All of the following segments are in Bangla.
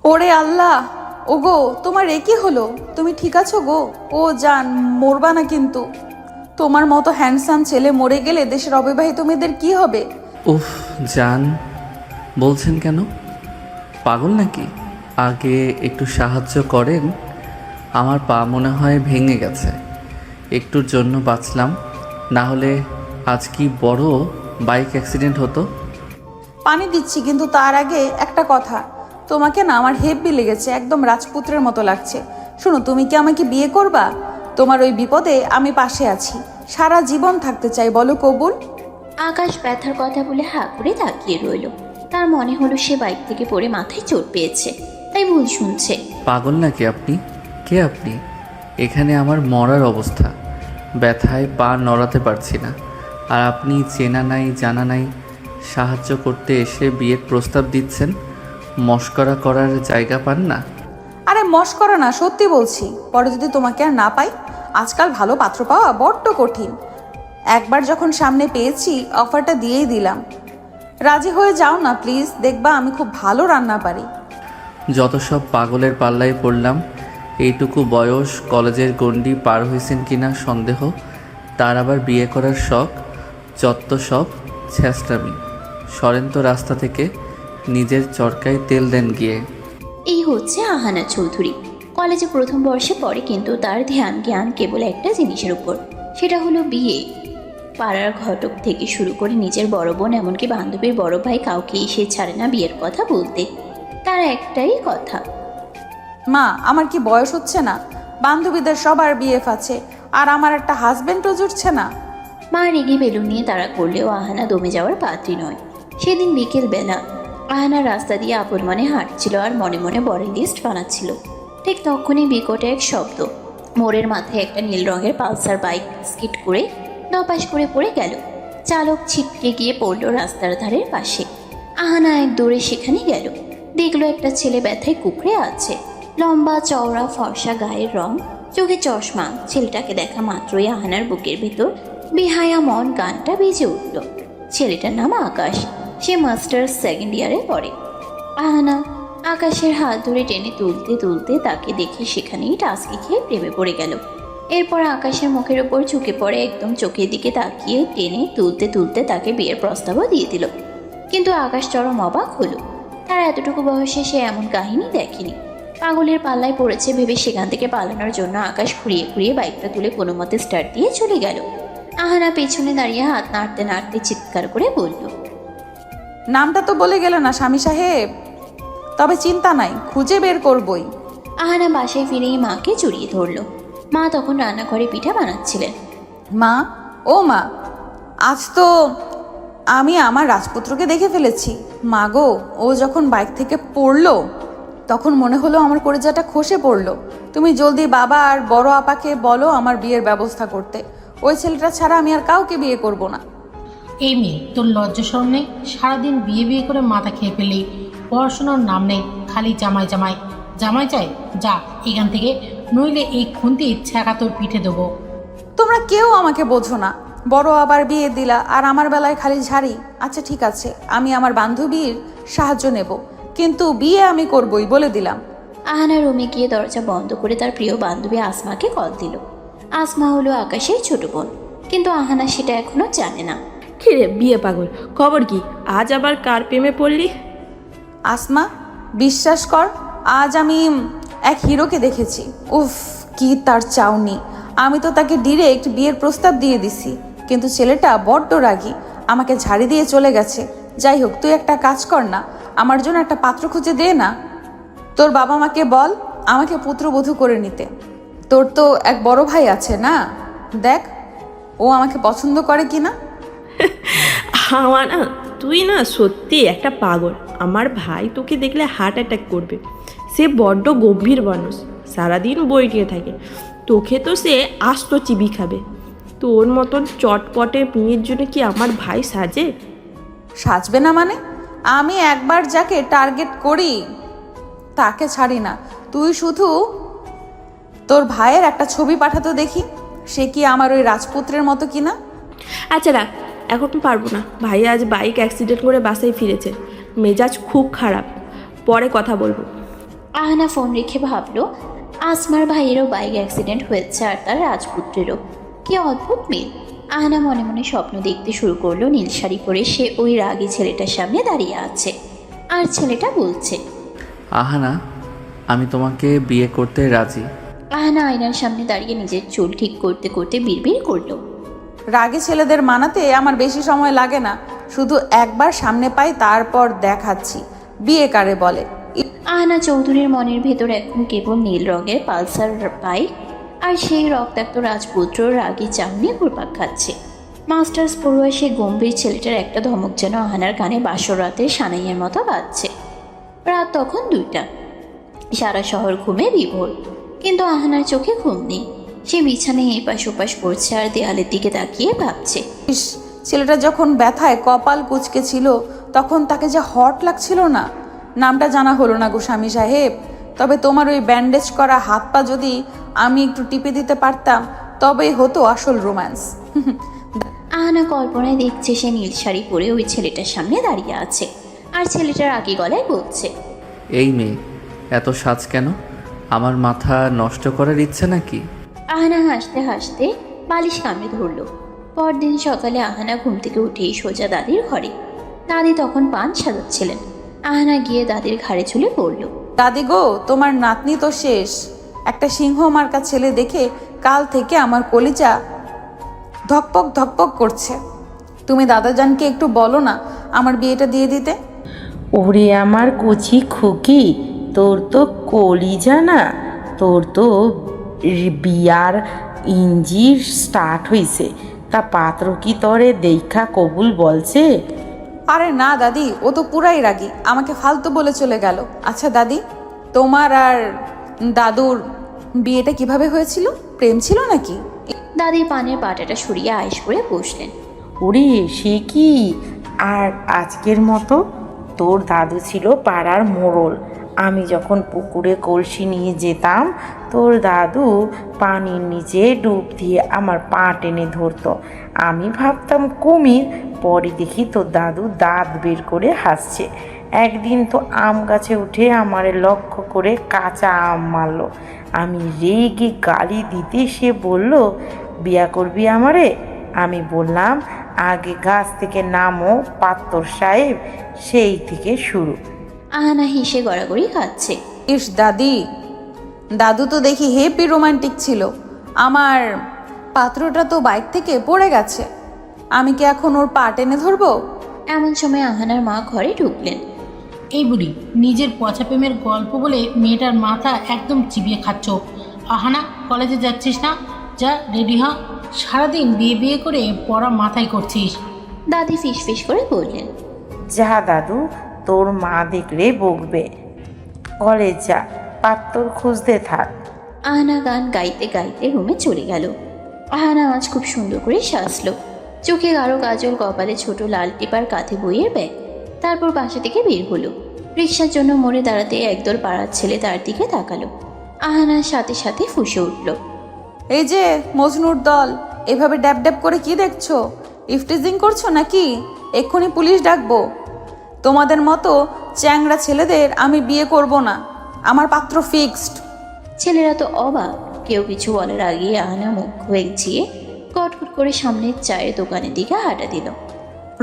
ওরে আল্লাহ! ওগো, তোমার এ কি হলো? তুমি ঠিক আছো গো? ও জান, মরবা না কিন্তু। তোমার মতো হ্যান্ডসাম ছেলে মরে গেলে দেশের অবিবাহিত মেয়েদের কি হবে? উফ, জান বলছেন কেন? পাগল নাকি? আগে একটু সাহায্য করেন। আমার পা মনে হয় ভেঙে গেছে, একটুর জন্য বাঁচলাম, না হলে আজ কি বড় বাইক অ্যাক্সিডেন্ট হতো। পানি দিচ্ছি, কিন্তু তার আগে একটা কথা। তোমাকে না আমার হেব্বি লেগেছে, একদম রাজপুত্রের মতো লাগছে। শোনো, তুমি কি আমাকে বিয়ে করবা? তোমার ওই বিপদে আমি পাশে আছি, সারা জীবন থাকতে চাই, বলো কবুল? আকাশ ব্যথার কথা বলে হা করে তাকিয়ে রইল। তার মনে হলো সে বাইক থেকে পড়ে মাথায় চোট পেয়েছে, তাই ভুল শুনছে। পাগল নাকি আপনি? কে আপনি? এখানে আমার মরার অবস্থা, ব্যথায় পা নড়াতে পারছি না, আর আপনি চেনা নাই জানা নাই সাহায্য করতে এসে বিয়ের প্রস্তাব দিচ্ছেন? মশকরা করার জায়গা পান না? আরে মশকরা না, সত্যি বলছি। পরে যদি তোমাকে আর না পাই, আজকাল ভালো পাত্র পাওয়া বড্ড কঠিন। একবার যখন সামনে পেয়েছি, অফারটা দিয়েই দিলাম। রাজি হয়ে যাও না প্লিজ, দেখবা আমি খুব ভালো রান্না পারি। যত সব পাগলের পাল্লায় পড়লাম। এইটুকু বয়স, কলেজের গণ্ডি পার হয়েছেন কিনা সন্দেহ, তার আবার বিয়ে করার শখ। যত সব ছ্যাঁচড়ামি। সরেন তো রাস্তা থেকে, নিজের চরকায় তেল দেন গিয়ে। এই হচ্ছে আহানা চৌধুরী। কলেজে প্রথম বর্ষে পড়ে, কিন্তু তার ধ্যান জ্ঞান কেবল একটা জিনিসের উপর, সেটা হলো বিয়ে। পাড়ার ঘটক থেকে শুরু করে নিজের বড় বোন, এমনকি বান্ধবীর বড় ভাই, কাউকেই সে ছাড়ে না বিয়ের কথা বলতে। তার একটাই কথা, মা, আমার কি বয়স হচ্ছে না? বান্ধবীদের সবার বিএফ আছে, আর আমার একটা হাজবেন্ডও জুটছে না। মা রেগে বেলুন নিয়ে তাড়া করলেও আহানা দমে যাওয়ার পাত্রী নয়। সেদিন বিকেল বেলা আহানা রাস্তা দিয়ে আপন মনে হাঁটছিল আর মনে মনে বরের লিস্ট বানাচ্ছিল। ঠিক তখনই বিকট এক শব্দ। মোড়ের মাথায় একটা নীল রঙের পালসার বাইক স্কিড করে নপাশ করে পড়ে গেল। চালক ছিটকে গিয়ে পড়ল রাস্তার ধারের পাশে। আহানা এক দৌড়ে সেখানে গেল। দেখলো একটা ছেলে ব্যথায় কুঁকড়ে আছে। লম্বা চওড়া ফর্সা গায়ের রং, চোখে চশমা। ছেলেটাকে দেখা মাত্রই আহানার বুকের ভেতর বেহায়া মন গানটা বেজে উঠল। ছেলেটার নাম আকাশ। সে মাস্টার্স সেকেন্ড ইয়ারে পড়ে। আহানা আকাশের হাত ধরে টেনে তুলতে তুলতে তাকে দেখে সেখানেই টাসকি খেয়ে প্রেমে পড়ে গেল। এরপর আকাশের মুখের ওপর ঝুঁকে পড়ে একদম চোখের দিকে তাকিয়ে টেনে তুলতে তুলতে তাকে বিয়ের প্রস্তাবও দিয়ে দিল। কিন্তু আকাশ চরম অবাক হলো। তার এতটুকু বয়সে সে এমন কাহিনী দেখেনি। পাগলের পাল্লায় পড়েছে ভেবে সেখান থেকে পালানোর জন্য আকাশ ঘুরিয়ে ঘুরিয়ে বাইকটা তুলে কোনো মতে স্টার্ট দিয়ে চলে গেল। আহানা পেছনে দাঁড়িয়ে হাত নাড়তে নাড়তে চিৎকার করে বলল, নামটা তো বলে গেল না স্বামী সাহেব। তবে চিন্তা নাই, খুঁজে বের করবই। আহানা বাসায় ফিরেই মাকে জড়িয়ে ধরল। মা তখন রান্নাঘরে পিঠা বানাচ্ছিলেন। মা, ও মা, আজ তো আমি আমার রাজপুত্রকে দেখে ফেলেছি। মা গো, ও যখন বাইক থেকে পড়লো, তখন মনে হলো আমার কলিজাটা খসে পড়লো। তুমি জলদি বাবা আর বড় আপাকে বলো আমার বিয়ের ব্যবস্থা করতে। ওই ছেলেটা ছাড়া আমি আর কাউকে বিয়ে করব না। এই মেয়ে, তোর লজ্জা শরম নেই? সারাদিন বিয়ে বিয়ে করে মাথা খেয়ে ফেলি, পড়াশোনার নাম নেই, খালি জামাই জামাই জামাই চাই। যা এখান থেকে, নইলে এই খুন্তি ছ্যাঁকা তোর পিঠে দেবো। তোমরা কেউ আমাকে বোঝো না। বড় আবার বিয়ে দিলা, আর আমার বেলায় খালি ঝাড়ি। আচ্ছা ঠিক আছে, আমি আমার বান্ধবীর সাহায্য নেব, কিন্তু বিয়ে আমি করবই বলে দিলাম। আহানা রুমে গিয়ে দরজা বন্ধ করে তার প্রিয় বান্ধবী আসমাকে কল দিল। আসমা হলো আকাশের ছোট বোন, কিন্তু আহানা সেটা এখনো জানে না। কিরে বিয়ে পাগল, খবর কি? আজ আবার কার প্রেমে পড়লি? আসমা, বিশ্বাস কর, আজ আমি এক হিরোকে দেখেছি। উফ, কি তার চাউনি! আমি তো তাকে ডিরেক্ট বিয়ের প্রস্তাব দিয়ে দিছি, কিন্তু ছেলেটা বড্ড রাগী, আমাকে ঝাড়ি দিয়ে চলে গেছে। যাই হোক, তুই একটা কাজ কর না, আমার জন্য একটা পাত্র খুঁজে দে না। তোর বাবা মাকে বল আমাকে পুত্রবধূ করে নিতে। তোর তো এক বড় ভাই আছে না, দেখ ও আমাকে পছন্দ করে কিনা। আমার না, তুই না সত্যি একটা পাগল। আমার ভাই তোকে দেখলে হার্ট অ্যাটাক করবে। সে বড্ড গম্ভীর মানুষ, সারাদিন বই নিয়ে থাকে। তোকে তো সে আস্ত চিবি খাবে। তোর মতন চটপটে মেয়ের জন্য কি আমার ভাই সাজে? সাজবে না মানে? আমি একবার যাকে টার্গেট করি তাকে ছাড়ি না। তুই শুধু তোর ভাইয়ের একটা ছবি পাঠাতো দেখি, সে কি আমার ওই রাজপুত্রের মতো কিনা। আচ্ছা রাখ, এখন পারবো না। ভাই আজ বাইক অ্যাক্সিডেন্ট করে বাসায় ফিরেছে, মেজাজ খুব খারাপ, পরে কথা বলবো। আহানা ফোন রেখে ভাবলো আসমার ভাইয়েরও বাইক অ্যাক্সিডেন্ট হয়েছে আর তার রাজপুত্রেরও। কি অদ্ভুত মিল। আহানা মনে মনে স্বপ্ন দেখতে শুরু করলো নীল শাড়ি পরে সে ওই রাগী ছেলেটার সামনে দাঁড়িয়ে আছে, আর ছেলেটা বলছে, আহানা, আমি তোমাকে বিয়ে করতে রাজি। আহানা আয়নার সামনে দাঁড়িয়ে নিজের চুল ঠিক করতে করতে বিড়বিড় করলো, রাগে ছেলেদের মানাতে আমার বেশি সময় লাগে না, শুধু একবার সামনে পাই তারপর দেখাচ্ছি বিয়ে কারে বলে। আহানা চৌধুরীর মনের ভেতর এখন কেবল নীল রঙের পালসার বাইক আর সেই রক্তাক্ত রাজপুত্র রাগী চাউনি ঘুরপাক খাচ্ছে। মাস্টার্স পড়ুয়া সে গম্ভীর ছেলেটার একটা ধমক যেন আহানার কানে বাসর রাতে সানাইয়ের মতো বাজছে। রাত তখন 2টা, সারা শহর ঘুমে বিভোর, কিন্তু আহানার চোখে ঘুম নেই। সে বিছানায় এপাশ ওপাশ করছে আর দেয়ালের দিকে তাকিয়ে ভাবছে, ইস, ছেলেটা যখন ব্যথায় কপাল কুঁচকে ছিল তখন তাকে যে হট লাগছিল না। নামটা জানা হলো না গো স্বামী সাহেব, তবে তোমার ওই ব্যান্ডেজ করা হাত পা যদি আমি একটু টিপে দিতে পারতাম তবেই হতো আসল রোম্যান্স। আহানা কল্পনায় দেখছে সে নীল শাড়ি পরে ওই ছেলেটার সামনে দাঁড়িয়ে আছে, আর ছেলেটার আগে গলায় বলছে, এই মেয়ে, এত সাজ কেন? আমার মাথা নষ্ট করার ইচ্ছে নাকি? আহানা হাসতে হাসতে বালিশ কামড়ে ধরল। পরদিন সকালে আহানা ঘুম থেকে উঠেই সোজা দাদির ঘরে। দাদি তখন পান সাজাচ্ছিলেন। আহানা গিয়ে দাদির ঘাড়ে চুলে পড়ল। দাদি গো, তোমার নাতনি তো শেষ। একটা সিংহ মার্কা ছেলে দেখে কাল থেকে আমার কলিজা ধকপক ধকপক করছে। তুমি দাদাজানকে একটু বলো না আমার বিয়েটা দিয়ে দিতে। ওরে আমার কচি খুকি, তোর তো কলিজা না, তোর তো বিয়ার ইঞ্জির স্টার্ট হইছে। তা পাত্র কি তরে দেখা কবুল বলছে? আরে না দাদি, ও তো পুরাই রাগী, আমাকে ফালতু বলে চলে গেল। আচ্ছা দাদি, তোমার আর দাদুর বিয়েটা কিভাবে হয়েছিল? প্রেম ছিল নাকি? দাদি পানের পাটাটা সরিয়ে আয়েশ করে বসলেন। ওরে সে কি আর আজকের মতো? তোর দাদু ছিল পাড়ার মোড়ল। আমি যখন পুকুরে কলসি নিয়ে যেতাম, তোর দাদু পানির নিচে ডুব দিয়ে আমার পা টেনে ধরতো। আমি ভাবতাম কুমির, পরে দেখি তোর দাদু দাঁত বের করে হাসছে। একদিন তো আম গাছে উঠে আমারে লক্ষ্য করে কাঁচা আম মারলো। আমি রেগে গালি দিতে সে বলল, বিয়া করবি আমারে? আমি বললাম, আগে গাছ থেকে নামো পাত্তর সাহেব। সেই থেকে শুরু। আহানা হেসে গড়াগড়ি খাচ্ছে। ইস দাদি, দাদু তো দেখি হেপি রোমান্টিক ছিল। আমার পাত্রটা তো বাইক থেকে পড়ে গেছে, আমি কি এখন ওর পা টেনে ধরবো? এমন সময় আহানার মা ঘরে ঢুকলেন। এই বুড়ি নিজের পচা প্রেমের গল্প বলে মেয়েটার মাথা একদম চিবিয়ে খাচ্ছ। আহানা, কলেজে যাচ্ছিস না? যা রেডি হ, সারাদিন বিয়ে বিয়ে করে পড়া মাথায় করছিস। দাদি ফিস ফিস করে বললেন, যা দাদু, তোর মা দেখলে বকবে। কলেজ যা, পাত্তর খুঁজতে থাক। আহানা গান গাইতে গাইতে রুমে চলে গেল। আহানা আজ খুব সুন্দর করে সাজলো। চোখে গাঢ় কাজল, কপালে ছোট লাল টিপার, কাঁধে বইয়ের ব্যাগ। তারপর বাসা থেকে বের হলো। রিক্সার জন্য মোড়ে দাঁড়াতে একদল পাড়ার ছেলে তার দিকে তাকালো। আহানার সাথে সাথে ফুঁসে উঠল, এই যে মজনুর দল, এভাবে ড্যাব ড্যাব করে কি দেখছো? ইফটিজিং করছো নাকি? এক্ষুনি পুলিশ ডাকবো। তোমাদের মতো চ্যাংড়া ছেলেদের আমি বিয়ে করব না, আমার পাত্র ফিক্সড। ছেলেরা তো অবাক। কেউ কিছু বলার আগেই আহানা মুখ ভেঙচিয়ে কটকট করে সামনের চায়ের দোকানের দিকে হাঁটা দিল।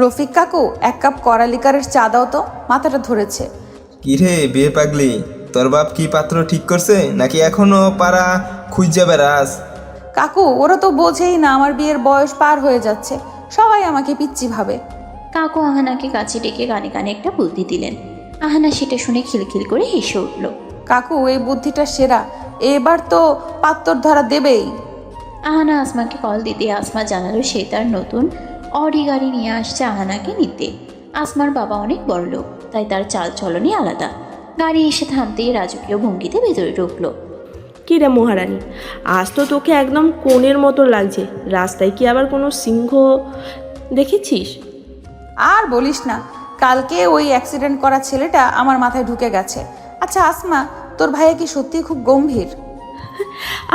রফিক কাকু, এক কাপ করালিকারের চা দাও তো, মাথাটা ধরেছে। কিরে বিয়ে পাগলি, তোর বাপ কি পাত্র ঠিক করছে নাকি এখনো পাড়া খুঁজে বেড়াস? কাকু, ওরা তো বোঝেই না আমার বিয়ের বয়স পার হয়ে যাচ্ছে, সবাই আমাকে পিচ্চি ভাবে। কাকু আহানাকে কাছে ডেকে কানে কানে একটা বুদ্ধি দিলেন। আহানা সেটা শুনে খিলখিল করে হেসে উঠল। কাকু, এই বুদ্ধিটা সেরা, এবার তো পাত্তর ধরা দেবেই। আহানা আসমাকে কল দিতে আসমা জানালো সে তার নতুন অডি গাড়ি নিয়ে আসছে আহানাকে নিতে। আসমার বাবা অনেক বড় লোক, তাই তার চাল চলনই আলাদা। গাড়ি এসে থামতেই রাজকীয় ভঙ্গিতে ভেতরে ঢুকলো। কী রে মহারানী, আজ তো তোকে একদম কোণের মতো লাগছে। রাস্তায় কি আবার কোনো সিংহ দেখেছিস? আর বলিস না, কালকে ওই অ্যাক্সিডেন্ট করা ছেলেটা আমার মাথায় ঢুকে গেছে। আচ্ছা আসমা, তোর ভাইয়া কি সত্যি খুব গম্ভীর?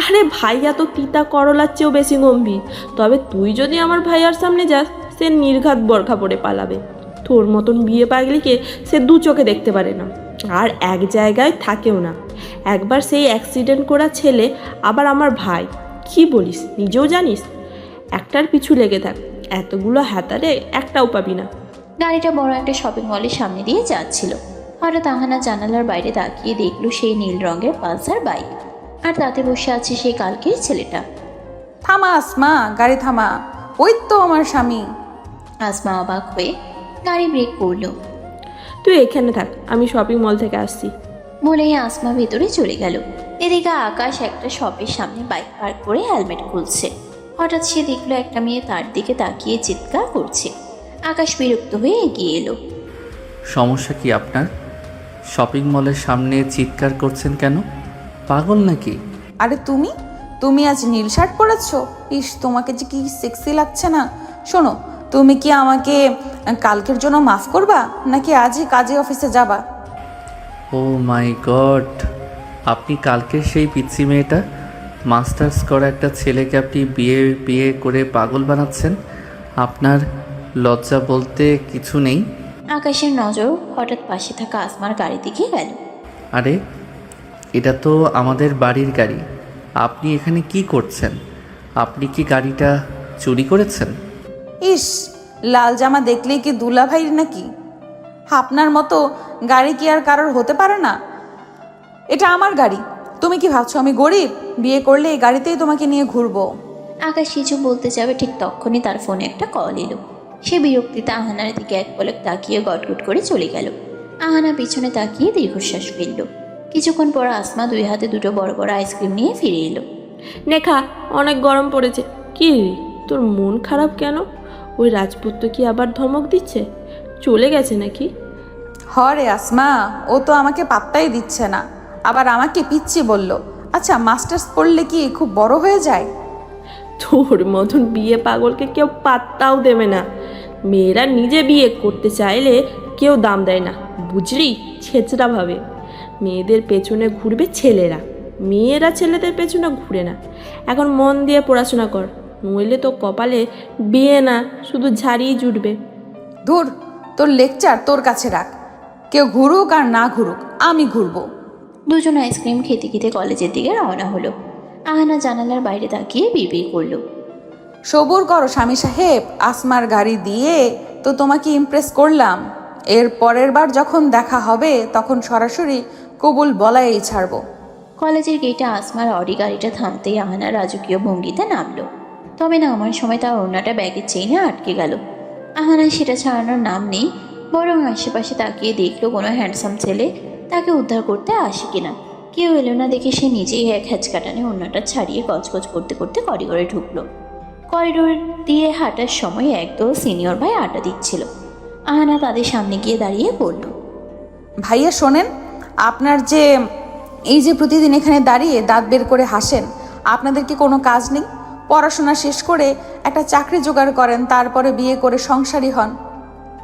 আরে ভাইয়া তো তিতা করলার চেয়েও বেশি গম্ভীর। তবে তুই যদি আমার ভাইয়ার সামনে যাস, সে নির্ঘাত বরখা পরে পালাবে। তোর মতন বিয়ে পাগলিকে সে দু চোখে দেখতে পারে না। আর এক জায়গায় থাকেও না। একবার সেই অ্যাক্সিডেন্ট করা ছেলে, আবার আমার ভাই। কি বলিস, নিজেও জানিস? একটার পিছু লেগে থাক, এতগুলো হাতারে একটাও পাবি না। গাড়িটা বড় একটা শপিং মলের সামনে দিয়ে যাচ্ছিল। হঠাৎ আহানা জানালার বাইরে তাকিয়ে দেখলো সেই নীল রঙের পালসার বাইক, আর তাতে বসে আছে সেই কালকের ছেলেটা। থামা আসমা, গাড়ি থামা, ওই তো আমার স্বামী। আসমা অবাক হয়ে গাড়ি ব্রেক করলো। তুই এখানে থাক, আমি শপিং মল থেকে আসছি। বলেই আসমা ভেতরে চলে গেল। এদিকে আকাশ একটা শপের সামনে বাইক পার্ক করে হেলমেট খুলছে। হঠাৎ সে দেখলো একটা মেয়ে তার দিকে তাকিয়ে চিৎকার করছে। আকাশ বিরক্ত হয়ে এগিয়ে এলো। সমস্যা কি আপনার? শপিং মলের সামনে চিৎকার করছেন কেন? পাগল নাকি? আরে তুমি তুমি আজ নীল শার্ট পরেছো? ইস, তোমাকে যে কি সেক্সি লাগছে না। শোনো, তুমি কি আমাকে কালকের জন্য মাফ করবা, নাকি আজই কাজে অফিসে যাবা? ও মাই গড, আপনি কালকের সেই পিচ্ছি মেয়েটা, মাস্টার্স করা একটা ছেলেকে আপনি বিয়ে করে পাগল বানাচ্ছেন? আপনার লজ্জা বলতে কিছু নেই? আকাশের নজর হঠাৎ পাশে থাকা আসমার গাড়ির দিকে গেল। আরে, এটা তো আমাদের বাড়ির গাড়ি। আপনি এখানে কি করছেন? আপনি কি গাড়িটা চুরি করেছেন? ইস, লাল জামা দেখলেই কি দুলা ভাই নাকি? আপনার মতো গাড়ি কি আর কারোর হতে পারে না? এটা আমার গাড়ি। তুমি কি ভাবছো আমি গরিব? বিয়ে করলে এই গাড়িতেই তোমাকে নিয়ে ঘুরবো। আকাশ কিছু বলতে যাবে, ঠিক তখনই তার ফোনে একটা কল এলো। সে বিরক্তিতে আহানার দিকে এক পলক তাকিয়ে গটগট করে চলে গেল। আহানা পিছনে তাকিয়ে দীর্ঘশ্বাস ফেলল। কিছুক্ষণ পর আসমা দুই হাতে দুটো বড় বড় আইসক্রিম নিয়ে ফিরে এলো। নেখা, অনেক গরম পড়েছে। কি রে, তোর মন খারাপ কেন? ওই রাজপুত্র কি আবার ধমক দিচ্ছে? চলে গেছে নাকি? হরে আসমা, ও তো আমাকে পাত্তাই দিচ্ছে না, আবার আমাকে পিচ্ছি বলল। আচ্ছা, মাস্টার্স পড়লে কি খুব বড় হয়ে যায়? তোর মতন বিয়ে পাগলকে কেউ পাত্তাও দেবে না। মেয়েরা নিজে বিয়ে করতে চাইলে কেউ দাম দেয় না, বুঝলি? ছেচরা ভাবে মেয়েদের পেছনে ঘুরবে ছেলেরা, মেয়েরা ছেলেদের পেছনে ঘুরে না। এখন মন দিয়ে পড়াশোনা কর, নইলে তো কপালে বিয়ে না, শুধু ঝাড়িয়ে জুটবে। ধুর, তোর লেকচার তোর কাছে রাখ। কেউ ঘুরুক আর না ঘুরুক, আমি ঘুরবো। দুজন আইসক্রিম খেতে খেতে কলেজের দিকে রওনা হলো। আহানা জানালার বাইরে তাকিয়ে বিড়বিড় করলো। সবুর করো স্বামী সাহেব, আসমার গাড়ি দিয়ে তো তোমাকে ইমপ্রেস করলাম। এর পরের বার যখন দেখা হবে তখন সরাসরি কবুল বলাই ছাড়বো। কলেজের গেটে আসমার অডি গাড়িটা থামতেই আহানা রাজকীয় ভঙ্গিতে নামলো। তবে নামার সময় তার ওড়নাটা ব্যাগের চেইনে আটকে গেল। আহানা সেটা ছাড়ানোর নাম নেই, বরং আশেপাশে তাকিয়ে দেখলো কোনো হ্যান্ডসাম ছেলে তাকে উদ্ধার করতে আসে কিনা। কেউ এলো না দেখে সে নিজেই এক হ্যাচকাটানে ওড়নাটা ছাড়িয়ে গজগজ করতে করতে করিডোরে ঢুকলো। করিডোর দিয়ে হাঁটার সময় একদল সিনিয়র ভাই আড্ডা দিচ্ছিল। আহানা তাদের সামনে গিয়ে দাঁড়িয়ে বলল, ভাইয়া শোনেন, আপনার যে এই যে প্রতিদিন এখানে দাঁড়িয়ে দাঁত বের করে হাসেন, আপনাদের কি কোনো কাজ নেই? পড়াশোনা শেষ করে একটা চাকরি জোগাড় করেন, তারপরে বিয়ে করে সংসারী হন।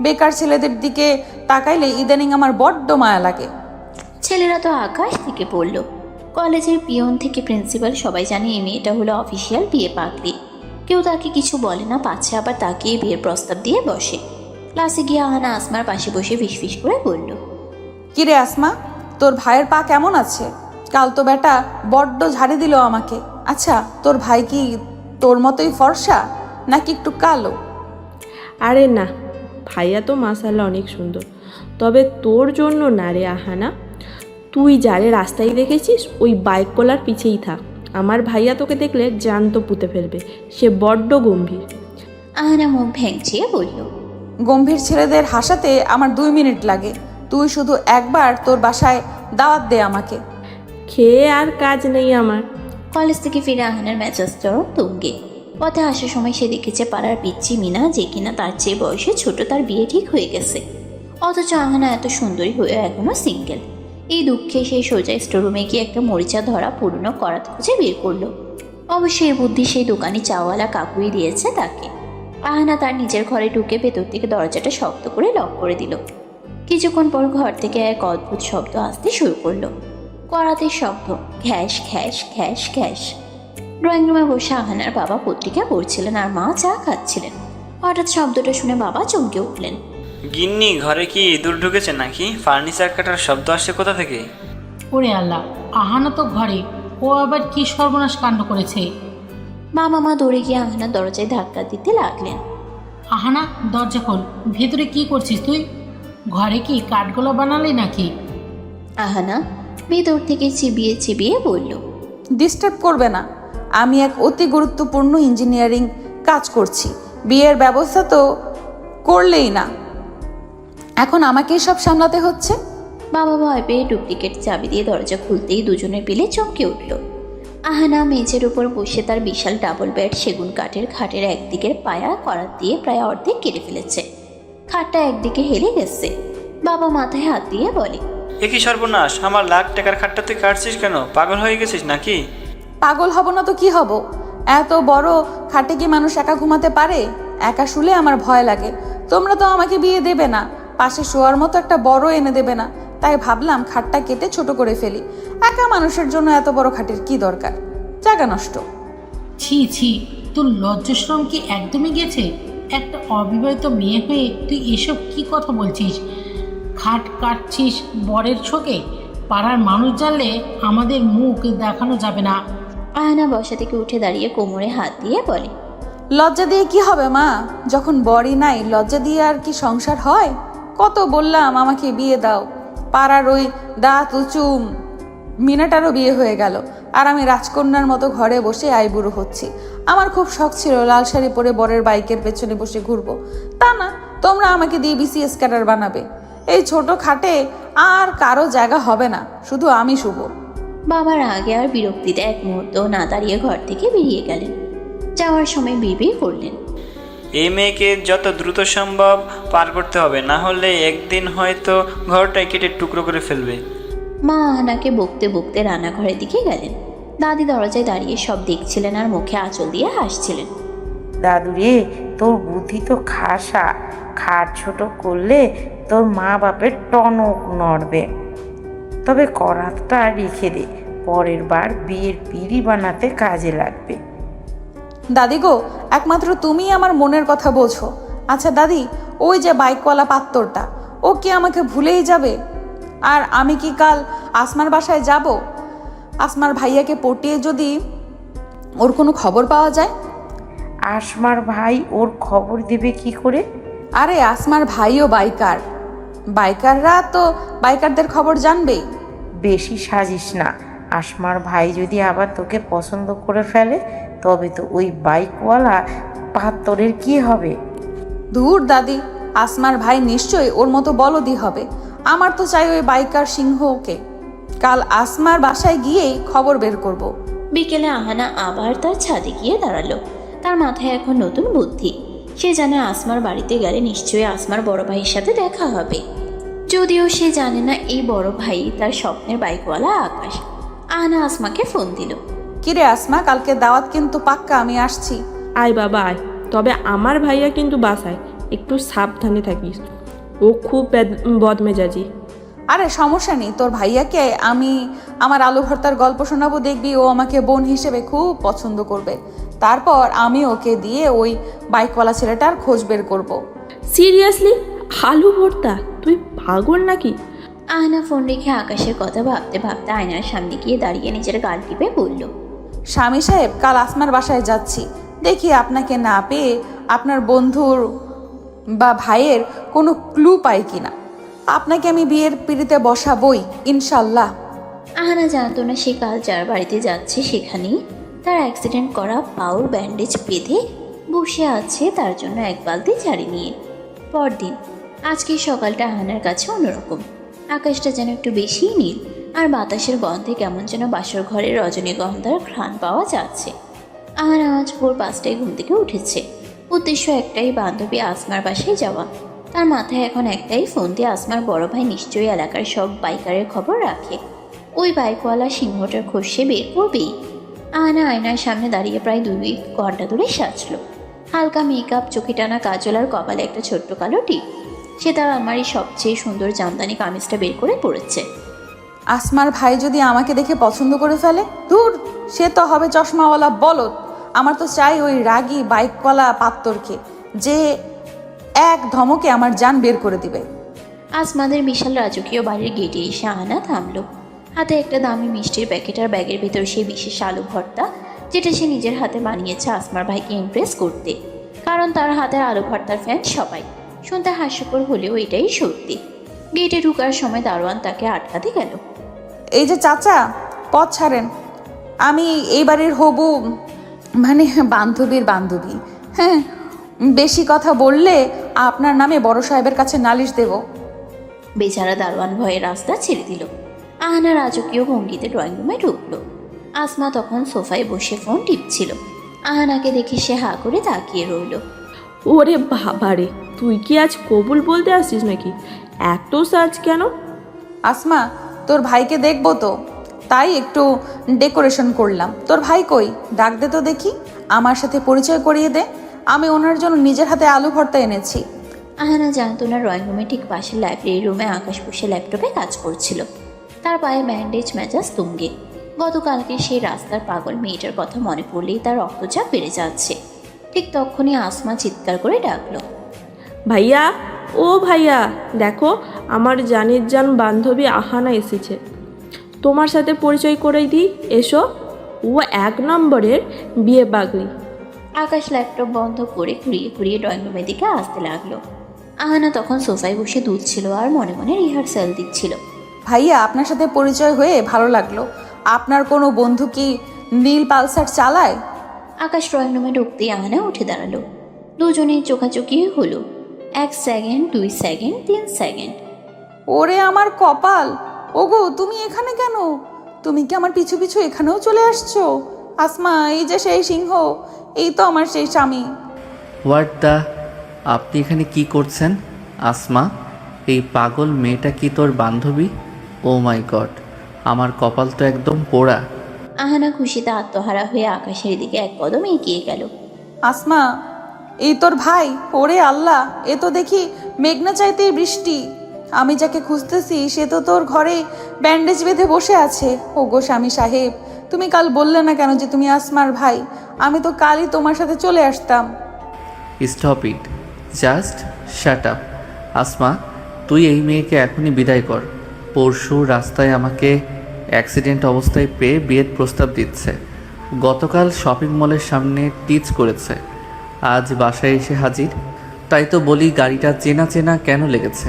বেকার ছেলেদের দিকে তাকাইলে ইদানিং আমার বড্ড মায়া লাগে। ছেলেরা তো আকাশ থেকে পড়ল। কলেজের পিয়ন থেকে প্রিন্সিপাল সবাই জানে এই মেয়েটা হলো অফিসিয়াল বিয়ে পাগলি। কেউ তাকে কিছু বলে না, পাছে আবার তাকিয়ে বিয়ের প্রস্তাব দিয়ে বসে। ক্লাসে গিয়ে আহানা আসমার পাশে বসে ফিসফিস করে বলল, কিরে আসমা, তোর ভাইয়ের পা কেমন আছে? কাল তো বেটা বড্ড ঝাড়ি দিল আমাকে। আচ্ছা, তোর ভাই কি তোর মতোই ফর্সা নাকি একটু কালো? আরে না, ভাইয়া তো মাশাআল্লাহ অনেক সুন্দর, তবে তোর জন্য না রে আহানা। তুই যারে রাস্তায় দেখেছিস ওই বাইক কলার পিছেই থাক। আমার ভাইয়া তোকে দেখলে জ্যান্ত পুঁতে ফেলবে, সে বড্ড গম্ভীর। আহানা মুখ ভেঙচিয়ে বলল, গম্ভীর ছেলেদের হাসাতে আমার 2 মিনিট লাগে। তুই শুধু একবার তোর বাসায় দাওয়াত দে আমাকে। খেয়ে আর কাজ নেই আমার। কলেজ থেকে ফিরে আহানার মেজাজ চরম তুঙ্গে। পথে আসার সময় সে দেখেছে পাড়ার পিচ্চি মিনা, যে কিনা তার চেয়ে বয়সে ছোট, তার বিয়ে ঠিক হয়ে গেছে। অথচ আহানা এত সুন্দরী হয়েও এখনো সিঙ্গেল। এই দুঃখে সেই সোজা স্টোররুমে গিয়ে একটা মরিচা ধরা পুরনো করাত খুঁজে বের করলো। অবশ্যই এই বুদ্ধি সেই দোকানি চাওয়ালা কাকুই দিয়েছে তাকে। আহানা তার নিজের ঘরে ঢুকে ভেতর থেকে দরজাটা শক্ত করে লক করে দিল। কিছুক্ষণ পর ঘর থেকে এক অদ্ভুত শব্দ আসতে শুরু করলো। করাতের শব্দ, ঘ্যাস ঘ্যাস ঘ্যাস ঘ্যাস। ড্রয়িং রুমে বসে আহানার বাবা পত্রিকা পড়ছিলেন আর মা চা খাচ্ছিলেন। হঠাৎ শব্দটা শুনে বাবা চমকে উঠলেন। গিন্নি, ঘরে কি ইঁদুর ঢুকেছে নাকি? ফার্নিচার কাটার শব্দ আসছে কোথা থেকে? ওরে আল্লাহ, আহানা তো ঘরে, ও আবার কি সর্বনাশ কাণ্ড করেছে। মা মামা দৌড়ে গিয়ে আহানার দরজায় ধাক্কা দিতে লাগলেন। আহানা, দরজা খোল, ভেতরে কি করছিস তুই? ঘরে কি কাঠগোলা বানালি নাকি? আহানা ভেতর থেকে চিবিয়ে চিবিয়ে বলল। ডিস্টার্ব করবে না, আমি এক অতি গুরুত্বপূর্ণ ইঞ্জিনিয়ারিং কাজ করছি। বিয়ের ব্যবস্থা তো করলেই না, এখন আমাকেই সব সামলাতে হচ্ছে। বাবা ভয় পেয়ে ডুপ্লিকেট চাবি দিয়ে দরজা খুলতেই দুজনের পিলে চমকে উঠল। আহানা মেঝের উপর বসে তার বিশাল ডাবল বেড সেগুন কাঠের খাটের একদিকের পায়া করাত দিয়ে প্রায় অর্ধেক কেটে ফেলেছে। খাটটা একদিকে হেলে গেছে। বাবা মাথায় হাত দিয়ে বলে, এ কি সর্বনাশ! আমার লাখ টাকার খাটটা তুই কাটছিস কেন? পাগল হয়ে গেছিস নাকি? পাগল হব না তো কি হব? এত বড় খাটে কি মানুষ একা ঘুমাতে পারে? একা শুলে আমার ভয় লাগে। তোমরা তো আমাকে বিয়ে দেবে না, পাশে শোয়ার মতো একটা বড় এনে দেবে না, তাই ভাবলাম খাটটা কেটে ছোট করে ফেলি। একা মানুষের জন্য এত বড় খাটের কি দরকার? জায়গা নষ্ট। ছি ছি, তোর লজ্জাশরম কি একদমই গেছে? একটা অবিবাহিত মেয়ে হয়ে তুই এসব কি কথা বলছিস? খাট কাটছিস বরের ছোকে? পাড়ার মানুষ জানলে আমাদের মুখ দেখানো যাবে না। আহানা বসা থেকে উঠে দাঁড়িয়ে কোমরে হাত দিয়ে বলে, লজ্জা দিয়ে কি হবে মা? যখন বরই নাই, লজ্জা দিয়ে আর কি সংসার হয়? কত বললাম আমাকে বিয়ে দাও, পাড়ার ওই দাঁত উঁচু মিনাটারও বিয়ে হয়ে গেল, আর আমি রাজকন্যার মতো ঘরে বসে আইবুড়ো হচ্ছি। আমার খুব শখ ছিল লাল শাড়ি পরে বরের বাইকের পেছনে বসে ঘুরবো, তা না, তোমরা আমাকে দিয়ে বিসিএস ক্যাডার বানাবে। এই ছোট খাটে আর কারো জায়গা হবে না, শুধু আমি শুভ। বাবার আগে আর বিরক্তিতে এক মুহূর্ত না দাঁড়িয়ে ঘর থেকে বেরিয়ে গেলেন। যাওয়ার সময় বিড়বিড় করলেন, এই মেয়েকে যত দ্রুত সম্ভব পার করতে হবে, না হলে একদিন হয়তো ঘরটাই কেটে টুকরো করে ফেলবে। মা আহানাকে বকতে বকতে রান্নাঘরের দিকে গেলেন। দাদি দরজায় দাঁড়িয়ে সব দেখছিলেন আর মুখে আঁচল দিয়ে হাসছিলেন। দাদু রে, তোর বুদ্ধি তো খাসা। খাট ছোট করলে তোর মা বাপের টনক নড়বে। তবে করাতটা রেখে দে, পরের বার বিয়ের পিঁড়ি বানাতে কাজে লাগবে। দাদি গো, একমাত্র তুমিই আমার মনের কথা বোঝো। আচ্ছা দাদি, ওই যে বাইকওয়ালা পাত্তরটা, ও কি আমাকে ভুলেই যাবে? আর আমি কি কাল আসমার বাসায় যাব? আসমার ভাইয়াকে পটিয়ে যদি ওর কোনো খবর পাওয়া যায়? আসমার ভাই ওর খবর দেবে কি করে? আরে আসমার ভাইও বাইকার, বাইকাররা তো বাইকারদের খবর জানবেই। বেশি সাজিস না। আসমার ভাই যদি আবার তোকে পছন্দ করে ফেলে, তবে তো ওই বাইকওয়ালা পাত্তরের কি হবে? ধুর দাদি, আসমার ভাই নিশ্চয়ই ওর মতো বলদি হবে। আমার তো চাই ওই বাইকার সিংহকে। কাল আসমার বাসায় গিয়েই খবর বের করব। বিকেলে আহানা আবার তার ছাদে গিয়ে দাঁড়ালো। তার মাথায় এখন নতুন বুদ্ধি। সে জানে আসমার বাড়িতে গেলে নিশ্চয়ই আসমার বড় ভাইয়ের সাথে দেখা হবে, যদিও সে জানে না এই বড় ভাই তার স্বপ্নের বাইকওয়ালা আকাশ। আহানা আসমাকে ফোন দিল। কিরে আসমা, কালকে দাওয়াত কিন্তু পাক্কা, আমি আসছি। আয় বাবা আয়, তবে আমার ভাইয়া কিন্তু বাসায়, একটু সাবধানে থাকিস, ও খুব বদমেজাজি। আরে সমস্যা নেই, তোর ভাইয়াকে আমি আমার আলু ভর্তার গল্প শোনাবো, দেখবি ও আমাকে বোন হিসেবে খুব পছন্দ করবে। তারপর আমি ওকে দিয়ে ওই বাইকওয়ালা ছেলেটার খোঁজ বের করব। সিরিয়াসলি? আলু ভর্তা? তুই পাগল নাকি? আহানা ফোন রেখে আকাশের কথা ভাবতে ভাবতে আয়নার সামনে গিয়ে দাঁড়িয়ে নিজের গাল টিপে বলল, স্বামী সাহেব, কাল আসমার বাসায় যাচ্ছি, দেখি আপনাকে না পেয়ে আপনার বন্ধুর বা ভাইয়ের কোনো ক্লু পাই কিনা। আপনাকে আমি বিয়ের পিড়িতে বসাবই ইনশাল্লাহ। আহানা জানতো না সে কাল যার বাড়িতে যাচ্ছে সেখানেই তার অ্যাক্সিডেন্ট করা পাউর ব্যান্ডেজ বেঁধে বসে আছে তার জন্য এক বালতি ঝাড়ি নিয়ে। পরদিন আজকে সকালটা আহানার কাছে অন্যরকম। আকাশটা যেন একটু বেশিই নীল, আর বাতাসের গন্ধে কেমন যেন বাসর ঘরের রজনীগন্ধার ঘ্রাণ পাওয়া যাচ্ছে। আহানা আজ ভোর 5টায় ঘুম থেকে উঠেছে। উদ্দেশ্য একটাই, বান্ধবী আসমার বাসায় যাওয়া। তার মাথায় এখন একটাই, ফোন দিয়ে আসমার বড় ভাই নিশ্চয়ই এলাকার সব বাইকারের খবর রাখে। ওই বাইকওয়ালা সিংহটার খোঁজ সে বের করবেই। আহানা আয়নার সামনে দাঁড়িয়ে প্রায় 2 ঘন্টা ধরে সাজলো। হালকা মেকআপ, চোখে টানা কাজল আর কপালে একটা ছোট্ট কালো টিপ। সে তার আলমারির সবচেয়ে সুন্দর জামদানি কামিজটা বের করে পড়েছে। আসমার ভাই যদি আমাকে দেখে পছন্দ করে ফেলে, দূর, সে তো হবে চশমাওয়ালা বলদ। আমার তো চাই ওই রাগী বাইকওয়ালা পাত্তরকে, যে এক ধমকে আমার জান বের করে দিবে। আসমাদের বিশাল রাজকীয় বাড়ির গেটে এসে আহানা থামলো। হাতে একটা দামি মিষ্টির প্যাকেট আর ব্যাগের ভিতর সেই বিশেষ আলু ভর্তা, যেটা সে নিজের হাতে বানিয়েছে আসমার ভাইকে ইমপ্রেস করতে। কারণ তার হাতের আলু ভর্তার ফ্যান সবাই। শুনতে হাস্যকর হলেও এটাই সত্যি। গেটে ঢুকার সময় দারোয়ান তাকে আটকাতে গেল। এই যে চাচা, পথ ছাড়েন। আমি এই বাড়ির হবু, মানে বান্ধবীর বান্ধবী। হ্যাঁ, বেশি কথা বললে আপনার নামে বড় সাহেবের কাছে নালিশ দেব। বেচারা দারোয়ান ভয়ে রাস্তা ছেড়ে দিল। আহানা রাজকীয় ভঙ্গিতে ড্রয়িং রুমে ঢুকলো। আসমা তখন সোফায় বসে ফোন টিপছিল। আহানাকে দেখে সে হা করে তাকিয়ে রইল। ওরে বাবারে, তুই কি আজ কবুল বলতে আসছিস নাকি? এত সাজ কেন? আসমা, তোর ভাইকে দেখবো তো, তাই একটু ডেকোরেশন করলাম। তোর ভাই কই? ডাক দে তো দেখি, আমার সাথে পরিচয় করিয়ে দে। আমি ওনার জন্য নিজের হাতে আলু ভর্তা এনেছি। আহানা জানতো না ড্রয়িং রুমে ঠিক পাশের লাইব্রেরি রুমে আকাশ বসে ল্যাপটপে কাজ করছিল। তার পায়ে ব্যান্ডেজ, মেজাজ তুঙ্গে। গতকালকে সেই রাস্তার পাগল মেয়েটার কথা মনে পড়লেই তার রক্তচাপ বেড়ে যাচ্ছে। ঠিক তখনই আসমা চিৎকার করে ডাকলো, ভাইয়া, ও ভাইয়া, দেখো আমার জানের জান বান্ধবী আহানা এসেছে, তোমার সাথে পরিচয় করে দিই, এসো। ও 1 নম্বরের বিয়ে পাগলি। আকাশ ল্যাপটপ বন্ধ করে ঘুরিয়ে ঘুরিয়ে ড্রয়িং রুমের দিকে আসতে লাগলো। আহানা তখন সোফায় বসে দুধছিল আর মনে মনে রিহার্সাল দিচ্ছিল। ভাইয়া, আপনার সাথে পরিচয় হয়ে ভালো লাগলো। আপনার কোনো বন্ধু কি নীল পালসার চালায়? আকাশ ড্রয়িং রুমে ঢুকতেই আহানা উঠে দাঁড়ালো। দুজনেই চোখাচোখি হলো। 1 সেকেন্ড, 2 সেকেন্ড, 3 সেকেন্ড। ওরে আমার কপাল! ওগো, তুমি এখানে কেন? তুমি কি আমার পিছু পিছু এখানেও চলে আসছো? আসমা, এই যে সেই সিংহ, এই তো আমার সেই স্বামী। হোয়াট দ্য, আপনি এখানে কি করছেন? আসমা, এই পাগল মেয়েটা কি তোর বান্ধবী? ও মাই গড, আমার কপাল তো একদম পোড়া। আহানা খুশিতে আত্মহারা হয়ে আকাশের দিকে এক কদম এগিয়ে গেল। আসমা, এই তোর ভাই? ওরে আল্লাহ, এ তো দেখি মেঘনা চাইতেই বৃষ্টি। আমি যাকে খুঁজতেছি সে তো তোর ঘরে ব্যান্ডেজ বেঁধে বসে আছে। ওগো স্বামী সাহেব, তুমি কাল বললে না কেন যে তুমি আসমার ভাই? আমি তো কালই তোমার সাথে চলে আসতাম। Stop it, just shut up. Asma, তুই এই মেয়েকে এখনই বিদায় কর। পরশু রাস্তায় আমাকে অ্যাক্সিডেন্ট অবস্থায় পেয়ে বিয়ের প্রস্তাব দিচ্ছে। গতকাল শপিং মলের সামনে টিচ করেছে, আজ বাসায় এসে হাজির। তাই তো বলি, গাড়িটা চেনা চেনা কেন লেগেছে?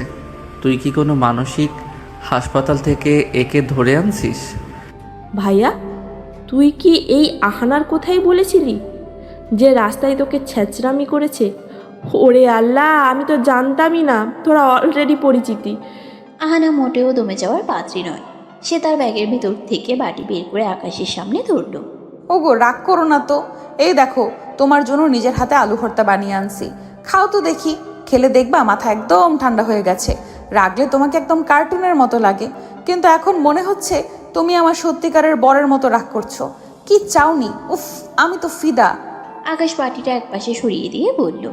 তুই কি কোনো মানসিক হাসপাতাল থেকে একে ধরে আনছিস? ভাইয়া, তুই কি এই আহানার কথাই বলেছিলি যে রাস্তায় তোকে ছেঁচড়ামি করেছে? ওরে আল্লাহ, আমি তো জানতামই না তোরা অলরেডি পরিচিতি। আহানা মোটেও দমে যাওয়ার পাত্রী নয়। সে তার ব্যাগের ভিতর থেকে বাটি বের করে আকাশের সামনে ধরলো। ওগো, রাগ করো না তো। এই দেখো, তোমার জন্য নিজের হাতে আলু ভর্তা বানিয়ে আনছি। খাও তো দেখি। খেলে দেখবা মাথা একদম ঠান্ডা হয়ে গেছে। রাগলে তোমাকে একদম কার্টুনের মতো লাগে, কিন্তু এখন মনে হচ্ছে তুমি আমার সত্যিকারের বরের মতো রাগ করছো। কি চাওনি? উফ, আমি তো ফিদা। আকাশ বাটিটা একপাশে সরিয়ে দিয়ে বলল,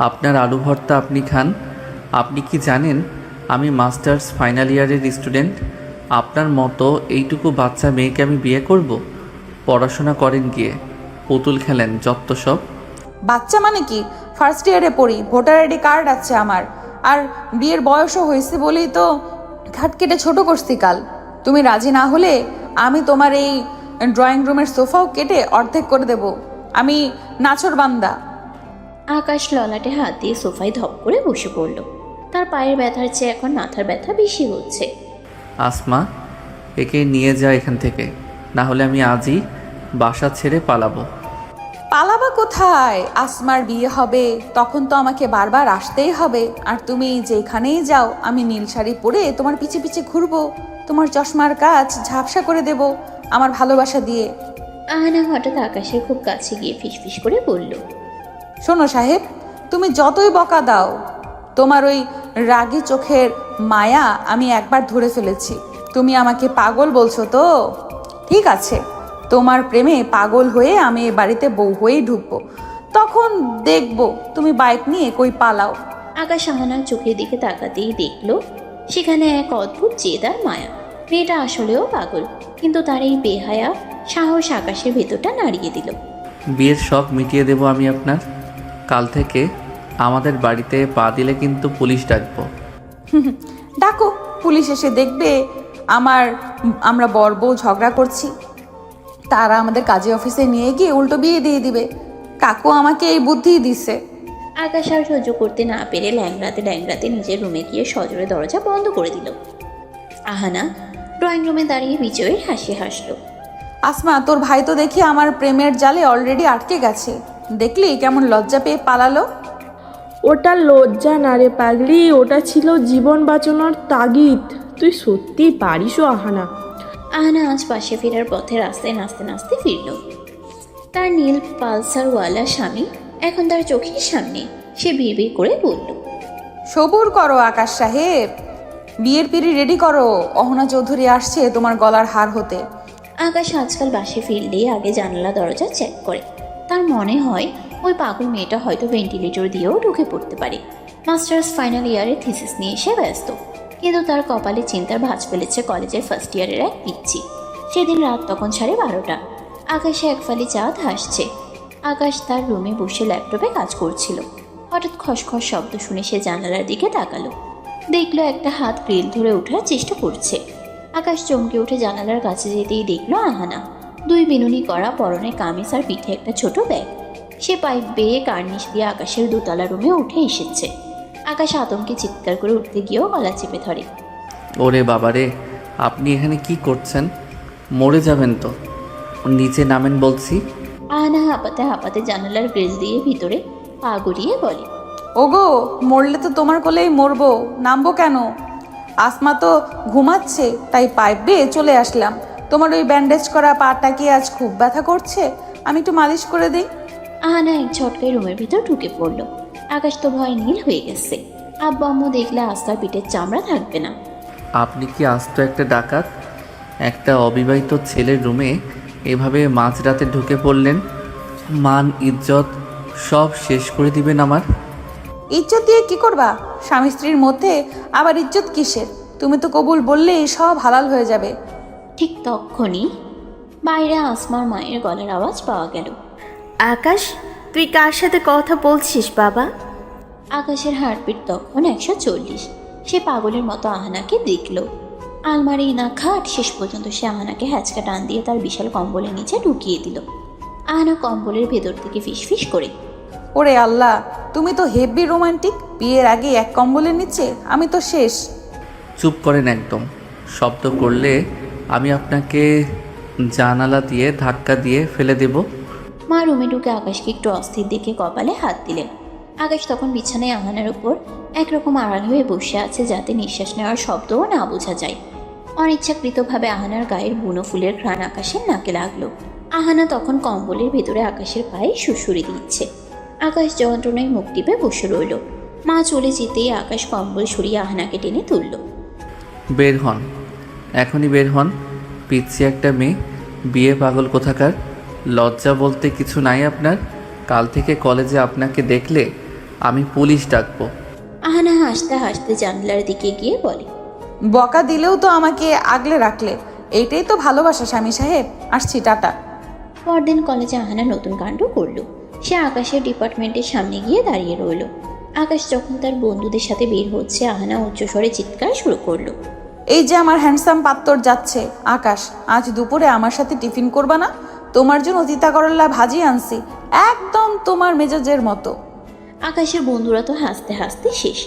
আপনার আলু ভর্তা আপনি খান। আপনি কি জানেন আমি মাস্টার্স ফাইনাল ইয়ারের স্টুডেন্ট? আপনার মতো এইটুকু বাচ্চা মেয়েকে আমি বিয়ে করব? পড়াশোনা করেন গিয়ে, পুতুল খেলেন, যত সব। বাচ্চা মানে কি? ফার্স্ট ইয়ারে পড়ি, ভোটার আইডি কার্ড আছে আমার, আর বিয়ের বয়সও হয়েছে বলেই তো ঘাট কেটে ছোট করছি কাল। তুমি রাজি না হলে আমি তোমার এই ড্রয়িং রুমের সোফাও কেটে অর্ধেক করে দেব। আমি নাছর বান্দা। আকাশ ললাটে হাত দিয়ে সোফায় ধপ করে বসে পড়ল। তার পায়ের ব্যথার চেয়ে এখন মাথার ব্যথা বেশি হচ্ছে। আসমা, একে নিয়ে যা এখান থেকে, না হলে আমি আজই বাসা ছেড়ে পালাবো। পালাবা কোথায়? আসমার বিয়ে হবে, তখন তো আমাকে বারবার আসতেই হবে। আর তুমি যেখানেই যাও আমি নীল শাড়ি পরে তোমার পিছে পিছে ঘুরবো, তোমার চশমার কাজ ঝাপসা করে দেব আমার ভালোবাসা দিয়ে। আহানা হঠাৎ আকাশের খুব কাছে গিয়ে ফিসফিস করে বলল, শোনো সাহেব, তুমি যতই বকা দাও, তোমার ওই রাগী চোখের মায়া আমি একবার ধরে ফেলেছি। তুমি আমাকে পাগল বলছো তো? ঠিক আছে, তোমার প্রেমে পাগল হয়ে আমি এ বাড়িতে বউ হয়েই ঢুকবো। তখন দেখবো তুমি বাইক নিয়ে কই পালাও। আকাশ আহানার চোখের দিকে তাকাতেই দেখলো সেখানে এক অদ্ভুত জেদ আর মায়া। মেয়েটা আসলেও পাগল, কিন্তু তার এই বেহায়া সাহস আকাশের ভেতরটা নাড়িয়ে দিল। বিয়ের শখ মিটিয়ে দেব আমি আপনার। কাল থেকে আমাদের বাড়িতে পা দিলে কিন্তু পুলিশ ডাকবো। ডাকো, পুলিশ এসে দেখবে আমরা বর বউ ঝগড়া করছি, তারা আমাদের কাজী অফিসে নিয়ে গিয়ে উল্টো বিয়ে দিয়ে দিবে। কাকু আমাকে এই বুদ্ধি দিছে। আকাশ আর সহ্য করতে না পেরে ল্যাংড়াতে নিজের রুমে গিয়ে সজোরে দরজা বন্ধ করে দিল। আহানা ড্রয়িং রুমে দাঁড়িয়ে বিজয়ের হাসি হাসলো। আসমা, তোর ভাই তো দেখি আমার প্রেমের জালে অলরেডি আটকে গেছে। দেখলি কেমন লজ্জা পেয়ে পালালো? ওটা লজ্জা না রে পাগলি, ওটা ছিল জীবন বাঁচানোর তাগিদ। তুই সত্যি পারিসও আহানা। আহানা আজ পাশে ফেরার পথে রাস্তায় নাচতে নাচতে ফিরল। তার নীল পালসারওয়ালা স্বামী এখন তার চোখের সামনে। সে বিড়বিড় করে বলল, সবুর করো আকাশ সাহেব, বিয়ের পিড়ি রেডি করো, অহনা চৌধুরী আসছে তোমার গলার হার হতে। আকাশ আজকাল বাসে ফিরলে আগে জানালা দরজা চেক করে। তার মনে হয় ওই পাগল মেয়েটা হয়তো ভেন্টিলেটর দিয়েও ঢুকে পড়তে পারে। মাস্টার্স ফাইনাল ইয়ারে থিসিস নিয়ে এসে ব্যস্ত, কিন্তু তার কপালে চিন্তার ভাঁজ ফেলেছে কলেজের ফার্স্ট ইয়ারের এক পিচ্ছি। সেদিন রাত তখন 12:30। আকাশে এক ফালি চাঁদ হাসছে। আকাশ তার রুমে বসে ল্যাপটপে কাজ করছিল। হঠাৎ খসখস শব্দ শুনে সে জানালার দিকে তাকালো। দেখলো একটা হাত গ্রিল ধরে ওঠার চেষ্টা করছে। আকাশ চমকে উঠে জানালার কাছে যেতেই দেখলো আহানা, 2 বিনুনি করা, পরনে কামিজ আর পিঠে একটা ছোট ব্যাগ। সে পাইপ বেয়ে কার্নিশ দিয়ে আকাশের দোতলা রুমে উঠে এসেছে। আকাশ আতঙ্কে চিৎকার করে উঠতে গিয়েও গলা চেপে ধরে। ওরে বাবারে, আপনি এখানে কি করছেন? মরে যাবেন তো, নিচে নামেন বলছি। আহানা হাঁপাতে হাঁপাতে জানালার গ্রিল দিয়ে ভিতরে পা গড়িয়ে বলে, ওগো, মরলে তো তোমার কোলেই মরবো, নামবো কেন? আসমা তো ঘুমাচ্ছে, তাই পাইপ বেয়ে চলে আসলাম। তোমার ওই ব্যান্ডেজ করা পাটা কি আজ খুব ব্যথা করছে? আমি একটু মালিশ করে দিই। আহানা এক ঝটকায় রুমের ভিতর ঢুকে পড়ল। আকাশ তো ভয় নীল হয়ে গেছে। আব্বু আম্মু দেখলে আস্তার পিঠের চামড়া থাকবে না। আপনি কি আস্ত একটা ডাকাত? একটা অবিবাহিত ছেলের রুমে এভাবে মাঝরাতে ঢুকে পড়লেন? মান ইজ্জত সব শেষ করে দিবেন আমার। ইজ্জত দিয়ে কি করবা? স্বামী স্ত্রীর মধ্যে আবার ইজ্জত কিসের? তুমি তো কবুল বললেই সব হালাল হয়ে যাবে। ঠিক তখনই বাইরে আসমার মায়ের গলার আওয়াজ পাওয়া গেল। আকাশ, তুই কার সাথে কথা বলছিস বাবা? আকাশের হার্টবিট তখন 140। সে পাগলের মতো আহানাকে দেখল। আলমারি না খাট, শেষ পর্যন্ত সে আহানাকে হ্যাচকা টান দিয়ে তার বিশাল কম্বলের নিচে ঢুকিয়ে দিল। আহানা কম্বলের ভেতর থেকে ফিসফিস করে, ওরে আল্লাহ, তুমি তো হেভি রোমান্টিক। বিয়ের আগে এক কম্বলের নিচে, আমি তো শেষ। চুপ করেন একদম। শব্দ করলে আমি আপনাকে জানালা দিয়ে ধাক্কা দিয়ে ফেলে দেব। মা রুমে ঢুকে আকাশকে একটু অস্থির দেখে কপালে হাত দিলেন। আকাশ তখন বিছানায় আহানার উপর একরকম আড়াল হয়ে বসে আছে, যাতে নিঃশ্বাস নেওয়ার শব্দও না বোঝা যায়। অনিচ্ছাকৃতভাবে আহানার গায়ের বুনো ফুলের ঘ্রাণ আকাশের নাকে লাগলো। আহানা তখন কম্বলের ভেতরে আকাশের পায়ে সুড়সুড়ি দিচ্ছে। আকাশ যন্ত্রণায় মুখ টিপে বসে রইল। মা চলে যেতেই আকাশ কম্বল সরিয়ে আহানাকে টেনে তুলল। বের হন, এখনই বের হন। পিচ্ছি একটা মেয়ে, বিয়ে পাগল কোথাকার। লজ্জা বলতে কিছু নাই আপনার? কাল থেকে কলেজে আপনাকে দেখলে আমি পুলিশ ডাকবো। আহানা হাসতে হাসতে জানলার দিকে গিয়ে বলে, বকা দিলেও তো আমাকে আগলে রাখলে, এইটাই তো ভালোবাসা স্বামী সাহেব। আসছি, টাটা। পরদিন কলেজে আহানা নতুন কাণ্ড করলো। সে আকাশের ডিপার্টমেন্টের সামনে গিয়ে দাঁড়িয়ে রইল। আকাশ যখন তার বন্ধুদের সাথে বের হচ্ছে, আহানা উচ্চস্বরে চিৎকার শুরু করলো, এই যে আমার হ্যান্ডসাম পাত্তর যাচ্ছে। আকাশ, আজ দুপুরে আমার সাথে টিফিন করবা না? তোমার জন্য তিতা করল্লা ভাজি আনছি, একদম তোমার মেজাজের মতো। আকাশের বন্ধুরা তো হাসতে হাসতে শেষ।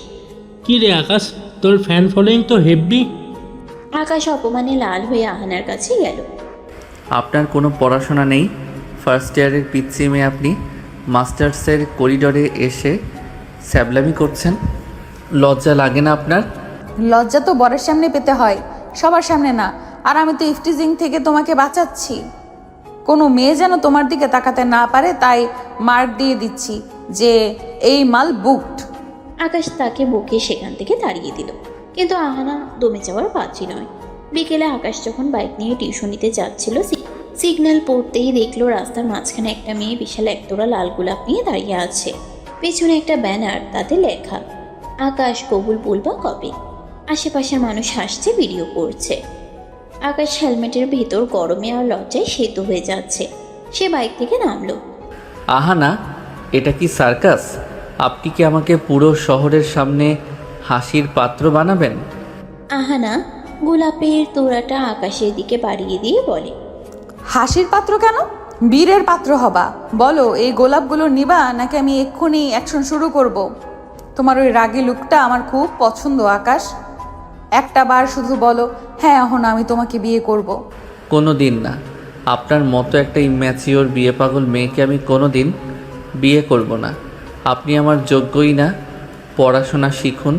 কি রে আকাশ, তোর ফ্যান ফলোয়িং তো হেভি। আকাশ অপমানে লাল হয়ে আহানার কাছে গেল। আপনার কোনো পড়াশোনা নেই? ফার্স্ট ইয়ারের পিচ্ছি মেয়ে আপনি মাস্টার্সের করিডোরে এসে স্যাবলামি করছেন। লজ্জা লাগে না আপনার? লজ্জা তো বরের সামনে পেতে হয়, সবার সামনে না। আর আমি তো ইফটিজিং থেকে তোমাকে বাঁচাচ্ছি। কোনো মেয়ে যেন তোমার দিকে তাকাতে না পারে, তাই মার্ক দিয়ে দিচ্ছি যে এই মাল বুকড। আকাশ তাকে বকে সেখান থেকে তাড়িয়ে দিল, কিন্তু আহানা দমে যাওয়ার পাত্রী নয়। বিকেলে আকাশ যখন বাইক নিয়ে টিউশনিতে যাচ্ছিল, সিগন্যাল পড়তেই দেখলো রাস্তার মাঝখানে একটা মেয়ে বিশাল একতোড়া লাল গোলাপ নিয়ে দাঁড়িয়ে আছে। পেছনে একটা ব্যানার, তাতে লেখা, আকাশ কবুল বলবা কবে। আশেপাশের মানুষ হাসছে, ভিডিও করছে। আকাশ হেলমেটের ভেতর গরমে আর লজ্জায় সেতু হয়ে যাচ্ছে। সে বাইক থেকে নামলো। আহানা, এটা কি সার্কাস? আপনি কি আমাকে পুরো শহরের সামনে হাসির পাত্র বানাবেন? আহানা গোলাপের তোড়াটা আকাশের দিকে বাড়িয়ে দিয়ে বলে, হাসির পাত্র কেন? বীরের পাত্র হবা। বলো, এই গোলাপগুলো নিবা নাকি আমি এক্ষুনি অ্যাকশন শুরু করব? তোমার ওই রাগী লুকটা আমার খুব পছন্দ আকাশ। একটা বার শুধু বলো, হ্যাঁ অহনা আমি তোমাকে বিয়ে করব। কোনো দিন না। আপনার মতো একটা ইম্যাচিওর বিয়ে পাগল মেয়েকে আমি কোনো দিন বিয়ে করব না। আপনি আমার যোগ্যই না। পড়াশোনা শিখুন,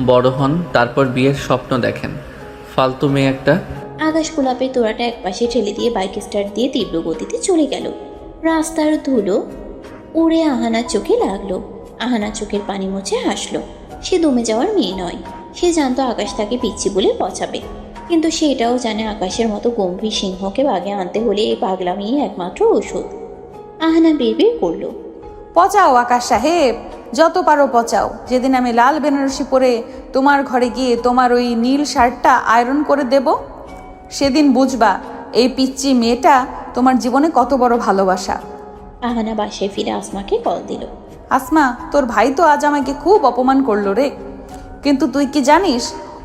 বড় হন, তারপর বিয়ের স্বপ্ন দেখেন। ফালতু মেয়ে একটা। আকাশ গোলাপের তোড়াটা একপাশে ঠেলে দিয়ে বাইক স্টার্ট দিয়ে তীব্র গতিতে চলে গেল। রাস্তার ধুলো উড়ে আহানার চোখে লাগলো। আহানা চোখের পানি মুছে হাসলো। সে দমে যাওয়ার মেয়ে নয়। সে জানতো আকাশ তাকে পিচ্ছি বলে পচাবে, কিন্তু সে এটাও জানে আকাশের মতো গম্ভীর সিংহকে বাগে আনতে হলে এই পাগলামিই একমাত্র ওষুধ। আহানা বিড়বিড় করলো, পচাও আকাশ সাহেব, যত পারো পচাও। যেদিন আমি লাল বেনারসি পরে তোমার ঘরে গিয়ে তোমার ওই নীল শার্টটা আয়রন করে দেব, সেদিন বুঝবা এই পিচ্চি মেয়েটা তোমার জীবনে কত বড় ভালোবাসা। আহানা বাসায় ফিরে আসমাকে কল দিল। আসমা, তোর ভাই তো আজ আমাকে খুব অপমান করলো রে। কিন্তু তুই কি জানিস,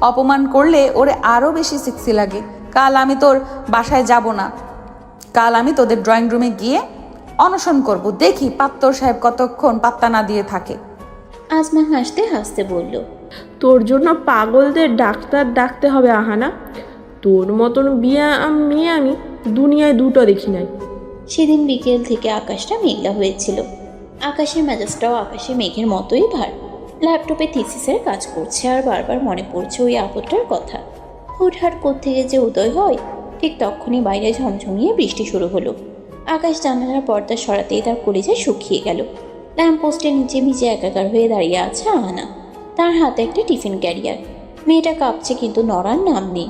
অপমান করলে ওরে আরও বেশি সেক্সি লাগে। কাল আমি তোর বাসায় যাব না, কাল আমি তোদের ড্রয়িং রুমে গিয়ে অনশন করব। দেখি পাত্তর সাহেব কতক্ষণ পাত্তা না দিয়ে থাকে। আসমা হাসতে হাসতে বলল, তোর জন্য পাগলদের ডাক্তার ডাকতে হবে আহানা। তোর মতন মেয়ে আমি দুনিয়ায় দুটো দেখি নাই। সেদিন বিকেল থেকে আকাশটা মেঘলা হয়েছিল। আকাশের মেজাজটাও আকাশে মেঘের মতোই ভার। ল্যাপটপে থিসিসের কাজ করছে আর বারবার মনে পড়ছে ওই আপদটার কথা। হুটহাট কোত্থেকে যে উদয় হয়, ঠিক তখনই বাইরে ঝমঝমিয়ে বৃষ্টি শুরু হলো। আকাশ জানালার পর্দা সরাতেই তার কলিজা শুকিয়ে গেল। ল্যাম্পপোস্টের নিচে ভিজে একাকার হয়ে দাঁড়িয়ে আছে আহানা। তার হাতে একটা টিফিন ক্যারিয়ার। মেয়েটা কাঁপছে, কিন্তু নড়ার নাম নেই।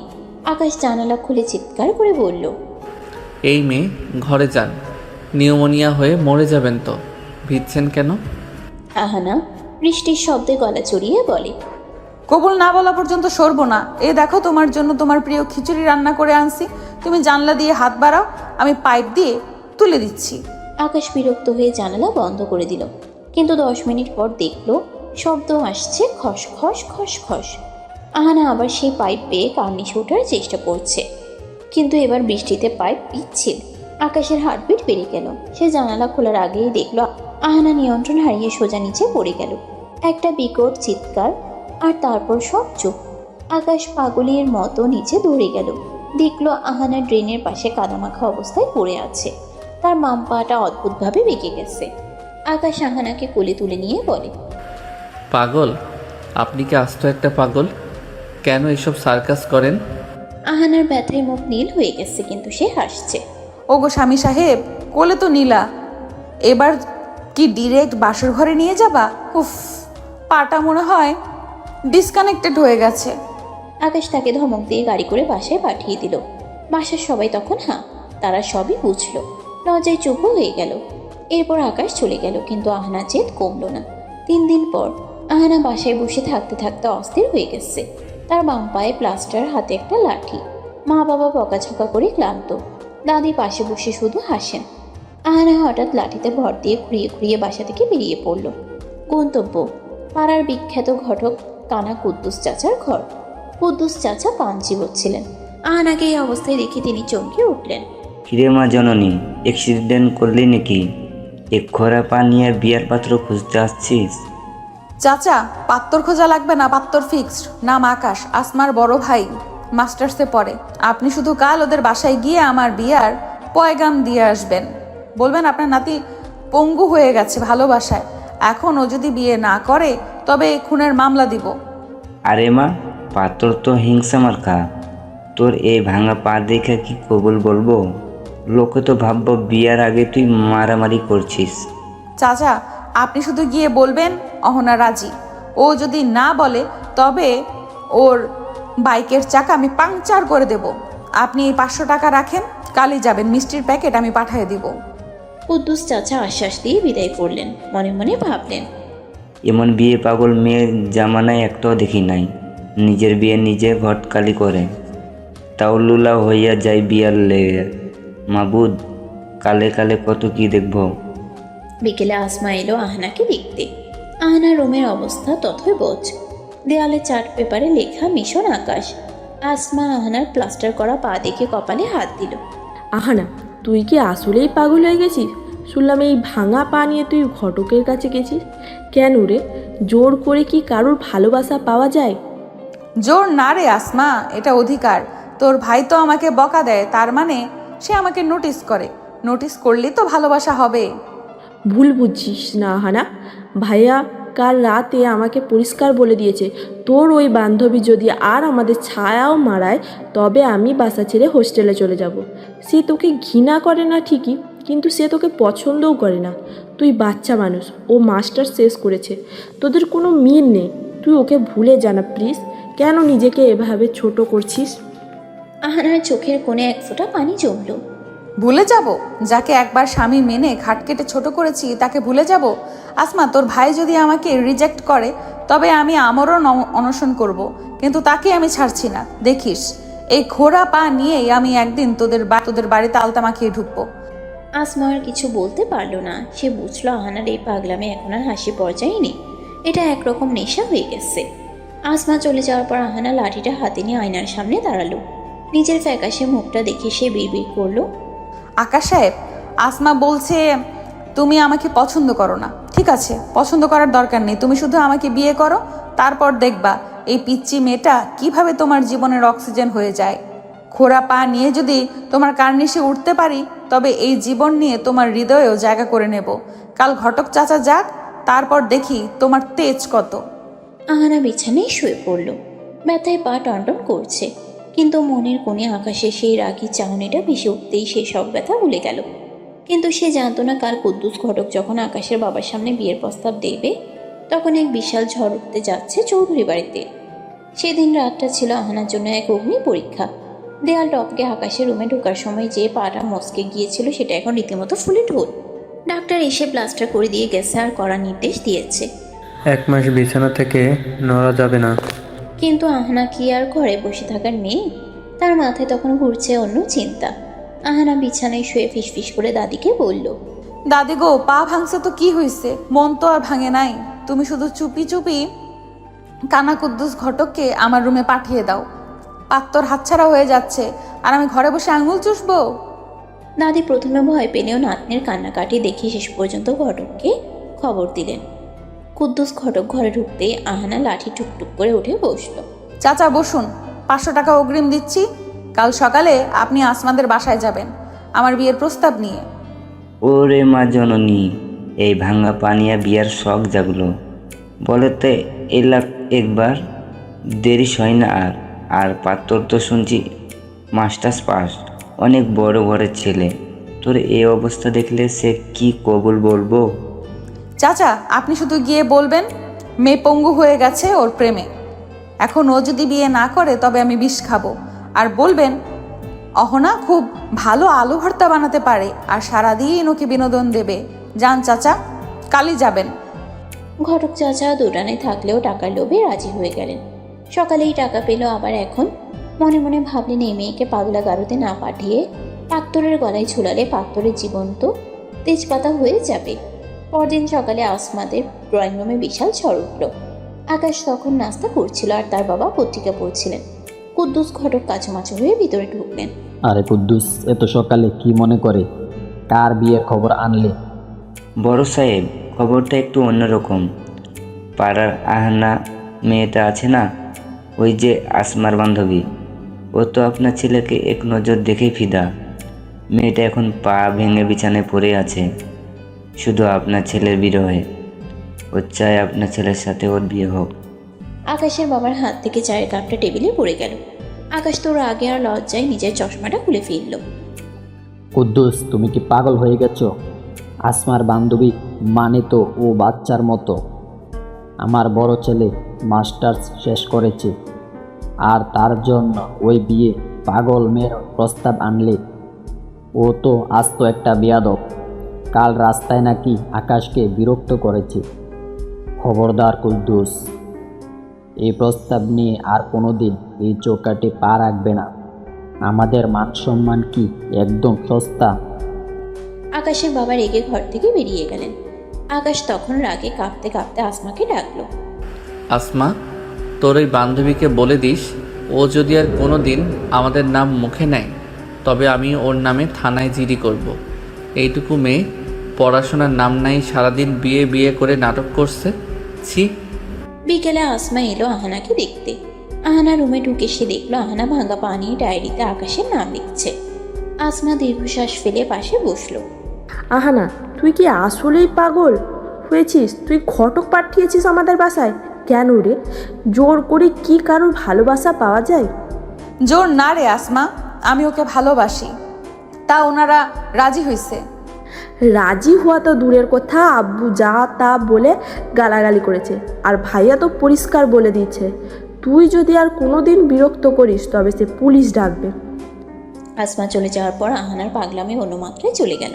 আকাশ জানালা খুলে চিৎকার করে বলল, এই মেয়ে, ঘরে যান। নিউমোনিয়া হয়ে মরে যাবেন তো। ভিজছেন কেন? আহানা বৃষ্টির শব্দে গলা চড়িয়ে বলে, কবুল না বলা পর্যন্ত সরবো না। এ দেখো, তোমার জন্য তোমার প্রিয় খিচুড়ি রান্না করে আনছি। তুমি জানলা দিয়ে হাত বাড়াও, আমি পাইপ দিয়ে তুলে দিচ্ছি। আকাশ বিরক্ত হয়ে জানালা বন্ধ করে দিল, কিন্তু 10 মিনিট পর দেখলো শব্দ আসছে, খস খস খস খস। আহানা আবার সেই পাইপ পেয়ে কার্নিশে ওঠার চেষ্টা করছে, কিন্তু এবার বৃষ্টিতে পাইপ পিচ্ছিল। আকাশের হার্টবিট বেড়ে গেল। সে জানালা খোলার আগেই দেখলো আহানা নিয়ন্ত্রণ হারিয়ে সোজা নিচে পড়ে গেল। একটা বিকট চিৎকার, আর তারপর সব চুপ। আকাশ পাগলের মতো নিচে দৌড়ে গেল। দেখলো আহানা ড্রেনের পাশে কাদামাখা অবস্থায় পড়ে আছে। তার মাম পাটা অদ্ভুতভাবে বেঁকে গেছে। আকাশ আহানাকে কোলে তুলে নিয়ে বলে, পাগল? আপনি কি আস্ত একটা পাগল? কেন এসব সার্কাস করেন? আহানার ব্যথায় মুখ নীল হয়ে গেছে, কিন্তু সে হাসছে। ওগো স্বামী সাহেব, কোলে তো নীলা, এবার কি ডিরেক্ট বাসর ঘরে নিয়ে যাবা? উফ, পাটা মনে হয় ডিসকানেক্টেড হয়ে গেছে। আকাশ তাকে ধমক দিয়ে গাড়ি করে বাসায় পাঠিয়ে দিল। বাসার সবাই তখন তারা সবই বুঝলো। লজ্জায় চুপও হয়ে গেল। এরপর আকাশ চলে গেল, কিন্তু আহানার জেদ কমলো না। 3 দিন পর আহানা বাসায় বসে থাকতে থাকতে অস্থির হয়ে গেছে। তার বাম পায়ে প্লাস্টার, হাতে একটা লাঠি। মা বাবা বকাঝকা করে ক্লান্ত। দাদি পাশে বসে শুধু হাসেন। আহানা হঠাৎ লাঠিতে ভর দিয়ে ঘুরিয়ে ঘুরিয়ে বাসা থেকে বেরিয়ে পড়ল। গন্তব্য পাড়ার বিখ্যাত ঘটক কানা কুদ্দুস চাচার ঘর। কুদ্দুস চাচা পান চিবোচ্ছিলেন। আহানাকে এই অবস্থায় দেখে তিনি চমকে উঠলেন। কিরে মা জননী, অ্যাক্সিডেন্ট করলি নাকি? এক খরা পানি আর বিয়ার পাত্র খুঁজতে আসছিস? চাচা, পাত্তর খোঁজা লাগবে না, পাত্তর ফিক্সড। নাম আকাশ, আসমার বড় ভাই, মাস্টার্সে পড়ে। আপনি শুধু কাল ওদের বাসায় গিয়ে আমার বিয়ার পয়গাম দিয়ে আসবেন। বলবেন আপনার নাতি পঙ্গু হয়ে গেছে ভালোবাসায়, এখন ও যদি বিয়ে না করে তবে খুনের মামলা দিব। আরে মা, পাত্র তো হিংসা মার্কা। তোর এই ভাঙা পা দেখে কি কবুল বলবো? লোকে তো ভাববো বিয়ার আগে তুই মারামারি করছিস। চাচা, আপনি শুধু গিয়ে বলবেন অহনা রাজি। ও যদি না বলে তবে ওর বাইকের চাকা আমি পাংচার করে দেব। আপনি এই 500 টাকা রাখেন, কালই যাবেন, মিষ্টির প্যাকেট আমি পাঠিয়ে দিব। কুদ্দুস চাচা আশ্বাস দিয়ে বিদায় করলেন। মনে মনে ভাবলেন, এমন বিয়ে পাগল মেয়ে জামানায় একটাও দেখি নাই। নিজের বিয়ে নিজে ঘটকালি করে, তাও লুলা হইয়া যায় বিয়ার লেগে। মাবুদ, কালে কালে কত কি দেখব। বিকেলে আসমা এলো আহানাকে দেখতে। আহানার রুমের অবস্থা তথই বোঝ। দেয়ালে চার্ট পেপারে লেখা মিশন আকাশ। আসমা আহানার প্লাস্টার করা পা দেখে কপালে হাত দিল। আহানা, তুই কি আসলেই পাগল হয়ে গেছিস? শুনলাম এই ভাঙা পা নিয়ে তুই ঘটকের কাছে গেছিস। কেন রে? জোর করে কি কারোর ভালোবাসা পাওয়া যায়? জোর না রে আসমা, এটা অধিকার। তোর ভাই তো আমাকে বকা দেয়, তার মানে সে আমাকে নোটিস করে। নোটিস করলেই তো ভালোবাসা হবে। ভুল বুঝছিস না আহানা। ভাইয়া কাল রাতে আমাকে পরিষ্কার বলে দিয়েছে, তোর ওই বান্ধবী যদি আর আমাদের ছায়াও মারায় তবে আমি বাসা ছেড়ে হোস্টেলে চলে যাব। সে তোকে ঘৃণা করে না ঠিকই, কিন্তু সে তোকে পছন্দও করে না। তুই বাচ্চা মানুষ, ও মাস্টার শেষ করেছে, তোদের কোনো মিল নেই। তুই ওকে ভুলে জানা প্লিজ। কেন নিজেকে এভাবে ছোট করছিস? আহানার চোখের কোণে এক ফোঁটা পানি জমল। ভুলে যাব? যাকে একবার স্বামী মেনে খাট কেটে ছোট করেছি তাকে ভুলে যাব? আসমা, তোর ভাই যদি আমাকে রিজেক্ট করে তবে আমি আমরণ অনশন করব, কিন্তু তাকে আমি ছাড়ছি না। দেখিস, এই খোড়া পা নিয়েই আমি একদিন তোদের বাড়িতে আলতা মাখিয়ে ঢুকবো। আসমা আর কিছু বলতে পারলো না। সে বুঝলো আহানার এই পাগলামে এখন আর হাসি পর্যায়ে নেই, এটা একরকম নেশা হয়ে গেছে। আসমা চলে যাওয়ার পর আহানা লাঠিটা হাতে নিয়ে আয়নার সামনে দাঁড়ালো। নিজের ফ্যাকাশে মুখটা দেখে সে বিড়বিড় করলো, আকাশ সাহেব, আসমা বলছে তুমি আমাকে পছন্দ করো না। ঠিক আছে, পছন্দ করার দরকার নেই, তুমি শুধু আমাকে বিয়ে করো, তারপর দেখবা এই পিচ্চি মেয়েটা কিভাবে তোমার জীবনের অক্সিজেন হয়ে যায়। খোড়া পা নিয়ে যদি তোমার কার্নিশে উঠতে পারি তবে এই জীবন নিয়ে তোমার হৃদয়েও জায়গা করে নেব। কাল ঘটক চাচা যাক, তারপর দেখি তোমার তেজ কত। আহানা বিছানায় শুয়ে পড়ল। ব্যথায় পা টনটন করছে, কিন্তু মনের কোণে আকাশে সেই রাগী চাহনিটা ভেসে উঠতেই সে সব ব্যথা ভুলে গেল। কিন্তু সে জানতো না কাল কুদ্দুস ঘটক যখন আকাশের বাবার সামনে বিয়ের প্রস্তাব দেবে তখন এক বিশাল ঝড় উঠতে যাচ্ছে চৌধুরী বাড়িতে। সেদিন রাতটা ছিল আহানার জন্য এক অগ্নি পরীক্ষা। দেয়াল টপকে আকাশের রুমে ঢোকার সময় যে পাটা মস্কে গিয়েছিল সেটা এখন রীতিমতো ফুলে ঢোল। ডাক্তার এসে প্লাস্টার করে দিয়ে গেছে আর কড়া নির্দেশ দিয়েছে, 1 মাস বিছানা থেকে নড়া যাবে না। কিন্তু আহানা কি আর ঘরে বসে থাকার মেয়ে? তার মাথায় তখন ঘুরছে অন্য চিন্তা। আহানা বিছানায় শুয়ে ফিসফিস করে দাদিকে বলল, দাদি গো, পা ভাঙছে তো কি হয়েছে? মন তো আর ভাঙে নাই। তুমি শুধু চুপি চুপি কানা কুদ্দুস ঘটককে আমার রুমে পাঠিয়ে দাও। পাত্তর হাতছাড়া হয়ে যাচ্ছে আর আমি ঘরে বসে আঙুল চুষবো। দাদি প্রথমে ভয় পেলেও নাতনির কান্নাকাটি দেখে শেষ পর্যন্ত ঘটককে খবর দিলেন। কুদ্দুস ঘটক ঘরে ঢুকতেই আহানা লাঠি টুকটুক করে উঠে বসল। চাচা বসুন, 500 টাকা অগ্রিম দিচ্ছি। কাল সকালে আপনি আসমাদের বাসায় যাবেন আমার বিয়ের প্রস্তাব নিয়ে। ওরে মা জননী, এই ভাঙা পানিয়া বিয়ার শখ জাগলো। বলতে এলাক একবার, দেরি হয় না আর। আর পাত্র তো শুনছি মাস্টার্স পাস, অনেক বড় ঘরের ছেলে। তোর এই অবস্থা দেখলে সে কি কবুল বলবো? চাচা, আপনি শুধু গিয়ে বলবেন মেয়ে পঙ্গু হয়ে গেছে ওর প্রেমে, এখন ও যদি বিয়ে না করে তবে আমি বিষ খাবো। আর বলবেন অহনা খুব ভালো আলু ভর্তা বানাতে পারে আর সারাদিন ওকে বিনোদন দেবে। যান চাচা, কালই যাবেন। ঘটক চাচা দোটানে থাকলেও টাকার লোভে রাজি হয়ে গেলেন। সকালেই টাকা পেল, আবার এখন মনে মনে ভাবলেন এই মেয়েকে পাগলা গারোতে না পাঠিয়ে পাত্তরের গলায় ঝুলালে পাত্তরের জীবন তো তেজপাতা হয়ে যাবে। পরদিন সকালে আসমাদের ড্রয়িং রুমে বিশাল ঝড় উঠল। আকাশ তখন নাস্তা করছিল আর তার বাবা পত্রিকা পড়ছিলেন। কুদ্দুস ঘটক কাছামাছি হয়ে ভিতরে ঢুকলেন। আরে কুদ্দুস, এত সকালে কি মনে করে? কার বিয়ের খবর আনলে? বড় সাহেব, খবরটা একটু অন্যরকম। পাড়ার আহানা মেয়েটা আছে না, ওই যে আসমার বান্ধবী, ও তো আপনার ছেলেকে এক নজর দেখেই ফিদা। মেয়েটা এখন পা ভেঙে বিছানায় পড়ে আছে শুধু আপনার ছেলের বিরহে। ও চায় আপনার ছেলের সাথে ওর বিয়ে হোক। আকাশের বাবার হাত থেকে চায়ের কাপটা টেবিলে পড়ে গেল। আকাশ তোর আগে আর লজ্জায় নিজের চশমাটা খুলে ফেলল। কুদ্দুস, তুমি কি পাগল হয়ে গেছো? আসমার বান্ধবী মানে তো ও বাচ্চার মতো। আমার বড় ছেলে মাস্টার্স শেষ করেছে আর তার জন্য ওই বিয়ে পাগল মেয়ের প্রস্তাব আনলে? ও তো আস্ত একটা বেয়াদব। কাল রাস্তায় নাকি আকাশকে বিরক্ত করেছে। খবরদার কুদ্দুস, এই প্রস্তাব নিয়ে আর কোনোদিন এই চৌকাটে পা রাখবে না। আমাদের মান সম্মান কি একদম সস্তা? আকাশের বাবা রেগে ঘর থেকে বেরিয়ে গেলেন। আকাশ তখন রাগে কাঁপতে কাঁপতে আসমাকে ডাকলো। আসমা, তোর ওই বান্ধবীকে বলে দিস, ও যদি আর কোনো দিন আমাদের নাম মুখে নেয় তবে আমি ওর নামে থানায় জিডি করব। এইটুকু মেয়ে, পড়াশোনার নাম নাই, সারাদিন বিয়ে বিয়ে করে নাটক করছে। ছি। বিকেলে আসমা এলো আহানাকে দেখতে। আহানা রুমে ঢুকে সে দেখলো আহানা ভাঙা পানি ডায়েরিতে আকাশের নাম লিখছে। আসমা দীর্ঘশ্বাস ফেলে পাশে বসলো। আহানা, তুই কি আসলেই পাগল হয়েছিস? তুই ঘটক পাঠিয়েছিস আমাদের বাসায় কেন রে? জোর করে কি কারোর ভালোবাসা পাওয়া যায়? জোর না রে আসমা, আমি ওকে ভালোবাসি, তা ওনারা রাজি হয়েছে। রাজি হওয়া তো দূরের কথা, আব্বু যা তা বলে গালাগালি করেছে, আর ভাইয়া তো পরিষ্কার বলে দিয়েছে তুই যদি আর কোনোদিন বিরক্ত করিস তবে সে পুলিশ ডাকবে। আসমা চলে যাওয়ার পর আহানার পাগলামি অন্যমাত্রায় চলে গেল।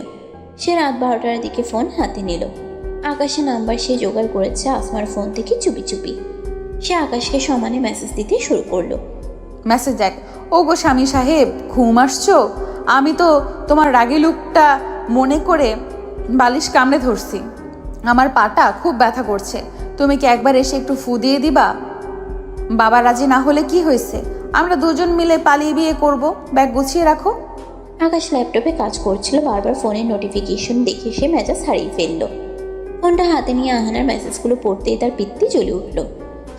সে রাত 12টার দিকে ফোন হাতে নিল। আকাশের নাম্বার সে জোগাড় করেছে আসমার ফোন থেকে চুপি চুপি। সে আকাশকে সমানে মেসেজ দিতে শুরু করলো। মেসেজ দেখ। ও গো স্বামী সাহেব, ঘুম আসছো? আমি তো তোমার রাগী লুকটা মনে করে বালিশ কামড়ে ধরছি। আমার পাটা খুব ব্যথা করছে, তুমি কি একবার এসে একটু ফু দিয়ে দিবা? বাবা রাজি না হলে কি হয়েছে, আমরা দুজন মিলে পালিয়ে বিয়ে করব। ব্যাগ গুছিয়ে রাখো। আকাশ ল্যাপটপে কাজ করছিল, বারবার ফোনের নোটিফিকেশন দেখে সে মেজাজ হারিয়ে ফেললো। ফোনটা হাতে নিয়ে আহানার মেসেজগুলো পড়তেই তার পিত্তি জ্বলে উঠল।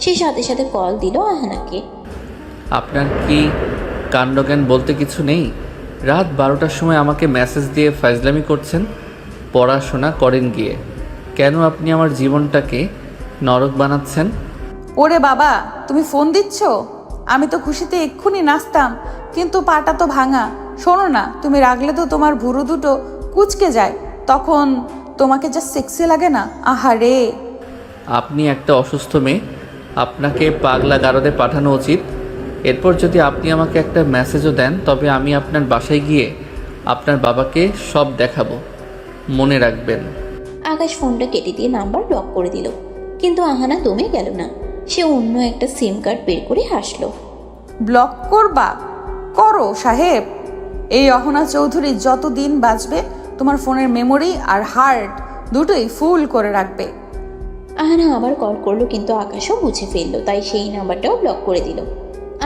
সে সাথে সাথে কল দিল আহানাকে। আপনার কি কাণ্ডজ্ঞান বলতে কিছু নেই? রাত 12টার সময় আমাকে মেসেজ দিয়ে ফাজলামি করছেন। পড়াশোনা করেন গিয়ে, কেন আপনি আমার জীবনটাকে নরক বানাচ্ছেন? ওরে বাবা, তুমি ফোন দিচ্ছ? আমি তো খুশিতে এক্ষুনি নাচতাম, কিন্তু পাটা তো ভাঙা। শোনো না, তুমি রাগলে তো তোমার ভুরু দুটো কুচকে যায়, তখন তোমাকে যা সেক্সি লাগে না, আহারে। আপনি একটা অসুস্থ মেয়ে, আপনাকে পাগলা গারদে পাঠানো উচিত। এরপর যদি আপনি আমাকে একটা মেসেজও দেন তবে আমি আপনার বাসায় গিয়ে আপনার বাবাকে সব দেখাবো, মনে রাখবেন। আকাশ ফোনটা কেটে দিয়ে নাম্বার ব্লক করে দিল, কিন্তু আহানা দমে গেল না। সে অন্য একটা সিম কার্ড বের করে হাসলো। ব্লক করবা? করো সাহেব। এই অহনা চৌধুরী যত দিন বাঁচবে তোমার ফোনের মেমোরি আর হার্ট দুটোই ফুল করে রাখবে। আহানা আবার কল করলো, কিন্তু আকাশও বুঝে ফেললো, তাই সেই নাম্বারটাও ব্লক করে দিল।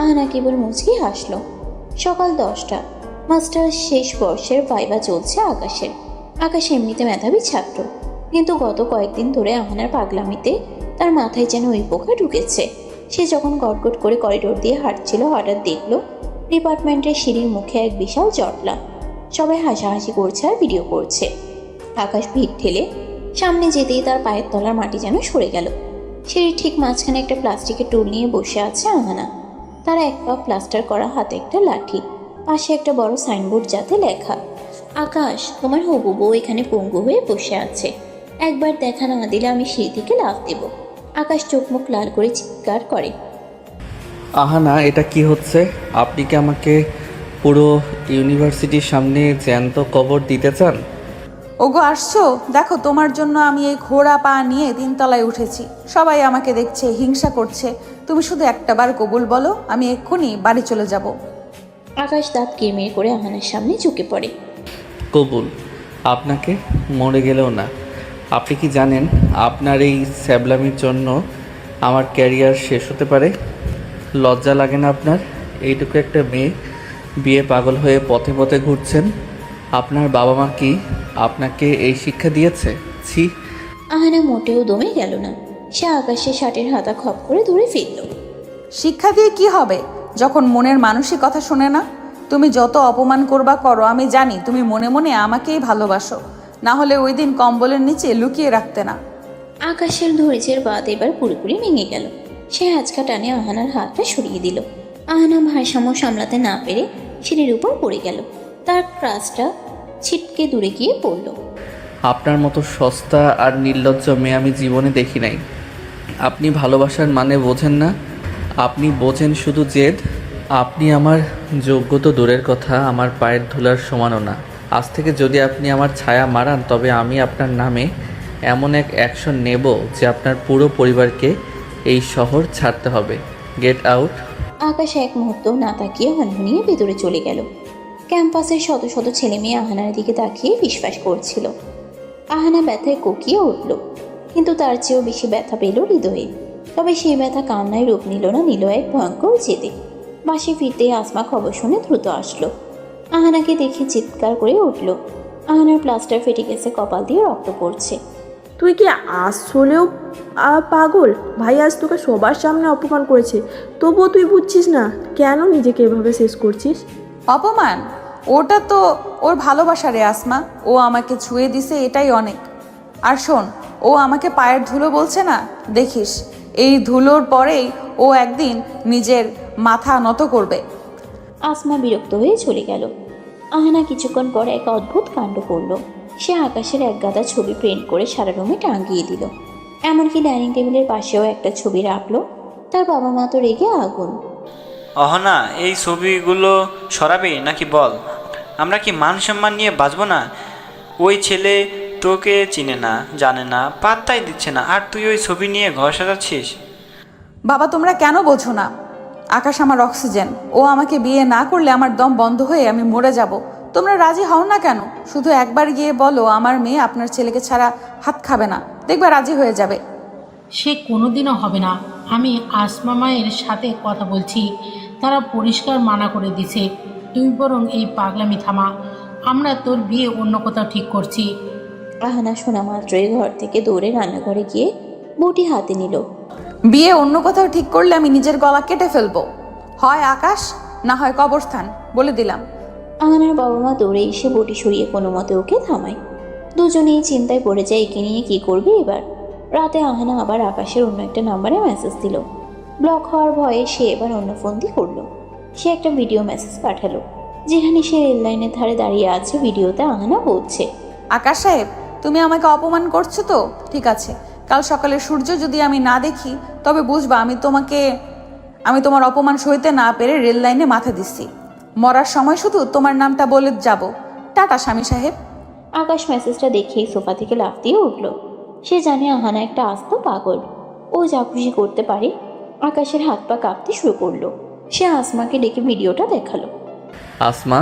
আহানা কেবল মুচকি হাসলো। সকাল 10টা, মাস্টার শেষ বর্ষের ভাইবা চলছে আকাশের। আকাশ এমনিতে মেধাবী ছাত্র, কিন্তু গত কয়েকদিন ধরে আহানার পাগলামিতে তার মাথায় যেন ওই পোকা ঢুকেছে। সে যখন গটগট করে করিডোর দিয়ে হাঁটছিল, হঠাৎ দেখলো ডিপার্টমেন্টের সিঁড়ির মুখে এক বিশাল জটলা। সবাই হাসাহাসি করছে আর ভিডিও করছে। আকাশ ভিড় ঠেলে সামনে যেতেই তার পায়ের তলার মাটি যেন সরে গেল। সিঁড়ির ঠিক মাঝখানে একটা প্লাস্টিকের টুল নিয়ে বসে আছে আহানা। তার এক পা প্লাস্টার করা, হাতে একটা লাঠি, পাশে একটা বড় সাইনবোর্ড যাতে লেখা, আকাশ তোমার হবু বউ এখানে পঙ্গু হয়ে বসে আছে, একবার দেখা না দিলে আমি সিঁড়ি থেকে লাফ দেব। আকাশ চোখ মুখ লাল করে চিৎকার করে। আহানা, এটা কি হচ্ছে? আপনি কি আমাকে পুরো ইউনিভার্সিটির সামনে জ্যান্ত কবর দিতে চান? ওগো আসছো? দেখো, তোমার জন্য আমি এই ঘোড়া পা নিয়ে 3 তলায় উঠেছি। সবাই আমাকে দেখছে, হিংসা করছে। তুমি শুধু একটা বার কবুল বলো, আমি এক্ষুনি বাড়ি চলে যাব। আকাশ দাঁত কিরমির করে আহানার সামনে ঝুঁকে পড়ে। কবুল? আপনাকে মরে গেলেও না। আপনি কি জানেন আপনার এই স্যাবলামির জন্য আমার ক্যারিয়ার শেষ হতে পারে? লজ্জা লাগে না আপনার? এইটুকু একটা মেয়ে বিয়ে পাগল হয়ে পথে পথে ঘুরছেন। আপনার বাবা মা কি আপনাকে এই শিক্ষা দিয়েছে? ছি। আহানা মোটেও দমে গেল না। সে আকাশের শার্টের হাতা খপ করে ধরে ফেলল। শিক্ষা দিয়ে কি হবে যখন মনের মানুষই কথা শোনে না? তুমি যত অপমান করবা করো, আমি জানি তুমি মনে মনে আমাকেই ভালোবাসো, না হলে ওই দিন কম্বলের নিচে লুকিয়ে রাখতে না। আকাশের ধৈর্যের বাদ এবার পুরোপুরি ভেঙে গেল। সে আঁচকা টানে আহানার হাতটা সরিয়ে দিল। আহানা ভারসাম্য সামলাতে না পেরে সিঁড়ির উপর পড়ে গেল। তার ক্রাসটা ছিটকে দূরে গিয়ে পড়ল। আপনার মতো সস্তা আর নির্লজ্জ মেয়ে আমি জীবনে দেখি নাই। আপনি ভালোবাসার মানে বোঝেন না, আপনি বোঝেন শুধু জেদ। আপনি আমার যোগ্য তো দূরের কথা, আমার পায়ের ধুলার সমানও না। আজ থেকে যদি আপনি আমার ছায়া মারান তবে আমি আপনার নামে এমন এক অ্যাকশন নেব যে আপনার পুরো পরিবারকে এই শহর ছাড়তে হবে। Get out. আকাশ এক মুহূর্ত না তাকিয়ে হনহনিয়ে ভেতরে চলে গেল। ক্যাম্পাসের শত শত ছেলে মেয়ে আহানার দিকে তাকিয়ে বিশ্বাস করছিল। আহানা ব্যথায় কোকিয়ে উঠল, কিন্তু তার চেয়েও বেশি ব্যথা পেল হৃদয়ে। তবে সেই ব্যথা কান্নায় রূপ নিল না, নিল এক ভয়ঙ্কর জেদে। বাসে ফিরতে আসমা খবর শুনে দ্রুত আসলো। আহানাকে দেখে চিৎকার করে উঠল। আহানার প্লাস্টার ফেটে গেছে, কপাল দিয়ে রক্ত পড়ছে। তুই কি আসলেও পাগল? ভাই আজ তোকে সবার সামনে অপমান করেছে, তবুও তুই বুঝছিস না কেন নিজেকে এভাবে শেষ করছিস? অপমান? ওটা তো ওর ভালোবাসা রে আসমা। ও আমাকে ছুঁয়ে দিছে, এটাই অনেক। আর শোন, ও আমাকে পায়ের ধুলো বলছে না, দেখিস এই ধুলোর পরেই ও একদিন নিজের মাথা নত করবে। আসমা বিরক্ত হয়ে চলে গেল। আহানা কিছুক্ষণ পর এক অদ্ভুত কাণ্ড করল। সে আকাশের এক গাদা ছবি প্রিন্ট করে সারা রুমে টাঙিয়ে দিল। এমনকি ডাইনিং টেবিলের পাশেও একটা ছবি রাখলো। তার বাবা মা তো রেগে আগুন। অহনা, এই ছবিগুলো সরাবি নাকি বল? আমরা কি মান সম্মান নিয়ে বাঁচবো না? ওই ছেলে তোকে চিনে না, জানে না, পাত্তাই দিচ্ছে না, আর তুই ওই ছবি নিয়ে ঘর সাজাচ্ছিস? বাবা, তোমরা কেন বোঝো না? আকাশ আমার অক্সিজেন। ও আমাকে বিয়ে না করলে আমার দম বন্ধ হয়ে আমি মরে যাব। তোমরা রাজি হও না কেন? শুধু একবার গিয়ে বলো আমার মেয়ে আপনার ছেলেকে ছাড়া হাত খাবে না, দেখবা রাজি হয়ে যাবে। সে কোনোদিনও হবে না। আমি আসমা মায়ের সাথে কথা বলছি, তারা পরিষ্কার মানা করে দিছে। তুই বরং এই পাগলামি থামা, আমরা তোর বিয়ে অন্য কোথাও ঠিক করছি। আহানা শোনা মাত্রই ঘর থেকে দৌড়ে রান্নাঘরে গিয়ে বটি হাতে নিল। বিয়ে অন্য কোথাও ঠিক করলে আমি নিজের গলা কেটে ফেলবো, হয় আকাশ না হয় কবরস্থান, বলে দিলাম। আহানার বাবা মা দৌড়ে এসে বটি সরিয়ে কোনো মতে ওকে থামায়। দুজনেই চিন্তায় পড়ে যায় একে নিয়ে কী করবে এবার। রাতে আহানা আবার আকাশের অন্য একটা নাম্বারে মেসেজ দিল। ব্লক হওয়ার ভয়ে সে এবার অন্য ফোন দিয়ে করলো। সে একটা ভিডিও মেসেজ পাঠালো, যেখানে সে রেল লাইনের ধারে দাঁড়িয়ে আছে। ভিডিওতে আহানা বলছে, আকাশ সাহেব, তুমি আমাকে অপমান করছো তো? ঠিক আছে, কাল সকালে সূর্য যদি আমি না দেখি তবে বুঝবা আমি তোমার অপমান সইতে না পেরে রেল লাইনে মাথা দিচ্ছি। মরার সময় শুধু তোমার নামটা বলে যাব। টাটা স্বামী সাহেব। আকাশ মেসেজটা দেখেই সোফা থেকে লাফ দিয়ে উঠল। সে জানে আহানা একটা আস্ত পাগল, ও যা খুশি করতে পারে। আকাশের হাত পা কাঁপতে শুরু করলো। সে আসমাকে ডেকে ভিডিওটা দেখালো। আসমা,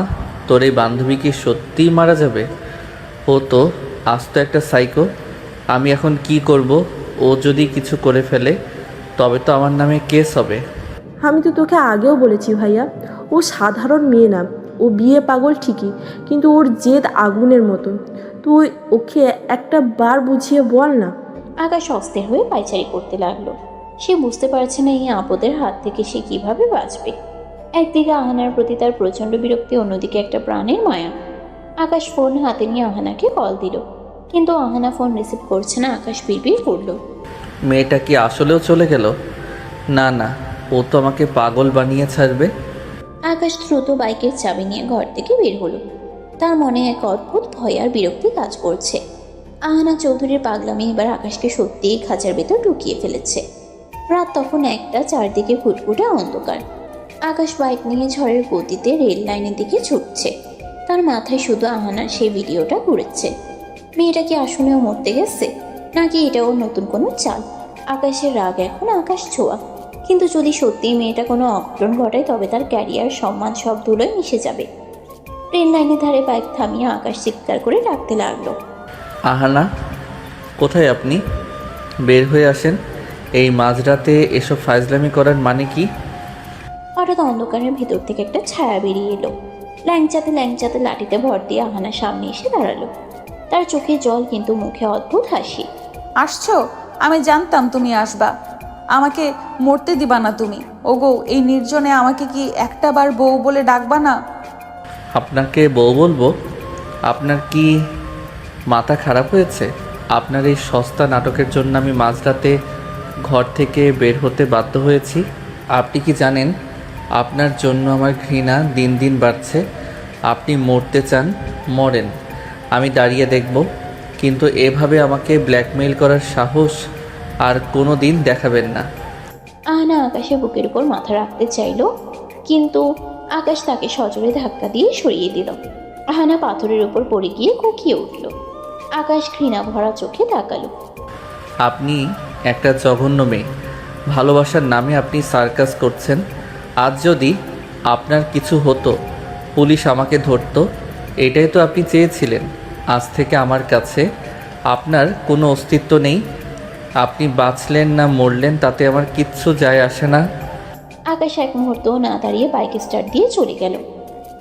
তোর এই বান্ধবী কি সত্যিই মারা যাবে? ও তো আজ তো একটা সাইকো। আমি এখন কি করব? ও যদি কিছু করে ফেলে তবে তো আমার নামে কেস হবে। আমি তো তোকে আগেও বলেছি ভাইয়া, ও সাধারণ মেয়ে না। ও বিয়ে পাগল ঠিকই, কিন্তু ওর জেদ আগুনের মতো। তুই ওকে একটা বার বুঝিয়ে বল না। আকাশ অস্থির হয়ে পায়চারি করতে লাগলো। সে বুঝতে পারছে না এই আপদের হাত থেকে সে কিভাবে বাঁচবে। একদিকে আহানার প্রতি তার প্রচণ্ড বিরক্তি, অন্যদিকে একটা প্রাণের মায়া। আকাশ ফোন হাতে নিয়ে আহানাকে কল দিল, কিন্তু আহানা ফোন রিসিভ করছে না। আকাশ বিড়বিড় করলো, মেয়েটা কি আসলেও চলে গেল? না না, ও তো আমাকে পাগল বানিয়ে ছাড়বে। আকাশ দ্রুত বাইকের চাবি নিয়ে ঘর থেকে বের হলো। তার মনে এক অদ্ভুত ভয় আর বিরক্তি কাজ করছে। আহানা চৌধুরীর পাগলামি এবার আকাশকে সত্যিই খাঁচার ভেতর ঢুকিয়ে ফেলেছে। রাত তখন একটা, চারদিকে ফুটফুটে অন্ধকার। আকাশ বাইক নিয়ে ঝড়ের গতিতে রেল লাইনের দিকে ছুটছে। তার মাথায় শুধু আহানার সেই ভিডিওটা ঘুরেছে। মেয়েটা কি আসলেও মরতে গেছে, নাকি এটা ওর নতুন কোনো চাল? আকাশের রাগ এখন আকাশ ছোঁয়া, কিন্তু যদি সত্যিই মেয়েটা কোনো অঘটন ঘটায় তবে তার ক্যারিয়ার, সম্মান সব ধুলোয় মিশে যাবে। ট্রেন লাইনের ধারে বাইক থামিয়ে আকাশ চিৎকার করে ডাকতে লাগলো, আহানা, কোথায় আপনি? বের হয়ে আসেন। এই মাঝরাতে এসব ফাজলামি করার মানে কি? হঠাৎ অন্ধকারের ভেতর থেকে একটা ছায়া বেরিয়ে এলো। ল্যাংচাতে ল্যাংচাতে লাঠিতে ভর দিয়ে আহানার সামনে এসে দাঁড়ালো। তার চোখে জল, কিন্তু মুখে অদ্ভুত হাসি। আসছো? আমি জানতাম তুমি আসবা। আমাকে মরতে দিবা না তুমি। ওগো, এই নির্জনে আমাকে কি একটা বার বউ বলে ডাকবা না? আপনাকে বউ বলবো? আপনার কি মাথা খারাপ হয়েছে? আপনার এই সস্তা নাটকের জন্য আমি মাঝরাতে ঘর থেকে বের হতে বাধ্য হয়েছি। আপনি কি জানেন আপনার জন্য আমার ঘৃণা দিন দিন বাড়ছে? আপনি মরতে চান, মরেন, আমি দাঁড়িয়ে দেখব। কিন্তু এভাবে আমাকে ব্ল্যাকমেইল করার সাহস আর কোনো দিন দেখাবেন না। আহানা আকাশের বুকের উপর মাথা রাখতে চাইলো, কিন্তু আকাশ তাকে সজোরে ধাক্কা দিয়ে সরিয়ে দিল। আহানা পাথরের উপর পড়ে গিয়ে কুকিয়ে উঠল। আকাশ ঘৃণা ভরা চোখে তাকালো। আপনি একটা জঘন্য মেয়ে। ভালোবাসার নামে আপনি সার্কাস করছেন। আজ যদি আপনার কিছু হতো, পুলিশ আমাকে ধরতো, এটাই তো আপনি চেয়েছিলেন। আজ থেকে আমার কাছে আপনার কোনো অস্তিত্ব নেই। আপনি বাঁচলেন না মরলেন তাতে আমার কিচ্ছু যায় আসে না। আকাশ এক মুহূর্তও না দাঁড়িয়ে বাইক স্টার্ট দিয়ে চলে গেল।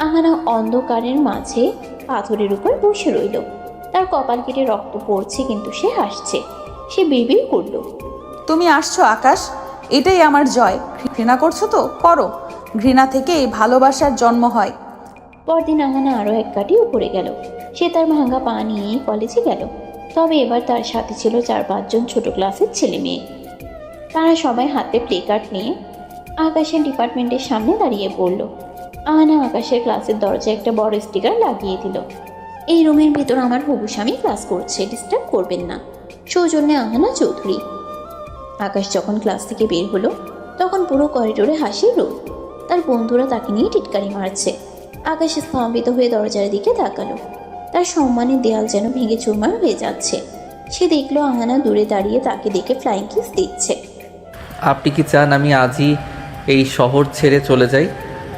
আহানা অন্ধকারের মাঝে পাথরের উপর বসে রইল। তার কপাল কেটে রক্ত পড়ছে, কিন্তু সে হাসছে। সে বিড়বিড় করল, তুমি আসছো আকাশ, এটাই আমার জয়। ঘৃণা করছো তো করো, ঘৃণা থেকেই ভালোবাসার জন্ম হয়। পরদিন আহানা আরও এক কাটি উপরে গেল। সে তার ভাঙা পা নিয়ে কলেজে গেল। তবে এবার তার সাথে ছিল 4-5 জন ছোট ক্লাসের ছেলে মেয়ে। তারা সবাই হাতে প্লে কার্ড নিয়ে আকাশের ডিপার্টমেন্টের সামনে দাঁড়িয়ে পড়ল। আহানা আকাশের ক্লাসের দরজায় একটা বড় স্টিকার লাগিয়ে দিল, এই রুমের ভিতর আমার হবু স্বামী ক্লাস করছে, ডিস্টার্ব করবেন না, সৌজন্যে আহানা চৌধুরী। আকাশ যখন ক্লাস থেকে বের হলো তখন পুরো করিডোরে হাসির রোদ। তার বন্ধুরা তাকে নিয়ে টিটকারি মারছে। আকাশ স্তম্ভিত হয়ে দরজার দিকে তাকালো। তার সম্মানের দেয়াল যেন ভেঙে চুরমার হয়ে যাচ্ছে। সে দেখলো আহানা দূরে দাঁড়িয়ে তাকে দেখে ফ্লাইং কিস দিচ্ছে। আপনি কি চান আমি আজই এই শহর ছেড়ে চলে যাই?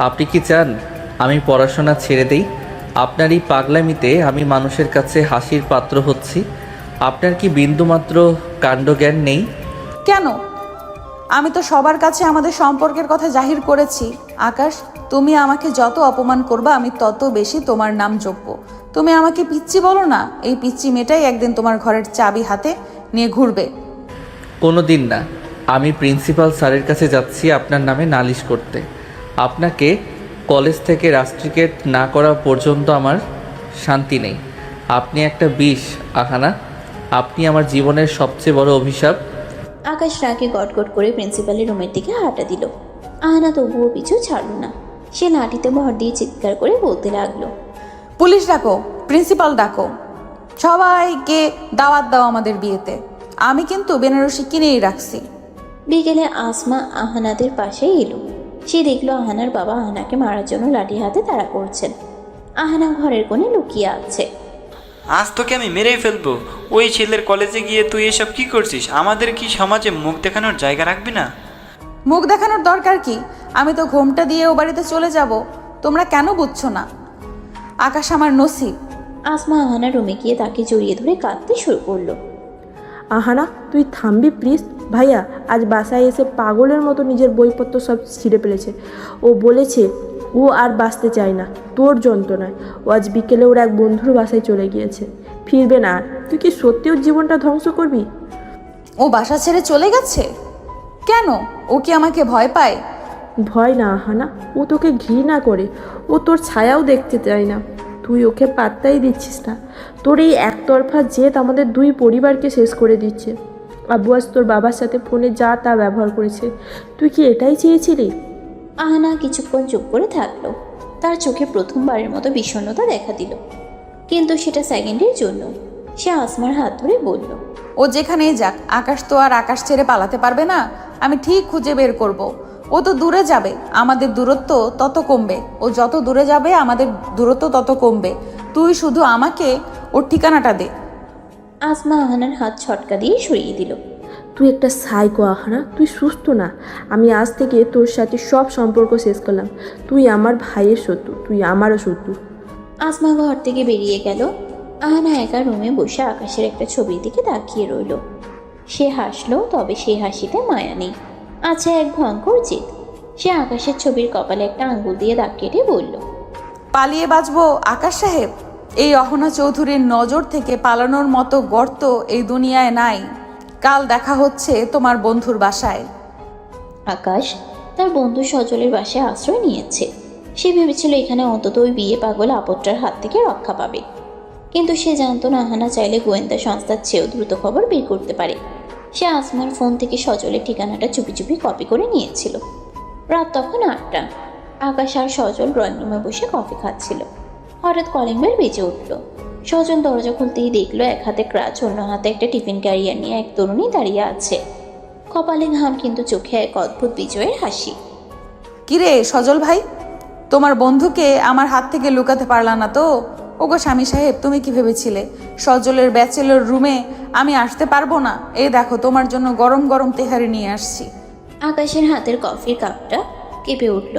আপনি কি চান আমি পড়াশোনা ছেড়ে দেই? আপনার এই পাগলামিতে আমি মানুষের কাছে হাসির পাত্র হচ্ছি। আপনার কি বিন্দুমাত্র কাণ্ডজ্ঞান নেই? কেন? আমি তো সবার কাছে আমাদের সম্পর্কের কথা জাহির করেছি। আকাশ, তুমি আমাকে যত অপমান করবে আমি তত বেশি তোমার নাম জপবো। তুমি আমাকে পিচ্চি বলো না, এই পিচ্চি মেয়েটাই একদিন তোমার ঘরের চাবি হাতে নিয়ে ঘুরবে। কোনো দিন না। আমি প্রিন্সিপাল স্যারের কাছে যাচ্ছি আপনার নামে নালিশ করতে। আপনাকে কলেজ থেকে রাস্ট্রিকেট না করা পর্যন্ত আমার শান্তি নেই। আপনি একটা বিষ আহানা, আপনি আমার জীবনের সবচেয়ে বড় অভিশাপ। আকাশ রাগে গটগট করে প্রিন্সিপালের রুমের দিকে হাঁটা দিল। আহানা তবুও পিছু ছাড়ল না। সে লাঠিতে ভর দিয়ে চিৎকার করে বলতে লাগলো, পুলিশ ডাকো, প্রিন্সিপাল ডাকো, সবাইকে দাওয়াত দাও আমাদের বিয়েতে। আমি কিন্তু বেনারসি কিনেই রাখছি। বিকেলে আসমা আহানাদের পাশে এলো। সে দেখলো আহানার বাবা আহানাকে মারার জন্য লাঠি হাতে তাড়া করছেন। আহানা ঘরের কোণে লুকিয়ে আছে। আজ তোকে আমি মেরেই ফেলবো। ওই ছেলের কলেজে গিয়ে তুই এসব কি করছিস? আমাদের কি সমাজে মুখ দেখানোর জায়গা রাখবি না? মুখ দেখানোর দরকার কি? আমি তো ঘোমটা দিয়ে ও বাড়িতে চলে যাব। তোমরা কেন বুঝছো না? আকাশ আমার নসিব। আসমা আহানার রুমে গিয়ে তাকে জড়িয়ে ধরে কাঁদতে শুরু করলো। আহানা তুই থামবি প্লিজ। ভাইয়া আজ বাসায় এসে পাগলের মতো নিজের বইপত্র সব ছিঁড়ে ফেলেছে। ও বলেছে ও আর বাঁচতে চায় না তোর যন্ত্রণায়। ও আজ বিকেলে ওর এক বন্ধুর বাসায় চলে গিয়েছে, ফিরবে না আর। তুই কি সত্যি ওর জীবনটা ধ্বংস করবি? ও বাসা ছেড়ে চলে গেছে কেন? ও কি আমাকে ভয় পায়? ভয় না আহানা, ও তোকে ঘৃণা করে। ও তোর ছায়াও দেখতে চায় না। তুই ওকে পাত্তাই দিচ্ছিস না। তোর এই একতরফা জেদ আমাদের দুই পরিবারকে শেষ করে দিচ্ছে। আব্বু আজ তোর বাবার সাথে ফোনে যা তা ব্যবহার করেছে। তুই কি এটাই চেয়েছিলি? আহানা কিছুক্ষণ চুপ করে থাকলো। তার চোখে প্রথমবারের মতো বিষণ্ণতা দেখা দিল, কিন্তু সেটা সেকেন্ডের জন্য। সে আসমার হাত ধরে বলল, ও যেখানেই যাক, আকাশ তো আর আকাশ ছেড়ে পালাতে পারবে না। আমি ঠিক খুঁজে বের করব। ও তো দূরে যাবে, আমাদের দূরত্ব তত কমবে। ও যত দূরে যাবে আমাদের দূরত্ব তত কমবে। তুই শুধু আমাকে ওর ঠিকানাটা দে। আসমা আহানার হাত ছটকা দিয়ে সরিয়ে দিল। তুই একটা সাইকো আহানা, তুই সুস্থ না। আমি আজ থেকে তোর সাথে সব সম্পর্ক শেষ করলাম। তুই আমার ভাইয়ের শত্রু, তুই আমারও শত্রু। আসমা ঘর থেকে বেরিয়ে গেল। আহানা একা রুমে বসে আকাশের একটা ছবির দিকে তাকিয়ে রইল। সে হাসলো, তবে সে হাসিতে মায়া নেই, আছে এক ভয়ঙ্কর জেদ। সে আকাশের ছবির কপালে একটা আঙ্গুল দিয়ে দাগ কেটে বলল, পালিয়ে বাঁচবো আকাশ সাহেব? এই অহনা চৌধুরীর নজর থেকে পালানোর মতো গর্ত এই দুনিয়ায় নাই। কাল দেখা হচ্ছে তোমার বন্ধুর বাসায়। আকাশ তার বন্ধু সজলের বাসায় আশ্রয় নিয়েছে। সে ভেবেছিল এখানে অন্তত ওই বিয়ে পাগল আপদটার হাত থেকে রক্ষা পাবে। কিন্তু সে জানতো না আহানা চাইলে গোয়েন্দা সংস্থার চেয়েও দ্রুত খবর বের করতে পারে। সে আসমার ফোন থেকে সজলের ঠিকানাটা চুপি চুপি কপি করে নিয়েছিল। রাত তখন 8টা। আকাশ আর সজল ড্রয়িং রুমে বসে কফি খাচ্ছিল। হঠাৎ কলিং বেল বেজে উঠল। সজল দরজা খুলতেই দেখলো এক হাতে ক্রাচ, অন্য হাতে একটা টিফিন ক্যারিয়ার নিয়ে এক তরুণী দাঁড়িয়ে আছে। কপালে ঘাম, কিন্তু চোখে এক অদ্ভুত বিজয়ের হাসি। কিরে সজল ভাই, তোমার বন্ধুকে আমার হাত থেকে লুকাতে পারলা না তো? ওগো স্বামী সাহেব, তুমি কি ভেবেছিলে সজলের ব্যাচেলর রুমে আমি আসতে পারবো না? এই দেখো তোমার জন্য গরম গরম তেহারি নিয়ে আসছি। আকাশের হাতের কফির কাপটা কেঁপে উঠল।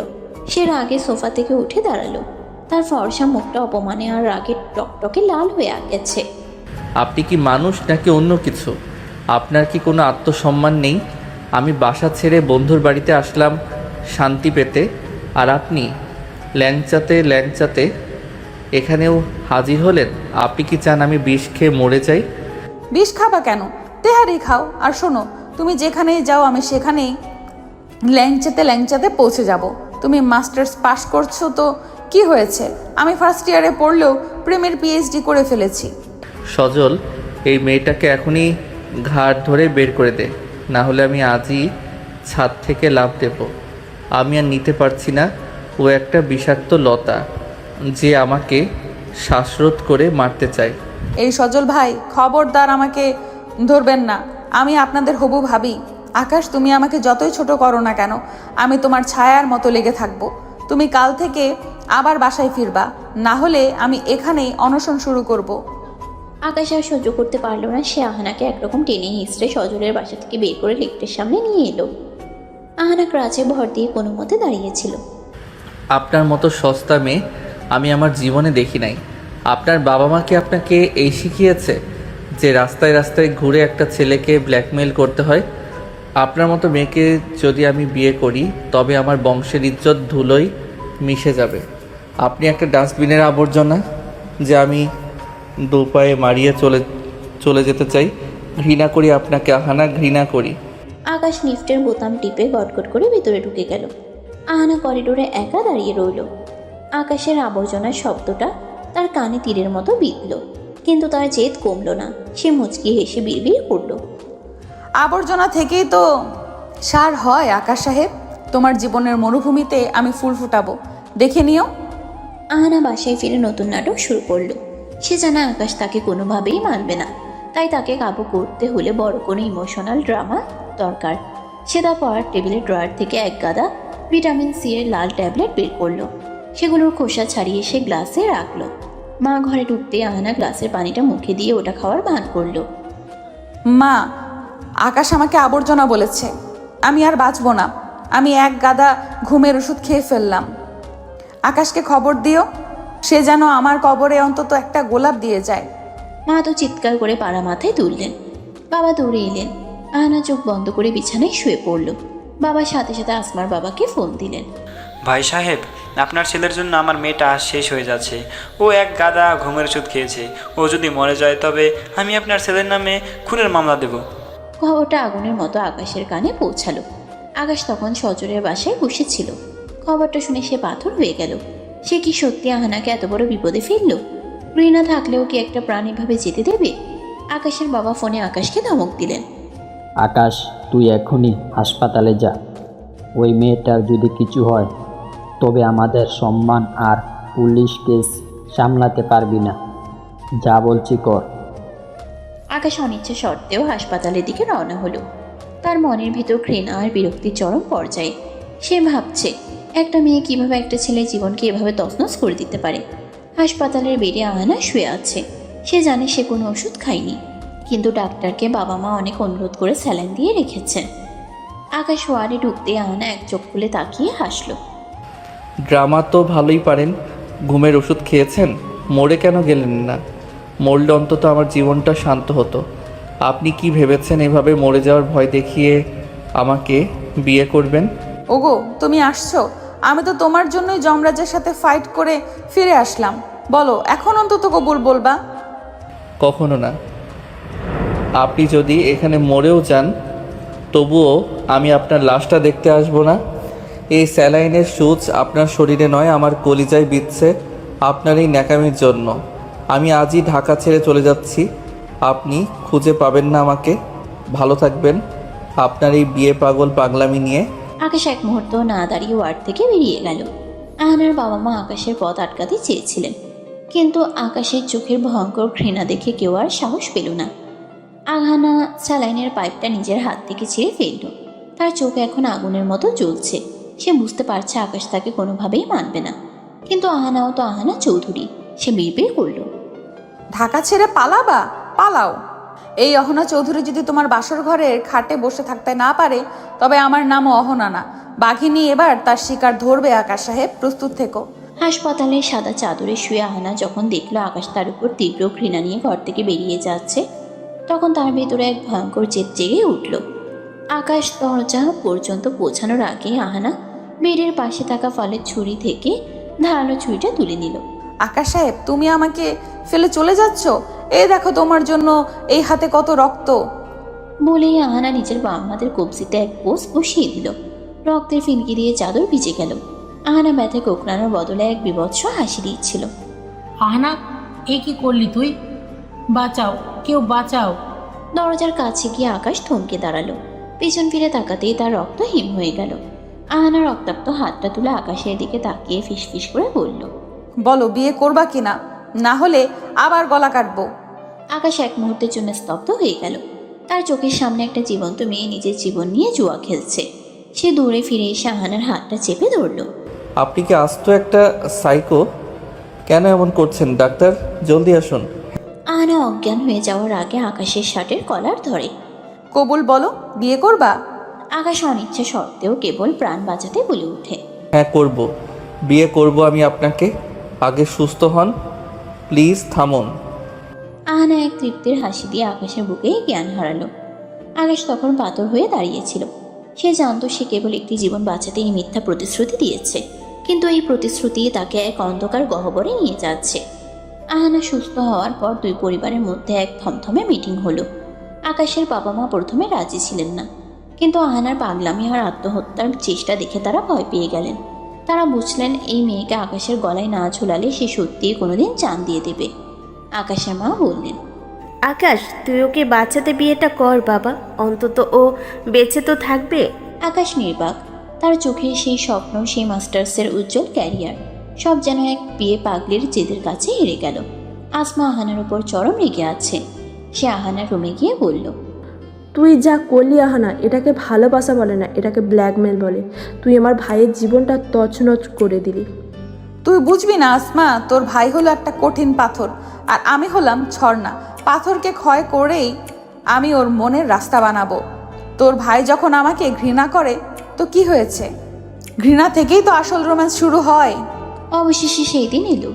সে রাগে সোফা থেকে উঠে দাঁড়ালো। তার ফর্সা মুখটা অপমানে আর রাগে টকটকে লাল হয়ে গেছে। আপনি কি মানুষ নাকি অন্য কিছু? আপনার কি কোনো আত্মসম্মান নেই? আমি বাসা ছেড়ে বন্ধুর বাড়িতে আসলাম শান্তি পেতে, আর আপনি ল্যাংচাতে এখানেও হাজির হলেন। আপনি কি চান আমি বিষ খেয়ে মরে যাই? বিষ খাবা কেন? তেহারি খাও। আর শোনো, তুমি যেখানেই যাও আমি সেখানেই ল্যাংচাতে পৌঁছে যাব। তুমি মাস্টার্স পাশ করছো তো কি হয়েছে? আমি ফার্স্ট ইয়ারে পড়লেও প্রেমের পিএইচডি করে ফেলেছি। সজল, এই মেয়েটাকে এখনই ঘাট ধরে বের করে দে, না হলে আমি আজই ছাদ থেকে লাফ দেব। আমি আর নিতে পারছি না। ও একটা বিষাক্ত লতা যে আমাকে শ্বাসরোধ করে মারতে চায়। এই সজল ভাই, খবরদার আমাকে ধরবেন না। আমি আপনাদের হবু ভাবি। আকাশ, তুমি আমাকে যতই ছোট করো না কেন, আমি তোমার ছায়ার মতো লেগে থাকবো। তুমি কাল থেকে আবার বাসায় ফিরবা, না হলে আমি এখানেই অনশন শুরু করব। আকাশ আর সহ্য করতে পারলো না। সে আহানাকে একরকম টেনে হিঁচড়ে সজলের বাসা থেকে বের করে লিফটের সামনে নিয়ে এলো। আহানা ক্রাচে ভর দিয়ে কোনো মতে দাঁড়িয়েছিল। আপনার মতো সস্তা মেয়ে আমি আমার জীবনে দেখি নাই। আপনার বাবা মা কি আপনাকে এই শিখিয়েছে যে রাস্তায় রাস্তায় ঘুরে একটা ছেলেকে ব্ল্যাকমেল করতে হয়? আপনার মতো মেয়েকে যদি আমি বিয়ে করি তবে আমার বংশের ইজ্জত ধুলোয় মিশে যাবে। আপনি একটা ডাস্টবিনের আবর্জনা যে আমি দুপায়ে মারিয়ে চলে যেতে চাই। ঘৃণা করি আপনাকে আহানা, ঘৃণা করি। আকাশ লিফটের বোতাম টিপে গটগট করে ভেতরে ঢুকে গেল। আহানা করিডোরে একা দাঁড়িয়ে রইল। আকাশের আবর্জনার শব্দটা তার কানে তীরের মতো বিঁধল, কিন্তু তার জেদ কমল না। সে মুচকি হেসে বিড়বিড় করল, আবর্জনা থেকেই তো সার হয় আকাশ সাহেব। তোমার জীবনের মরুভূমিতে আমি ফুল ফুটাবো, দেখে নিও। আহানা বাসায় ফিরে নতুন নাটক শুরু করলো। সে জানে আকাশ তাকে কোনোভাবেই মানবে না, তাই তাকে কাবু করতে হলে বড় কোনো ইমোশনাল ড্রামা দরকার। সে তার পড়ার টেবিলের ড্রয়ার থেকে এক গাদা ভিটামিন সি এর লাল ট্যাবলেট বের করলো। সেগুলোর খোসা ছাড়িয়ে সে গ্লাসে রাখলো। মা ঘরে ঢুকতে আহানা গ্লাসের পানিটা মুখে দিয়ে ওটা খাওয়ার ভান করলো। মা, আকাশ আমাকে আবর্জনা বলেছে। আমি আর বাঁচবো না। আমি এক গাদা ঘুমের ওষুধ খেয়ে ফেললাম। আকাশকে খবর দিও, সে যেন আমার কবরে অন্তত একটা গোলাপ দিয়ে যায়। মা তো চিৎকার করে পাড়া মাথায় তুললেন। বাবা দৌড়ে এলেন। আহানা চোখ বন্ধ করে বিছানায় শুয়ে পড়ল। বাবার সাথে সাথে আসমার বাবাকে ফোন দিলেন। ভাই সাহেব, আপনার ছেলের জন্য আমার মেয়েটা শেষ হয়ে যাচ্ছে। ও এক গাদা ঘুমের ওষুধ খেয়েছে। ও যদি মরে যায় তবে আমি আপনার ছেলের নামে খুনের মামলা দেব। খবরটা আগুনের মতো আকাশের কানে পৌঁছালো। আকাশ তখন সজলের বাসায় বসেছিল। খবরটা শুনে সে পাথর হয়ে গেল। সে কি সত্যি আহানাকে এত বড় বিপদে ফেলল? ঘৃণা থাকলেও কি একটা প্রাণীভাবে যেতে দেবে? আকাশের বাবা ফোনে আকাশকে ধমক দিলেন। আকাশ, তুই এখনই হাসপাতালে যা। ওই মেয়েটার যদি কিছু হয় তবে আমাদের সম্মান আর পুলিশ কেস সামলাতে পারবি না। যা বলছি কর। আকাশ অনিচ্ছা সত্ত্বেও হাসপাতালের দিকে রওনা হলো। তার মনের ভিতর ঘৃণা আর বিরক্তির চরম পর্যায়ে। সে ভাবছে, একটা মেয়ে কিভাবে একটা ছেলের জীবনকে এভাবে তছনছ করে দিতে পারে। হাসপাতালের বেডে আহানা শুয়ে আছে। সে জানে সে কোনো ওষুধ খায়নি, কিন্তু ডাক্তারকে বাবা মা অনেক অনুরোধ করে স্যালাইন দিয়ে রেখেছেন। আকাশ ওয়ার্ডে ঢুকতে আহানা এক চোখ খুলে তাকিয়ে হাসল। ড্রামা তো ভালোই পারেন। ঘুমের ওষুধ খেয়েছেন, মরে কেন গেলেন না? মরলে অন্তত আমার জীবনটা শান্ত হতো। আপনি কি ভেবেছেন এভাবে মরে যাওয়ার ভয় দেখিয়ে আমাকে বিয়ে করবেন? ওগো, তুমি আসছো? আমি তো তোমার জন্যই যমরাজের সাথে ফাইট করে ফিরে আসলাম। বলো, এখন অন্তত কবুল বলবা? কখনো না। আপনি যদি এখানে মরেও যান তবুও আমি আপনার লাশটা দেখতে আসবো না। এই স্যালাইনের সুচ আপনার শরীরে নয়, আমার কলিজায় বিচ্ছে আপনার এই ন্যাকামির জন্য। আমি আজই ঢাকা ছেড়ে চলে যাচ্ছি। আপনি খুঁজে পাবেন না আমাকে। ভালো থাকবেন আপনার এই বিয়ে পাগল পাগলামি নিয়ে। আকাশ এক মুহূর্ত না দাঁড়িয়ে ওয়ার্ড থেকে বেরিয়ে গেল। আহানার বাবা মা আকাশের পথ আটকাতে চেয়েছিলেন, কিন্তু আকাশের চোখের ভয়ঙ্কর ঘৃণা দেখে কেউ আর সাহস পেল না। আহানা স্যালাইনের পাইপটা নিজের হাত থেকে ছিঁড়ে ফেলল। তার চোখ এখন আগুনের মতো জ্বলছে। সে বুঝতে পারছে আকাশ তাকে কোনোভাবেই মানবে না, কিন্তু আহানাও তো আহানা চৌধুরী। সে বিড়বিড় করল, ঢাকা ছেড়ে পালাবা? পালাও। এই অহনা চৌধুরী যদি তোমার বাসর ঘরের খাটে বসে থাকতে না পারে তবে আমার নামও অহনা না। বাঘিনী এবার তার শিকার ধরবে। আকাশ সাহেব, প্রস্তুত থেকো। হাসপাতালের সাদা চাদরে শুয়ে আহানা যখন দেখলো আকাশ তার উপর তীব্র ঘৃণা নিয়ে ঘর থেকে বেরিয়ে যাচ্ছে, তখন তার ভেতরে এক ভয়ঙ্কর জেদ জেগে উঠল। আকাশ দরজা পর্যন্ত পৌঁছানোর আগে আহানা বেডের পাশে থাকা ফলের ছুরি থেকে ধারালো ছুরিটা তুলে নিল। আকাশ সাহেব, তুমি আমাকে ফেলে চলে যাচ্ছ? এই দেখো তোমার জন্য এই হাতে কত রক্ত। বলেই আহানা নিজের বাম হাতের কবজিতে এক পোষ বসিয়ে দিল। রক্তের ফিনকি দিয়ে চাদর ভিজে গেল। আহানা ব্যথা কোকড়ানোর বদলে এক বিভৎস হাসি দিচ্ছিল। আহানা, এ কি করলি তুই? বাঁচাও, কেউ বাঁচাও। দরজার কাছে গিয়ে আকাশ থমকে দাঁড়ালো। পেছন ফিরে তাকাতেই তার রক্ত হিম হয়ে গেল। আহানা রক্তাক্ত হাতটা তুলে আকাশের দিকে তাকিয়ে ফিসফিস করে বলল, বলো বিয়ে করবা কিনা, না হলে আবার গলা কাটবো। আকাশ এক মুহূর্তের জন্য স্তব্ধ হয়ে গেল। তার চোখের সামনে একটা জীবন্ত মেয়ে নিজের জীবন নিয়ে জুয়া খেলছে। সে দৌড়ে ফিরে এসে আহানার হাতটা চেপে ধরল। আপনি কি আস্ত একটা সাইকো? কেন এমন করছেন ডাক্তার? জলদি আসুন। আহানা অজ্ঞান হয়ে যাওয়ার আগে আকাশের শার্টের কলার ধরে। কবুল বলো, বিয়ে করবা? আকাশ অনিচ্ছা সত্ত্বেও কেবল প্রাণ বাঁচাতে বলে ওঠে, হ্যাঁ করব, বিয়ে করব আমি আপনাকে। আগে সুস্থ হন, প্লিজ থামুন। আহানা এক তৃপ্তির হাসি দিয়ে আকাশের বুকে জ্ঞান হারালো। আকাশ তখন পাথর হয়ে দাঁড়িয়েছিল। সে জানতো সে কেবল একটি জীবন বাঁচাতে এই মিথ্যা প্রতিশ্রুতি দিয়েছে, কিন্তু এই প্রতিশ্রুতি তাকে এক অন্ধকার গহ্বরে নিয়ে যাচ্ছে। আহানা সুস্থ হওয়ার পর দুই পরিবারের মধ্যে এক থমথমে মিটিং হলো। আকাশের বাবা মা প্রথমে রাজি ছিলেন না, কিন্তু আহানার পাগলামি আর আত্মহত্যার চেষ্টা দেখে তারা ভয় পেয়ে গেলেন। তারা বুঝলেন এই মেয়েকে আকাশের গলায় না ঝুলালে সে সত্যিই কোনোদিন জান দিয়ে দেবে। আকাশের মা বললেন, আকাশ, তুই ওকে বাঁচাতে বিয়েটা কর বাবা, অন্তত ও বেঁচে তো থাকবে। আকাশ নির্বাক। তার চোখে সেই স্বপ্ন, সেই মাস্টার্সের উজ্জ্বল ক্যারিয়ার, সব যেন এক বিয়ে পাগলির জেদের কাছে হেরে গেল। আসমা আহানার উপর চরম রেগে আছে। সে আহানার রুমে গিয়ে বলল, তুই যা করলি আহানা, এটাকে ভালোবাসা বলে না, এটাকে ব্ল্যাকমেল বলে। তুই আমার ভাইয়ের জীবনটা তছনছ করে দিলি। তুই বুঝবি না আসমা, তোর ভাই হলো একটা কঠিন পাথর আর আমি হলাম ঝর্ণা। পাথরকে ক্ষয় করেই আমি ওর মনের রাস্তা বানাবো। তোর ভাই যখন আমাকে ঘৃণা করে তো কি হয়েছে? ঘৃণা থেকেই তো আসল রোম্যান্স শুরু হয়। অবশেষে সেই দিন এলো।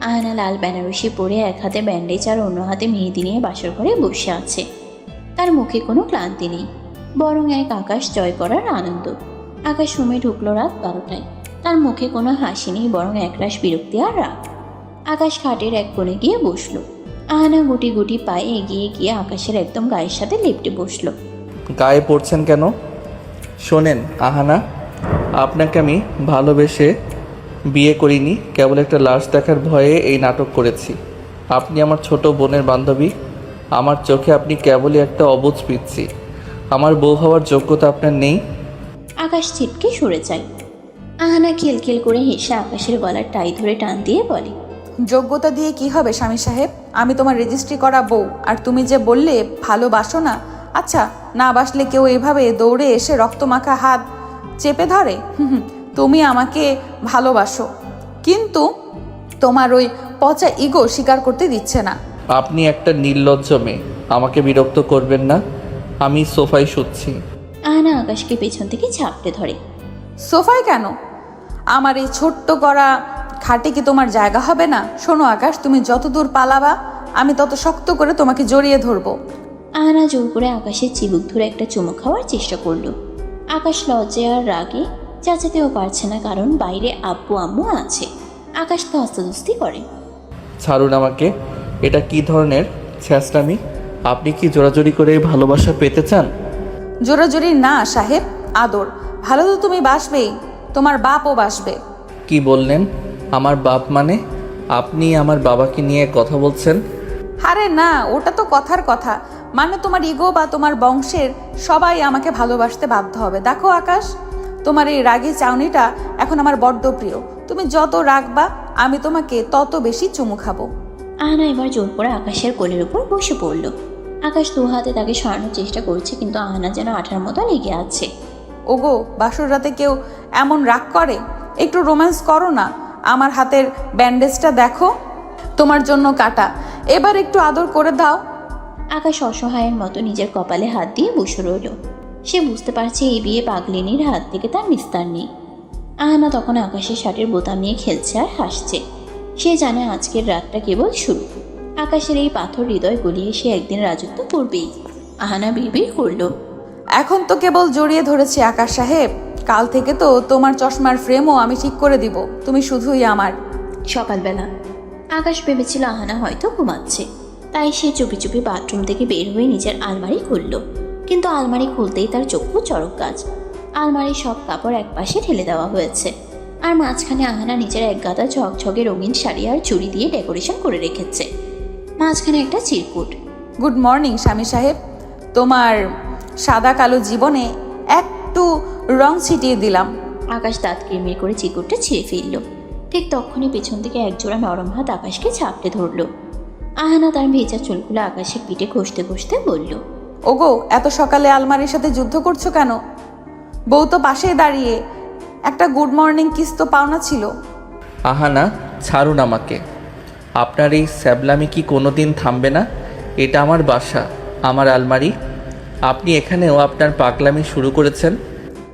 আহানা লাল বেনারসি পরে এক হাতে ব্যান্ডেজ আর অন্য হাতে মেহেদি নিয়ে বাসর ঘরে বসে আছে। তার মুখে কোনো ক্লান্তি নেই, বরং এক আকাশ জয় করার আনন্দ। আকাশ রুমে ঢুকলো রাত 12টায়। তার মুখে কোনো হাসি নেই, বরং একরাশ বিরক্তি আর রাগ। আকাশ খাটের এক কোণে গিয়ে বসলো। আহানা গুটি গুটি পায়ে এগিয়ে গিয়ে আকাশের একদম গায়ের সাথে লেপটে বসলো। গায়ে পড়ছেন কেন? শোনেন আহানা, আপনাকে আমি ভালোবেসে বিয়ে করিনি, কেবল একটা লাশ দেখার ভয়ে এই নাটক করেছি। আপনি আমার ছোট বোনের বান্ধবী। আমার চোখে আপনি কেবলই একটা অবুঝ পিচ্ছি। আমার বউ হওয়ার যোগ্যতা আপনার নেই। আকাশ ছিটকে সরে যায়। আহানা খিলখিল করে হেসে আকাশের গলার টাই ধরে টান দিয়ে বলে, যোগ্যতা দিয়ে কি হবে স্বামী সাহেব? আমি তোমার রেজিস্ট্রি করা বউ, আর তুমি যে বললে ভালোবাসো না। আচ্ছা, না বাসলে কেউ এভাবে দৌড়ে এসে রক্তমাখা হাত চেপে ধরে? তুমি আমাকে ভালোবাসো, কিন্তু তোমার ওই পচা ইগো স্বীকার করতে দিচ্ছে না। আপনি একটা নির্লজ্জ মেয়ে, আমাকে বিরক্ত করবেন না। আমি সোফায় শুচ্ছি। আহানা আকাশকে পেছন থেকে ঝাপটে ধরে। সোফায় কেন? আমার এই ছোট্ট করা খাটে কি তোমার জায়গা হবে না? শোনো আকাশ, তুমি যত দূর পালাবা আমি তত শক্ত করে তোমাকে জড়িয়ে ধরবো। আহানা জোর করে আকাশের চিবুক ধরে একটা চুমু খাওয়ার চেষ্টা করলো। আকাশ লজ্জায় আর রাগে চাচাতেও পারছে না, কারণ বাইরে আব্বু আম্মু আছে। আকাশ তো হস্তদস্তি করে। ছাড়ুন আমাকে। এটা কি ধরনের ছ্যাঁচড়ামি? আপনি কি জোরাজোরি করে ভালোবাসা পেতে চান? জোরাজোরি না সাহেব, আদর। ভালো তো তুমি বাসবেই, তোমার বাপও বাসবে। কি বললেন? আমার বাপ মানে? আপনি আমার বাবাকে নিয়ে কথা বলছেন? আরে না, ওটা তো কথার কথা। মানে তোমার ইগো বা তোমার বংশের সবাই আমাকে ভালোবাসতে বাধ্য হবে। দেখো আকাশ, তোমার এই রাগী চাউনিটা এখন আমার বড্ড প্রিয়। তুমি যত রাগবা আমি তোমাকে তত বেশি চুমু খাবো। আহানা এবার জোর করে আকাশের কোলের উপর বসে পড়ল। আকাশ দু হাতে তাকে সরানোর চেষ্টা করছে, কিন্তু আহানা যেন আঠার মতো লেগে আছে। ওগো, বাসর রাতে কেউ এমন রাগ করে? একটু রোম্যান্স করো না। আমার হাতের ব্যান্ডেজটা দেখো, তোমার জন্য কাটা। এবার একটু আদর করে দাও। আকাশ অসহায়ের মতো নিজের কপালে হাত দিয়ে বসে রইল। সে বুঝতে পারছে এই বিয়ে পাগলিনীর হাত থেকে তার নিস্তার নেই। আহানা তখন আকাশের শার্টের বোতাম নিয়ে খেলছে আর হাসছে। সে জানে আজকের রাতটা কেবল শুরু। আকাশের এই পাথর হৃদয় গলিয়ে সে একদিন রাজত্ব করবেই। আহানা বিড়বিড় করল, এখন তো কেবল জড়িয়ে ধরেছি আকাশ সাহেব, কাল থেকে তো তোমার চশমার ফ্রেমও আমি ঠিক করে দিব, তুমি শুধুই আমার। সকালবেলা আকাশ ভেবেছিল আহানা হয়তো ঘুমাচ্ছে, তাই সে চুপি চুপি বাথরুম থেকে বের হয়ে নিজের আলমারি খুলল। কিন্তু আলমারি খুলতেই তার চক্ষু চড়ক গাছ। আলমারির সব কাপড় একপাশে ঠেলে দেওয়া হয়েছে, আর মাঝখানে আহানা নিজের এক গাদা ঝকঝকে রঙিন শাড়ি আর চুড়ি দিয়ে ডেকোরেশন করে রেখেছে। মাঝখানে একটা চিরকুট। গুড মর্নিং স্বামী সাহেব, তোমার সাদা কালো জীবনে একটু রং ছিটিয়ে দিলাম। আকাশ দাঁত কিরমির করে চিরকুটটা ছিঁড়ে ফেলল। ঠিক তখনই পেছন থেকে একজোড়া নরম হাত আকাশকে ঝাপটে ধরল। আহানা তার ভেজা চুলগুলো আকাশের পিঠে ঘষতে ঘষতে বলল, ওগো, এত সকালে আলমারির সাথে যুদ্ধ করছো কেন? বউ তো পাশেই দাঁড়িয়ে, একটা গুড মর্নিং কিস তো পাওনা ছিল। আহানা, ছাড়ুন আমাকে। আপনার এই স্যাবলামি কি কোনো দিন থামবে না? এটা আমার বাসা, আমার আলমারি। আপনি এখানেও আপনার পাগলামি শুরু করেছেন।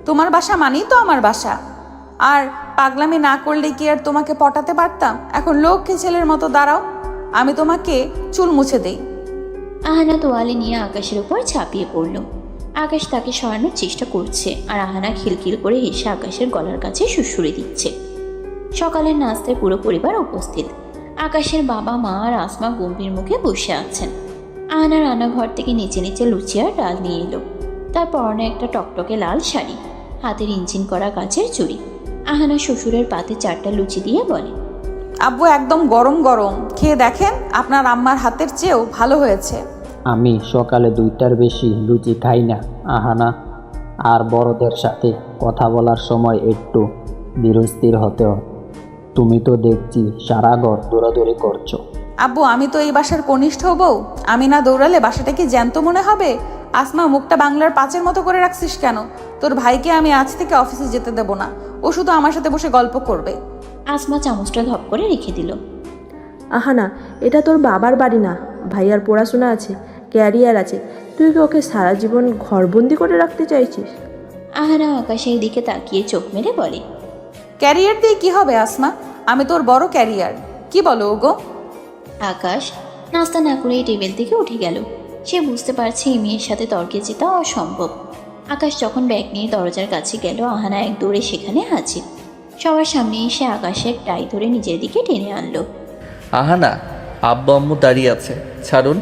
তোমার বাসা মানেই তো আমার বাসা, আর পাগলামি না করলে কি আর তোমাকে পটাতে পারতাম? এখন লক্ষ্মী ছেলের মতো দাঁড়াও, আমি তোমাকে চুল মুছে দেই। আহানা তোয়ালে নিয়ে আকাশের উপর ঝাঁপিয়ে পড়ল। আকাশ তাকে সরানোর চেষ্টা করছে, আর আহানা খিলখিল করে হেসে আকাশের গলার কাছে সুড়সুড়ি দিচ্ছে। সকালের নাস্তায় পুরো পরিবার উপস্থিত। আকাশের বাবা, মা আর আসমা গম্ভীর মুখে বসে আছেন। আহানা রান্নাঘর থেকে নিচে নিচে লুচি আর ডাল নিয়ে এলো। তার পরনে একটা টকটকে লাল শাড়ি, হাতের ইঞ্জিন করা কাচের চুড়ি। আহানা শ্বশুরের পাতে 4টা লুচি দিয়ে বলে, আব্বু একদম গরম গরম, খেয়ে দেখেন, আপনার আম্মার হাতের চেয়েও ভালো হয়েছে। আমি সকালে 2টার বেশি লুচি খাই না আহানা, আর বড়দের সাথে কথা বলার সময় একটু ধীরস্থির হতে হয়। তুমি তো দেখছি সারা ঘর দৌড়াদৌড়ি করছো। আব্বু, আমি তো এই বাসার কনিষ্ঠ বউ, আমি না দৌড়ালে বাসাটা কি জ্যান্ত মনে হবে? আসমা, মুখটা বাংলার পাঁচের মতো করে রাখছিস কেন? তোর ভাইকে আমি আজ থেকে অফিসে যেতে দেব না, ও শুধু আমার সাথে বসে গল্প করবে। আসমা চামচটা ধপ করে রেখে দিল। আহানা, এটা তোর বাবার বাড়ি না। ভাইয়ার পড়াশোনা আছে, ক্যারিয়ার আছে, তুই কি ওকে সারা জীবন ঘরবন্দি করে রাখতে চাইছিস? আহানা আকাশের দিকে তাকিয়ে চোখ মেরে বলে, ক্যারিয়ার দিয়ে কি হবে আসমা? আমি তোর বড় ক্যারিয়ার, কি বলো ওগো? আকাশ নাস্তা না করে টেবিল থেকে উঠে গেল। সে বুঝতে পারছে এই মেয়ের সাথে তর্কে জেতা অসম্ভব। আকাশ যখন ব্যাগ নিয়ে দরজার কাছে গেল, আহানা এক দৌড়ে সেখানে হাজির। সবার সামনে এসে আকাশের টাই ধরে নিজের দিকে টেনে আনলো। আহানা, আব্বু আম্মু দাঁড়িয়ে আছে, ছাড়ুন।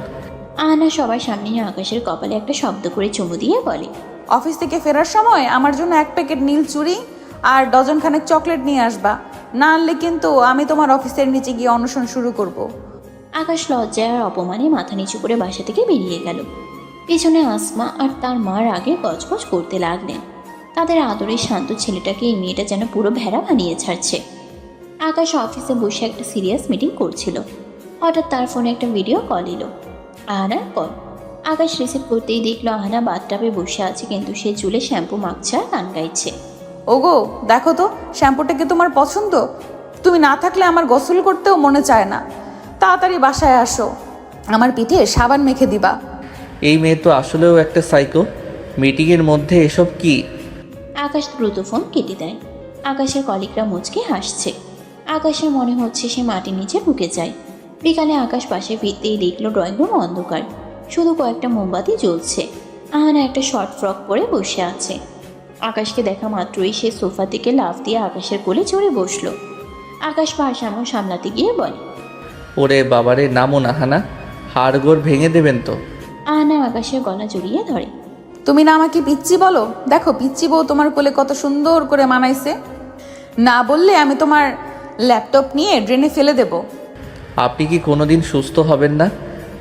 আহানা সবার সামনে আকাশের কপালে একটা শব্দ করে চুমু দিয়ে বলে, অফিস থেকে ফেরার সময় আমার জন্য 1 প্যাকেট নীল চুড়ি আর ডজনখানেক চকলেট নিয়ে আসবা, না আনলে কিন্তু আমি তোমার অফিসের নিচে গিয়ে অনশন শুরু করব। আকাশ লজ্জায় আর অপমানে মাথা নিচু করে বাসা থেকে বেরিয়ে গেল। পেছনে আসমা আর তার মা আগে গজগজ করতে লাগলেন। তাদের আদরের শান্ত ছেলেটাকে এই মেয়েটা যেন পুরো ভেড়া বানিয়ে ছাড়ছে। আকাশ অফিসে বসে একটা সিরিয়াস মিটিং করছিল। হঠাৎ তার ফোনে একটা ভিডিও কল এলো। আহানার কল। আকাশ রিসিভ করতেই দেখলো আহানা বাথটাবে বসে আছে, কিন্তু সে চুলে শ্যাম্পু মাখছে আর গান গাইছে। ওগো, দেখো তো শ্যাম্পুটা কি তোমার পছন্দ? তুমি না থাকলে আমার গোসল করতেও মনে চায় না। তাড়াতাড়ি বাসায় আসো, আমার পিঠে সাবান মেখে দিবা। এই মেয়ে তো আসলেও একটা সাইকো। মিটিংয়ের মধ্যে এসব কি? আকাশ দ্রুত ফোন কেটে দেয়। আকাশের কলিগরা মুচকে হাসছে। আকাশের মনে হচ্ছে সে মাটির নিচে ঢুকে যায়। বিকালে আকাশ পাশে ফিরতেই দেখলো ড্রয়িং রুম অন্ধকার, শুধু কয়েকটা মোমবাতি জ্বলছে। আহানা একটা শর্ট ফ্রক পরে বসে আছে। আকাশকে দেখা মাত্রই সে সোফা থেকে লাফ দিয়ে আকাশের কোলে চড়ে বসলো। আকাশ ভারসাম্য সামলাতে গিয়ে বলে, ওরে বাবারে, নামো না আহানা, হাড়গোড় ভেঙে দেবেন তো। আহানা আকাশের গলা জড়িয়ে ধরে। তুমি না আমাকে পিচ্চি বলো? দেখো পিচ্চি বউ তোমার কোলে কত সুন্দর করে মানাইছে। না বললে আমি তোমার ল্যাপটপ নিয়ে ড্রেনে ফেলে দেব। আপনি কি কোনোদিন সুস্থ হবেন না?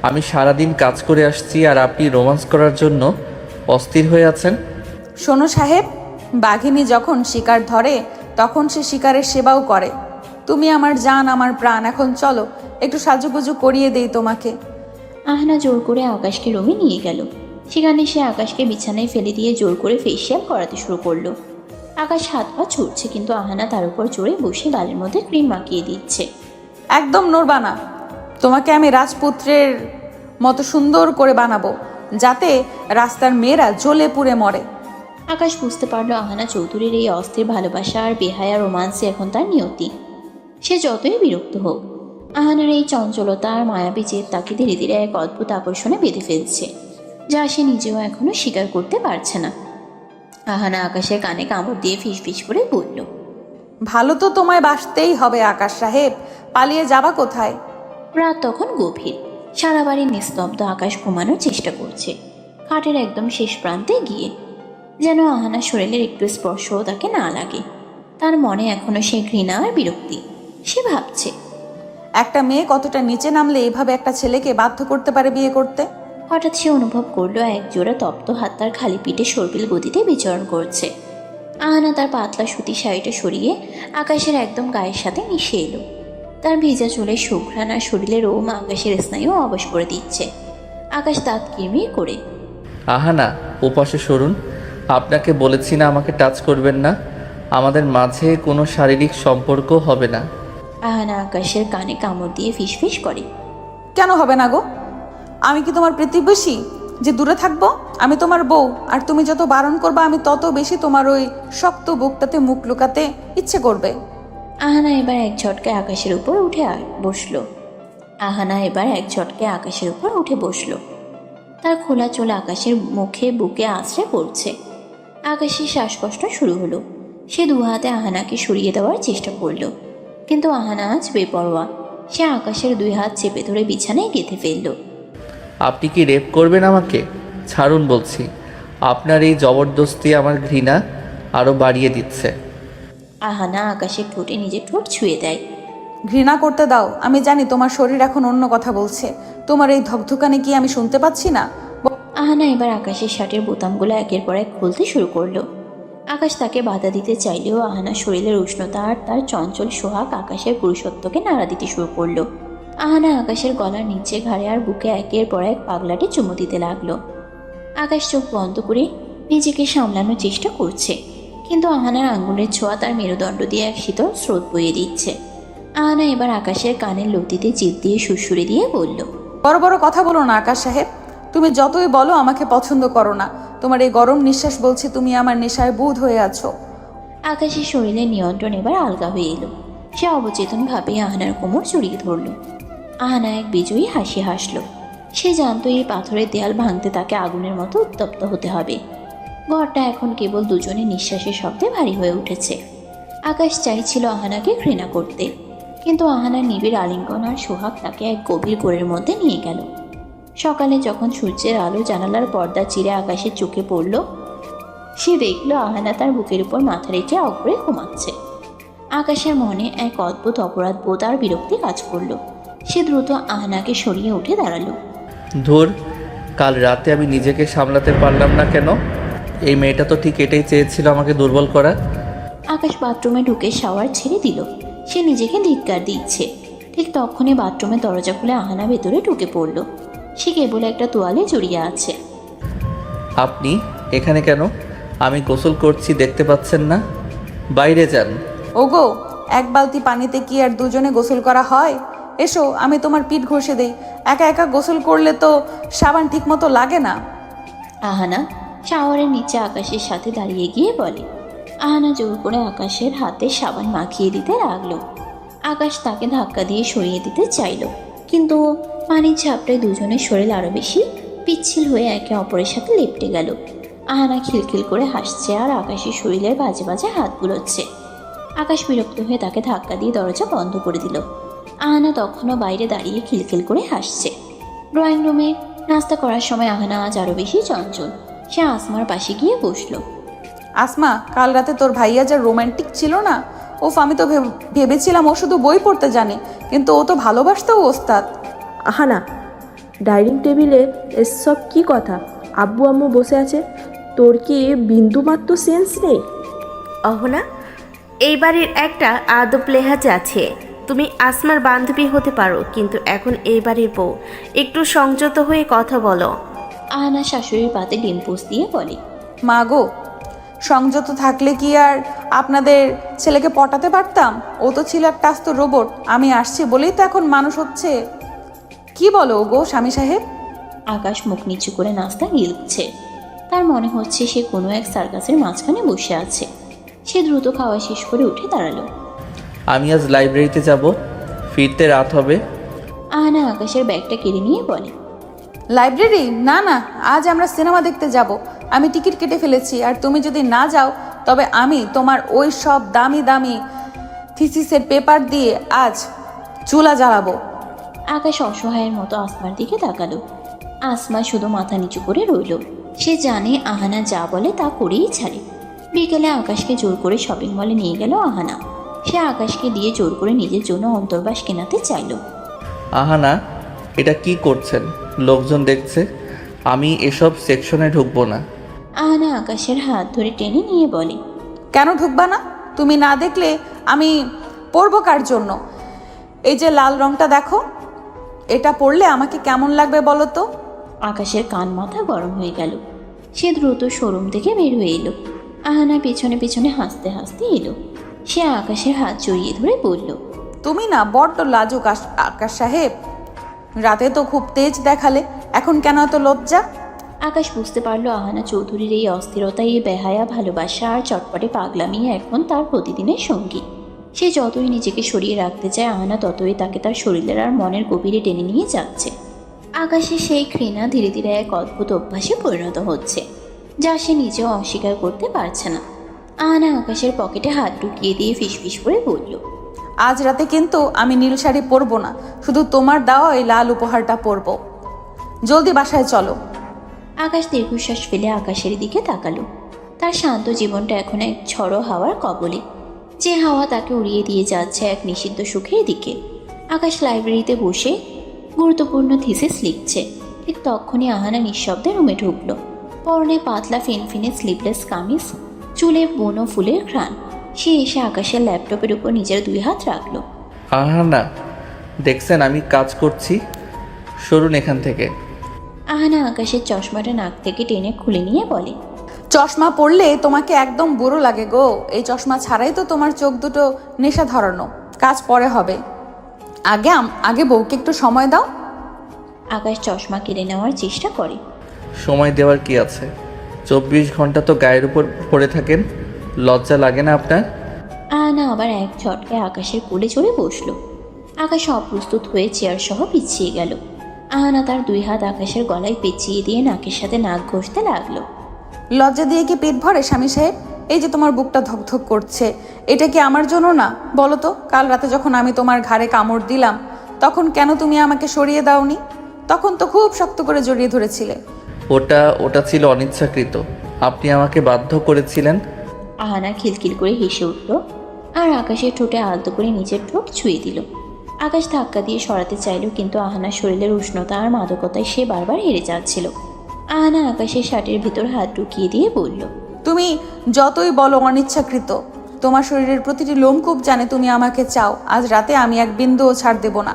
আমি সারাদিন কাজ করে আসছি আর আপনি রোমান্স করার জন্য অস্থির হয়ে আছেন। শোনো সাহেব, বাঘিনী যখন শিকার ধরে তখন সে শিকারের সেবাও করে। তুমি আমার জান, আমার প্রাণ, এখন চলো একটু সাজুগুজু করিয়ে দেই তোমাকে। আহানা জোর করে আকাশকে রুমে নিয়ে গেল। সেখানে সে আকাশকে বিছানায় ফেলে দিয়ে জোর করে ফেসিয়াল করাতে শুরু করলো। আকাশ হাত পা ছুটছে, কিন্তু আহানা তার উপর চড়ে বসে গালের মধ্যে ক্রিম মাখিয়ে দিচ্ছে। একদম নড়বা না, তোমাকে আমি রাজপুত্রের মতো সুন্দর করে বানাবো, যাতে রাস্তার মেয়েরা জ্বলে পুড়ে মরে। আকাশ বুঝতে পারলো আহানা চৌধুরীর এই অস্থির ভালোবাসা আর বেহায়া রোমান্সে এখন তার নিয়তি। সে যতই বিরক্ত হোক, আহানার এই চঞ্চলতা আর মায়াবী জেদ তাকে ধীরে ধীরে এক অদ্ভুত আকর্ষণে বেঁধে ফেলছে, যা সে নিজেও এখনো স্বীকার করতে পারছে না। আহানা আকাশের কানে কামড় দিয়ে ফিস ফিস করে বলল, ভালো তো তোমায় বাসতেই হবে আকাশ সাহেব, পালিয়ে যাবা কোথায়? রাত তখন গভীর, সারা বাড়ির নিস্তব্ধ। আকাশ ঘুমানোর চেষ্টা করছে খাটের একদম শেষ প্রান্তে গিয়ে, যেন আহানার শরীরের একটু স্পর্শও তাকে না লাগে। তার মনে এখনো সে ঘৃণা আর বিরক্তি। সে ভাবছে, একটা মেয়ে কতটা নিচে নামলে এইভাবে একটা ছেলেকে বাধ্য করতে পারে বিয়ে করতে। হঠাৎ সে অনুভব করলো এক জোড়া তপ্ত হাত তার খালি পিঠে সর্পিল গতিতে বিচরণ করছে। আহানা তার পাতলা সুতি শাড়িটা সরিয়ে আকাশের একদম গায়ের সাথে মিশে এলো। তার ভেজা চুলের সুঘ্রাণ আর শরীরের রোম আকাশের স্নায়ু অবশ করে দিচ্ছে। আকাশ দাঁত কিরমির করে, আহানা, ওপাশে সরুন। আপনাকে বলেছি না আমাকে টাচ করবেন না, আমাদের মাঝে কোনো শারীরিক সম্পর্ক হবে না। আহানা আকাশের কানে কামড় দিয়ে ফিসফিস করে, কেন হবে না গো? আমি কি তোমার প্রতিবেশী যে দূরে থাকবো? আমি তোমার বউ, আর তুমি যত বারণ করবে আমি তত বেশি তোমার ওই শক্ত বুকটাতে মুখ লুকাতে ইচ্ছে করবে। আহানা এবার এক ঝটকায় আকাশের উপর উঠে বসলো। তার খোলা চোল আকাশের মুখে বুকে আছড়ে পড়ছে। আকাশের শ্বাসকষ্ট শুরু হলো। সে দু হাতে আহানাকে সরিয়ে দেওয়ার চেষ্টা করলো, কিন্তু আহানা আজ বেপরোয়া। সে আকাশের দুই হাত চেপে ধরে বিছানায় গেঁথে ফেলল। আপনি কি রেপ করবেন আমাকে? ছাড়ুন বলছি। আপনার এই জবরদস্তি আমার ঘৃণা আরও বাড়িয়ে দিচ্ছে। আহানা আকাশের ঠোঁটে নিজের ঠোঁট ছুঁয়ে দেয়। ঘৃণা করতে দাও, আমি জানি তোমার শরীর এখন অন্য কথা বলছে। তোমার এই ধকধকানি কি আমি শুনতে পাচ্ছি না? আহানা এবার আকাশের শার্টের বোতামগুলো একের পর এক খুলতে শুরু করলো। আকাশ তাকে বাধা দিতে চাইলেও আহানার শরীরের উষ্ণতা আর তার চঞ্চল সোহাগ আকাশের পুরুষত্বকে নাড়া দিতে শুরু করলো। আহানা আকাশের গলার নিচে, ঘাড়ে আর বুকে একের পর এক পাগলাটে চুমু দিতে লাগলো। আকাশ চোখ বন্ধ করে নিজেকে সামলানোর চেষ্টা করছে, কিন্তু আহানার আঙ্গুলের ছোঁয়া তার মেরুদণ্ড দিয়ে এক শীতল স্রোত বইয়ে দিচ্ছে। আহানা এবার আকাশের কানের লতিতে জিভ দিয়ে সুরসুরি দিয়ে বলল, বড় বড় কথা বলো না আকাশ সাহেব। তুমি যতই বলো আমাকে পছন্দ করো না, তোমার এই গরম নিঃশ্বাস বলছে তুমি আমার নেশায় বুঁদ হয়ে আছো। আকাশের শরীরের নিয়ন্ত্রণ এবার আলগা হয়ে এলো। সে অবচেতনভাবে আহানার কোমর জড়িয়ে ধরল। আহানা এক বিজয়ী হাসি হাসল। সে জানতো এই পাথরের দেয়াল ভাঙতে তাকে আগুনের মতো উত্তপ্ত হতে হবে। ঘরটা এখন কেবল দুজনের নিঃশ্বাসের শব্দে ভারী হয়ে উঠেছে। আকাশ চাইছিল আহানাকে ঘৃণা করতে, কিন্তু আহানার নিবিড় আলিঙ্গন আর সোহাগ তাকে এক গভীর ঘোরের মধ্যে নিয়ে গেল। সকালে যখন সূর্যের আলো জানালার পর্দা চিরে আকাশের চোখে পড়ল, সে দেখল আহানা তার বুকের উপর মাথা রেখে অগ্রে ঘুমাচ্ছে। আকাশের মনে এক অদ্ভুত অপরাধ বোধ আর বিরক্তি কাজ করলো। সে দ্রুত আহানাকে সরিয়ে উঠে দাঁড়ালো। ধুর, কাল রাতে আমি নিজেকে সামলাতে পারলাম না কেন? এই মেয়েটা তো ঠিক এটাই চেয়েছিল, আমাকে দুর্বল করা। আকাশ বাথরুমে ঢুকে শাওয়ার ছেড়ে দিল। সে নিজেকে ধিক্কার দিচ্ছে। ঠিক তখনই বাথরুমের দরজা খুলে আহানা ভেতরে ঢুকে পড়ল। সে কেবল একটা তোয়ালে জড়িয়ে আছে। আপনি এখানে কেন? আমি গোসল করছি, দেখতে পাচ্ছেন না? বাইরে যান। ওগো, এক বালতি পানিতে কি আর দুজনে গোসল করা হয়? এসো, আমি তোমার পিঠ ঘষে দেই। একা একা গোসল করলে তো সাবান ঠিক মতো লাগে না। আহানা শাওয়ারের নিচে আকাশের সাথে দাঁড়িয়ে গিয়ে বলে। আহানা জোর করে আকাশের হাতে সাবান মাখিয়ে দিতে লাগলো। আকাশ তাকে ধাক্কা দিয়ে সরিয়ে দিতে চাইল, কিন্তু পানির ঝাপটায় দুজনের শরীর আরও বেশি পিচ্ছিল হয়ে একে অপরের সাথে লেপটে গেল। আহানা খিলখিল করে হাসছে আর আকাশের শরীরের বাজে বাজে হাত বুলোচ্ছে। আকাশ বিরক্ত হয়ে তাকে ধাক্কা দিয়ে দরজা বন্ধ করে দিল। আহানা তখনও বাইরে দাঁড়িয়ে খিলখিল করে হাসছে। ড্রয়িং রুমে নাস্তা করার সময় আহানা আজ আরও বেশি চঞ্চল। সে আসমার পাশে গিয়ে বসলো। আসমা, কাল রাতে তোর ভাইয়া যা রোমান্টিক ছিল না, ওফ, আমি তো ভেবেছিলাম ও শুধু বই পড়তে জানে, কিন্তু ও তো ভালোবাসতেও ওস্তাদ। আহানা, ডাইনিং টেবিলে এসব কি কথা? আব্বু আম্মু বসে আছে, তোর কি বিন্দুমাত্র সেন্স নেই? অহনা, এই বাড়ির একটা আদব লেহাজ আছে। তুমি আসমার বান্ধবী হতে পারো, কিন্তু এখন এই বাড়ির বউ। একটু সংযত হয়ে কথা বলো। আহানা শাশুড়ির পাতে ডিম পোস দিয়ে বলে। মা গো, সংযত থাকলে কি আর আপনাদের ছেলেকে পটাতে পারতাম? ও তো ছিল একটা আস্ত রোবট। আমি আসছি বলেই তো এখন মানুষ হচ্ছে। কি বলো গো স্বামী সাহেব? আকাশ মুখ নিচু করে নাস্তা গিলছে। তার মনে হচ্ছে সে কোনো এক সার্কাসের মাঝখানে বসে আছে। সে দ্রুত খাওয়া শেষ করে উঠে দাঁড়ালো। আমি আজ লাইব্রেরিতে যাব, ফিরতে রাত হবে। আহানা আকাশের ব্যাগটা কেড়ে নিয়ে বলে, লাইব্রেরি? না না, আজ আমরা সিনেমা দেখতে যাব। আমি টিকিট কেটে ফেলেছি, আর তুমি যদি না যাও তবে আমি তোমার ওই সব দামি দামি থিসিসের পেপার দিয়ে আজ চুলা জ্বালাবো। আকাশ অসহায়ের মতো আসমার দিকে তাকালো। আসমা শুধু মাথা নিচু করে রইল। সে জানে আহানা যা বলে তা করেই ছাড়ে। বিকেলে আকাশকে জোর করে শপিং মলে নিয়ে গেল আহানা। সে আকাশকে দিয়ে জোর করে নিজের জন্য অন্তর্বাস কেনাতে চাইল। আহানা, এটা কি করছেন? লোকজন দেখছে। আমি এসব সেকশনে ঢুকবো না। আহানা আকাশের হাত ধরে টেনে নিয়ে বলে, কেন ঢুকবা না? তুমি না দেখলে আমি পরবো কার জন্য? এই যে লাল রংটা দেখো, এটা পরলে আমাকে কেমন লাগবে বলো তো? আকাশের কান মাথা গরম হয়ে গেল। সে দ্রুত শোরুম থেকে বের হয়ে এলো। আহানা পেছনে পেছনে হাসতে হাসতে এলো। সে আকাশের হাত জড়িয়ে ধরে বলল, তুমি না বড্ড লাজুক আকাশ সাহেব। রাতে তো খুব তেজ দেখালে, এখন কেন এত লজ্জা? আকাশ বুঝতে পারলো আহানা চৌধুরীর এই অস্থিরতা, এই বেহায়া ভালোবাসা আর চটপটে পাগলামি এখন তার প্রতিদিনের সঙ্গী। সে যতই নিজেকে সরিয়ে রাখতে চায়, আহানা ততই তাকে তার শরীরের আর মনের গভীরে টেনে নিয়ে যাচ্ছে। আকাশের সেই ঘৃণা ধীরে ধীরে এক অদ্ভুত অভ্যাসে পরিণত হচ্ছে, যা সে নিজেও অস্বীকার করতে পারছে না। আহানা আকাশের পকেটে হাত ঢুকিয়ে দিয়ে ফিসফিস করে বলল, আজ রাতে কিন্তু আমি নীল শাড়ি পরবো না, শুধু তোমার দেওয়া এই লাল উপহারটা পরবো। জলদি বাসায় চলো। আকাশ দীর্ঘশ্বাস ফেলে আকাশের দিকে তাকালো। তার শান্ত জীবনটা এখন এক ঝড়ো হাওয়ার কবলে, যে হাওয়া তাকে উড়িয়ে দিয়ে যাচ্ছে এক নিষিদ্ধ সুখের দিকে। আকাশ লাইব্রেরিতে বসে গুরুত্বপূর্ণ থিসিস লিখছে। ঠিক তখনই আহানা নিঃশব্দে রুমে ঢুকলো। পরনে পাতলা ফিনফিনে স্লিভলেস কামিজ, চুলে বুনো ফুলের ঘ্রাণ। সে এসে আকাশের ল্যাপটপের উপর নিজের 2 হাত রাখলো। আহানা, দেখছেন আমি কাজ করছি, সরুন এখান থেকে। আহানা আকাশের চশমাটা নাক থেকে টেনে খুলে নিয়ে বলে, চশমা পরলে তোমাকে একদম বুড়ো লাগে গো। এই চশমা ছাড়াই তো তোমার চোখ দুটো নেশা ধরানো। কাজ পরে হবে, আগে বউকে একটু সময় দাও। আকাশ চশমা কেড়ে নেওয়ার চেষ্টা করে। সময় দেওয়ার কি আছে? 24 ঘন্টা তো গায়ের উপর পড়ে থাকেন, লজ্জা লাগে না আপনার? আহানা আবার এক ঝটকায় আকাশের কোলে চড়ে বসলো। আকাশ অপ্রস্তুত হয়ে চেয়ার সহ পিছিয়ে গেল। আহানা তার 2 হাত আকাশের গলায় পেঁচিয়ে দিয়ে নাকের সাথে নাক ঘষতে লাগলো। লজ্জা দিয়ে কি পেট ভরে স্বামী সাহেব? এই যে তোমার বুকটা ধকধক করছে, এটা কি আমার জন্য না বলো তো? কাল রাতে যখন আমি তোমার ঘাড়ে কামড় দিলাম, তখন কেন তুমি আমাকে সরিয়ে দাওনি? তখন তো খুব শক্ত করে জড়িয়ে ধরেছিলে। ওটা ছিল অনিচ্ছাকৃত, আপনি আমাকে বাধ্য করেছিলেন। আহানা খিলখিল করে হেসে উঠল আর আকাশের ঠোঁটে আলতো করে নিচের ঠোঁট ছুঁয়ে দিল। আকাশ ধাক্কা দিয়ে সরাতে চাইল, কিন্তু আহানার শরীরের উষ্ণতা আর মাদকতায় সে বারবার হেরে যাচ্ছিল। আহানা আকাশের শার্টের ভিতর হাত ঢুকিয়ে দিয়ে বলল, তুমি যতই বলো অনিচ্ছাকৃত, তোমার শরীরের প্রতিটি লোমকূপ জানে তুমি আমাকে চাও। আজ রাতে আমি এক বিন্দুও ছাড় দেব না।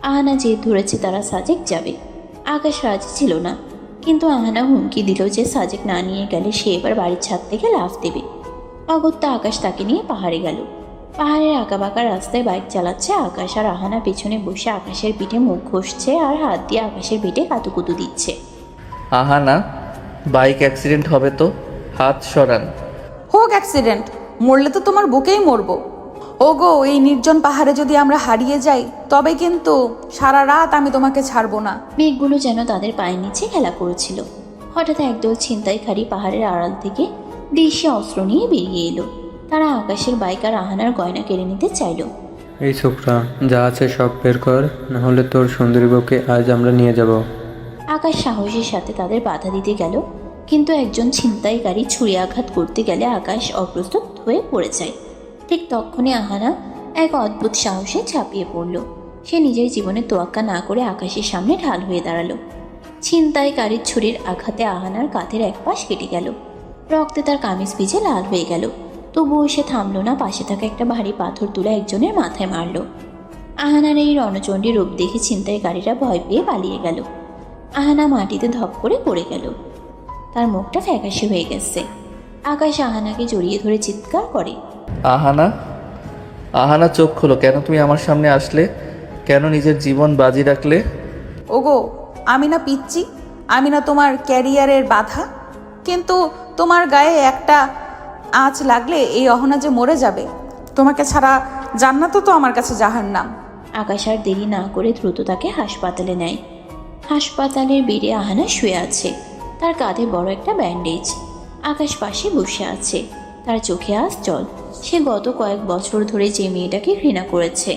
আহানা জেদ ধরেছে তারা সাজেক যাবে। আকাশ রাজি ছিল না, কিন্তু আহানা হুমকি দিল যে সাজেক না নিয়ে গেলে সে এবার বাড়ির ছাদ থেকে লাফ দেবে। অগত্যা আকাশ তাকে নিয়ে পাহাড়ে গেল। পাহাড়ের আঁকাবাঁকা রাস্তায় বাইক চালাচ্ছে আকাশ, আর আহানা পেছনে বসে আকাশের পিঠে মুখ ঘষছে আর হাত দিয়ে আকাশের পিঠে কাতুকুতু দিচ্ছে। আহানা, বাইক অ্যাক্সিডেন্ট হবে তো, হাত সরান। হোক অ্যাক্সিডেন্ট, মরলে তো তোমার বুকেই মরবো। ওগো, এই নির্জন পাহাড়ে যদি আমরা হারিয়ে যাই, তবে কিন্তু সারা রাত আমি তোমাকে ছাড়বো না। মেঘগুলো যেন তাদের পায়ের নিচে খেলা করেছিল। হঠাৎ একদল ছিনতাইকারী পাহাড়ের আড়াল থেকে দেশি অস্ত্র নিয়ে বেরিয়ে এলো। তারা আকাশের বাইক আর আহানার গয়না কেড়ে নিতে চাইল। এই ছোকরা, যা আছে সব বের কর, নাহলে তোর সুন্দরী বউকে আজ আমরা নিয়ে যাব। আকাশ সাহসের সাথে তাদের বাধা দিতে গেল, কিন্তু একজন ছিনতাইকারী ছুরি আঘাত করতে গেলে আকাশ অপ্রস্তুত হয়ে পড়ে যায়। ঠিক তখনই আহানা এক অদ্ভুত সাহসে ঝাঁপিয়ে পড়ল। সে নিজের জীবনে তোয়াক্কা না করে আকাশের সামনে ঢাল হয়ে দাঁড়ালো। ছিনতাইকারীর ছুরির আঘাতে আহানার কাঁধের এক পাশ কেটে গেল। রক্তে তার কামিজ ভিজে লাল হয়ে গেল। তবুও সে থামল না, পাশে থাকা একটা ভারী পাথর তুলে একজনের মাথায় মারল। আহানার এই রণচণ্ডী রূপ দেখে ছিনতাইকারীরা ভয় পেয়ে পালিয়ে গেল। আহানা মাটিতে ধপ করে পড়ে গেল। তার মুখটা ফ্যাকাশে হয়ে গেছে। আকাশ আহানাকে জড়িয়ে ধরে চিৎকার করে, আহানা, আহানা চোখ খোলো। কেন তুমি আমার সামনে আসলে? কেন নিজের জীবন বাজি রাখলে? ওগো, আমি না পিচ্ছি? আমি না তোমার ক্যারিয়ারের বাধা? কিন্তু তোমার গায়ে একটা আঁচ লাগলে এই অহনা যে মরে যাবে। তোমাকে ছাড়া জান্নাতও তো আমার কাছে জাহান্নাম। আকাশ আর দেরি না করে দ্রুত তাকে হাসপাতালে নেয়। হাসপাতালের বেডে আহানা শুয়ে আছে, তার কাঁধে বড় একটা ব্যান্ডেজ। আকাশ পাশে বসে আছে, তার চোখে আজ জল। সে গত কয়েক বছর ধরে যে মেয়েটাকে ঘৃণা করেছে,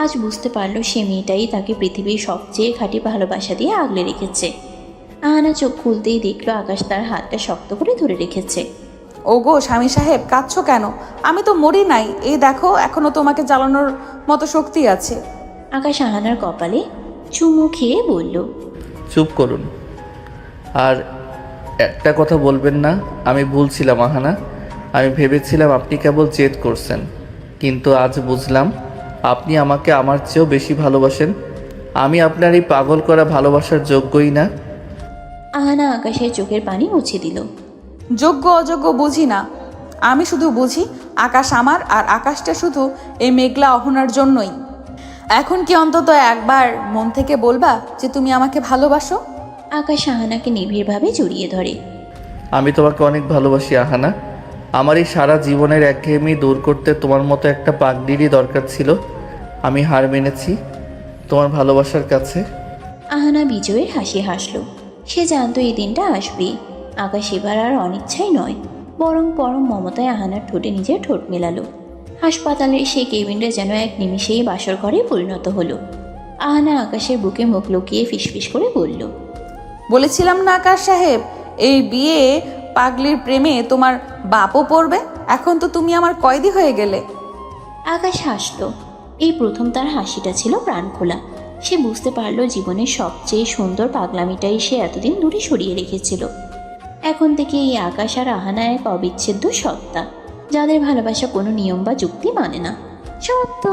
আজ বুঝতে পারলো সে মেয়েটাই তাকে পৃথিবীর সবচেয়ে খাঁটি ভালোবাসা দিয়ে আগলে রেখেছে। আহানা চোখ খুলতেই দেখলো আকাশ তার হাতটা শক্ত করে ধরে রেখেছে। ওগো স্বামী সাহেব, কাঁদছো কেন? আমি তো মরি নাই, এই দেখো এখনো তোমাকে জ্বালানোর মতো শক্তি আছে। আকাশ আহানার কপালে চুমু খেয়ে বলল, চুপ করুন। আর একটা কথা বলবেন না। আমি ভুলছিলাম আহানা। আমি ভেবেছিলাম আপনি কেবল জেদ করছেন, কিন্তু আজ বুঝলাম আপনি আমাকে আমার চেয়েও বেশি ভালোবাসেন। আমি আপনার এই পাগল করা ভালোবাসার যোগ্যই না। আহানা আকাশের চোখের পানি মুছে দিল। যোগ্য অযোগ্য বুঝি না, আমি শুধু বুঝি আকাশ আমার, আর আকাশটা শুধু এই মেঘলা অহনার জন্যই। এখন কি অন্তত একবার মন থেকে বলবা যে তুমি আমাকে ভালোবাসো? আকাশ আহানাকে নিবিড়ভাবে জড়িয়ে ধরে। আমি তোমাকে অনেক ভালোবাসি আহানা। আমার এই সারা জীবনের একঘেয়েমি দূর করতে তোমার মতো একটা পাগড়িরই দরকার ছিল। আমি হার মেনেছি তোমার ভালোবাসার কাছে। আহানা বিজয়ের হাসি হাসলো। সে জানতো এই দিনটা আসবে। আকাশ এবার আর অনিচ্ছাই নয়, বরং পরম মমতায় আহানার ঠোঁটে নিজের ঠোঁট মেলালো। হাসপাতালের সেই কেবিনটা যেন এক নিমিষেই বাসর ঘরে পরিণত হলো। আহানা আকাশের বুকে মুখ লুকিয়ে ফিসফিস করে বলল, বলেছিলাম না আকাশ সাহেব, এই বিয়ে পাগলির প্রেমে তোমার বাপও পড়বে। এখন তো তুমি আমার কয়েদি হয়ে গেলে। আকাশ হাসল। এই প্রথম তার হাসিটা ছিল প্রাণ খোলা। সে বুঝতে পারলো জীবনের সবচেয়ে সুন্দর পাগলামিটাই সে এতদিন দূরে সরিয়ে রেখেছিল। এখন থেকে এই আকাশ আর আহানা এক অবিচ্ছেদ্য সত্তা, যাদের ভালোবাসা কোনো নিয়ম বা যুক্তি মানে না। সত্য।